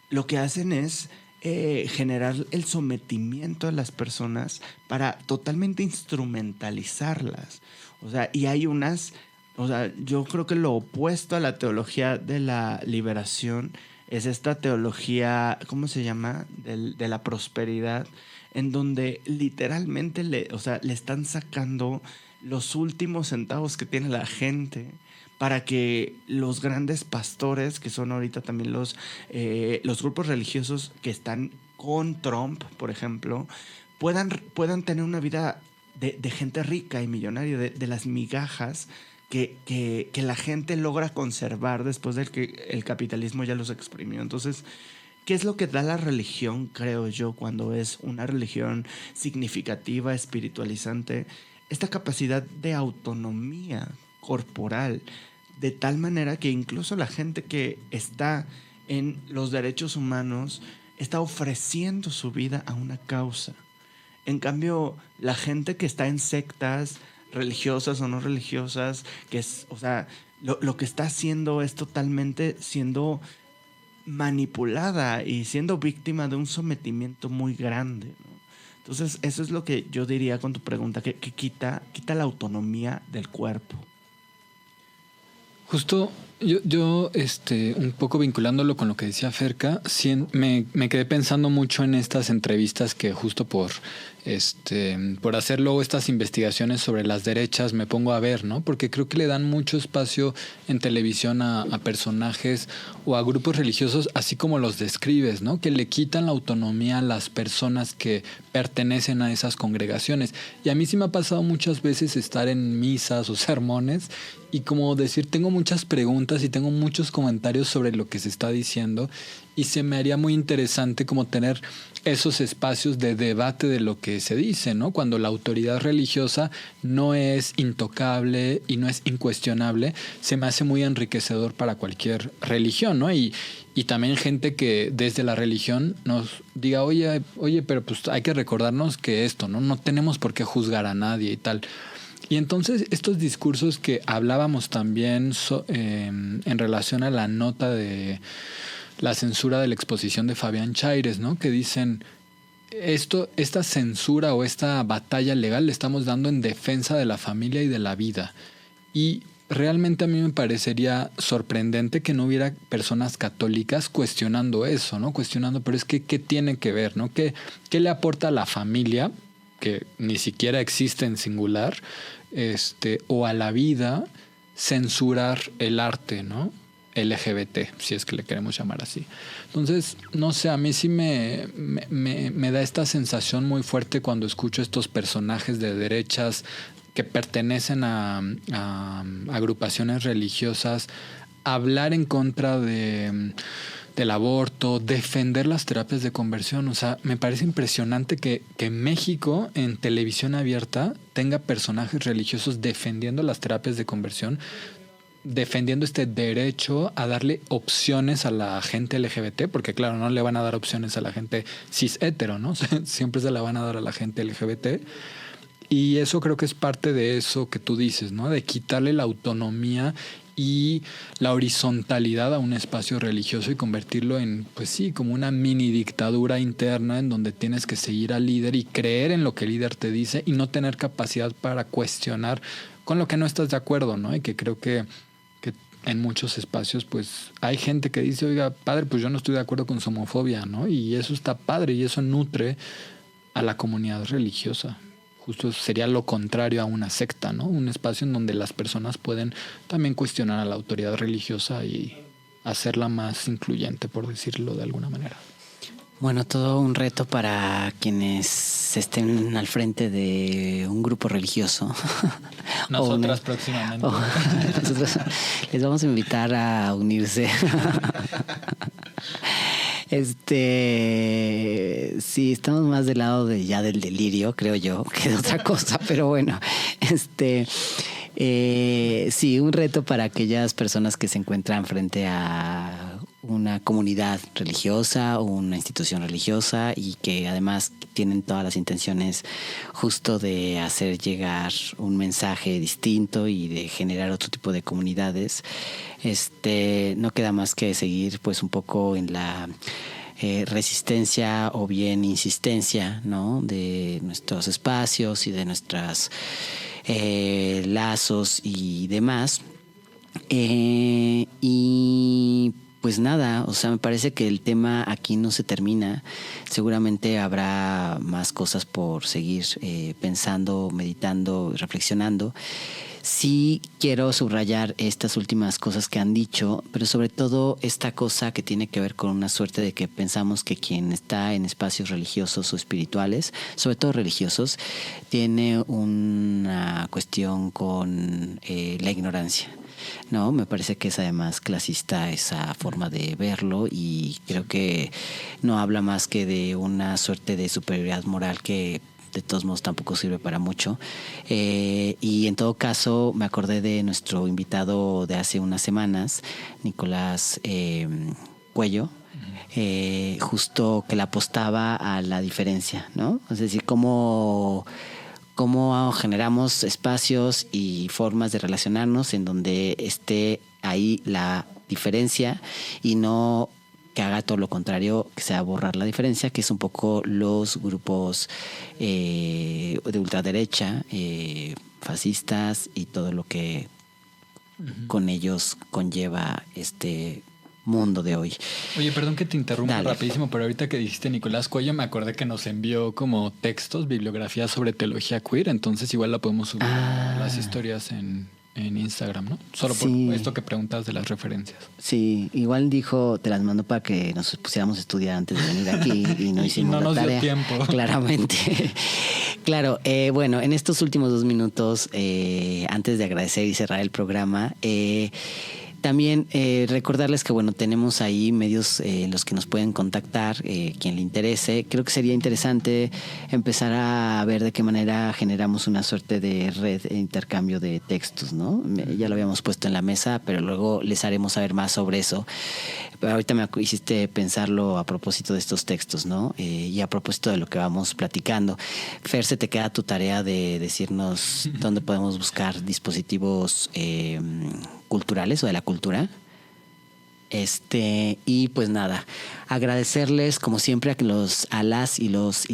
lo que hacen es generar el sometimiento de las personas para totalmente instrumentalizarlas. O sea, y hay unas... O sea, yo creo que lo opuesto a la teología de la liberación es esta teología, ¿cómo se llama? De la prosperidad, en donde literalmente le están sacando los últimos centavos que tiene la gente para que los grandes pastores, que son ahorita también los grupos religiosos que están con Trump, por ejemplo, puedan tener una vida de gente rica y millonaria, de las migajas que la gente logra conservar después de que el capitalismo ya los exprimió. Entonces, ¿qué es lo que da la religión, creo yo, cuando es una religión significativa, espiritualizante? Esta capacidad de autonomía corporal, de tal manera que incluso la gente que está en los derechos humanos está ofreciendo su vida a una causa. En cambio, la gente que está en sectas religiosas o no religiosas, que es, o sea, lo que está haciendo es totalmente siendo manipulada y siendo víctima de un sometimiento muy grande, ¿no? Entonces, eso es lo que yo diría con tu pregunta, que quita la autonomía del cuerpo. Justo yo un poco vinculándolo con lo que decía Ferka, me quedé pensando mucho en estas entrevistas que justo por hacer luego estas investigaciones sobre las derechas me pongo a ver, ¿no? Porque creo que le dan mucho espacio en televisión a personajes o a grupos religiosos, así como los describes, ¿no? Que le quitan la autonomía a las personas que pertenecen a esas congregaciones. Y a mí sí me ha pasado muchas veces estar en misas o sermones y como decir, tengo muchas preguntas y tengo muchos comentarios sobre lo que se está diciendo y se me haría muy interesante como tener esos espacios de debate de lo que se dice, ¿no? Cuando la autoridad religiosa no es intocable y no es incuestionable, se me hace muy enriquecedor para cualquier religión, ¿no? Y también gente que desde la religión nos diga, oye, pero pues hay que recordarnos que esto, ¿no? No tenemos por qué juzgar a nadie y tal. Y entonces estos discursos que hablábamos también en relación a la nota de la censura de la exposición de Fabián Chaires, ¿no? Que dicen, esta censura o esta batalla legal le estamos dando en defensa de la familia y de la vida. Y realmente a mí me parecería sorprendente que no hubiera personas católicas cuestionando eso, ¿no? Cuestionando, pero es que, ¿qué tiene que ver, no? ¿Qué le aporta a la familia, que ni siquiera existe en singular, o a la vida, censurar el arte, ¿no? LGBT, si es que le queremos llamar así. Entonces, no sé, a mí sí me da esta sensación muy fuerte cuando escucho estos personajes de derechas que pertenecen a agrupaciones religiosas hablar en contra del aborto, defender las terapias de conversión. O sea, me parece impresionante que México en televisión abierta tenga personajes religiosos defendiendo las terapias de conversión, defendiendo este derecho a darle opciones a la gente LGBT, porque claro, no le van a dar opciones a la gente cis hetero, ¿no? Siempre se la van a dar a la gente LGBT. Y eso creo que es parte de eso que tú dices, ¿no? De quitarle la autonomía y la horizontalidad a un espacio religioso y convertirlo en, pues sí, como una mini dictadura interna en donde tienes que seguir al líder y creer en lo que el líder te dice y no tener capacidad para cuestionar con lo que no estás de acuerdo, ¿no? Y que creo que en muchos espacios pues hay gente que dice, oiga, padre, pues yo no estoy de acuerdo con su homofobia, ¿no? Y eso está padre y eso nutre a la comunidad religiosa. Justo sería lo contrario a una secta, ¿no? Un espacio en donde las personas pueden también cuestionar a la autoridad religiosa y hacerla más incluyente, por decirlo de alguna manera. Bueno, todo un reto para quienes estén al frente de un grupo religioso. Nosotras próximamente. Nosotros les vamos a invitar a unirse. Sí, estamos más del lado del delirio, creo yo, que de otra cosa, pero bueno, sí, un reto para aquellas personas que se encuentran frente a una comunidad religiosa o una institución religiosa y que además tienen todas las intenciones justo de hacer llegar un mensaje distinto y de generar otro tipo de comunidades. No queda más que seguir pues un poco en la resistencia o bien insistencia, ¿no? De nuestros espacios y de nuestros lazos y demás. Y pues nada, o sea, me parece que el tema aquí no se termina. Seguramente habrá más cosas por seguir pensando, meditando, reflexionando. Sí quiero subrayar estas últimas cosas que han dicho, pero sobre todo esta cosa que tiene que ver con una suerte de que pensamos que quien está en espacios religiosos o espirituales, sobre todo religiosos, tiene una cuestión con la ignorancia. No, me parece que es además clasista esa forma de verlo y creo que no habla más que de una suerte de superioridad moral que de todos modos tampoco sirve para mucho. Y en todo caso me acordé de nuestro invitado de hace unas semanas, Nicolás Cuello, justo que le apostaba a la diferencia, ¿no? Es decir, cómo generamos espacios y formas de relacionarnos en donde esté ahí la diferencia y no que haga todo lo contrario, que sea borrar la diferencia, que es un poco los grupos de ultraderecha, fascistas y todo lo que con ellos conlleva este mundo de hoy. Oye, perdón que te interrumpa rapidísimo, pero ahorita que dijiste Nicolás Cuello, me acordé que nos envió como textos, bibliografía sobre teología queer, entonces igual la podemos subir a las historias en Instagram, ¿no? Solo por esto que preguntas de las referencias. Sí, igual dijo, te las mandó para que nos pusiéramos a estudiar antes de venir aquí y no hicimos la tarea. Dio tiempo. Claramente. Claro, bueno, en estos últimos 2 minutos, antes de agradecer y cerrar el programa, también recordarles que bueno, tenemos ahí medios en los que nos pueden contactar, quien le interese. Creo que sería interesante empezar a ver de qué manera generamos una suerte de red de intercambio de textos, ¿no? Ya lo habíamos puesto en la mesa, pero luego les haremos saber más sobre eso. Pero ahorita me hiciste pensarlo a propósito de estos textos, ¿no? Y a propósito de lo que vamos platicando. Fer, se te queda tu tarea de decirnos dónde podemos buscar dispositivos culturales o de la cultura. Y pues nada, agradecerles como siempre a las y les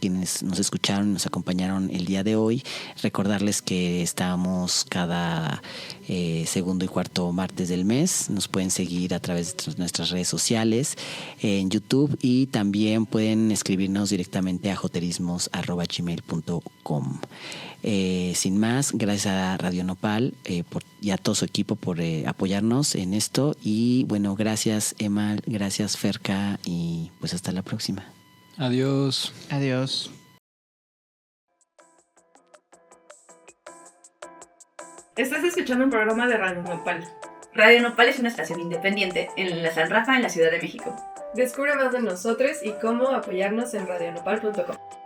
quienes nos escucharon, nos acompañaron el día de hoy. Recordarles que estamos cada segundo y cuarto martes del mes. Nos pueden seguir a través de nuestras redes sociales, en YouTube, y también pueden escribirnos directamente a joterismos@gmail.com. Sin más, gracias a Radio Nopal y a todo su equipo por apoyarnos en esto. Y bueno, gracias Emma, gracias Ferca, y pues hasta la próxima. Adiós. Adiós. Estás escuchando un programa de Radio Nopal. Radio Nopal es una estación independiente en la San Rafa, en la Ciudad de México. Descubre más de nosotros y cómo apoyarnos en radionopal.com.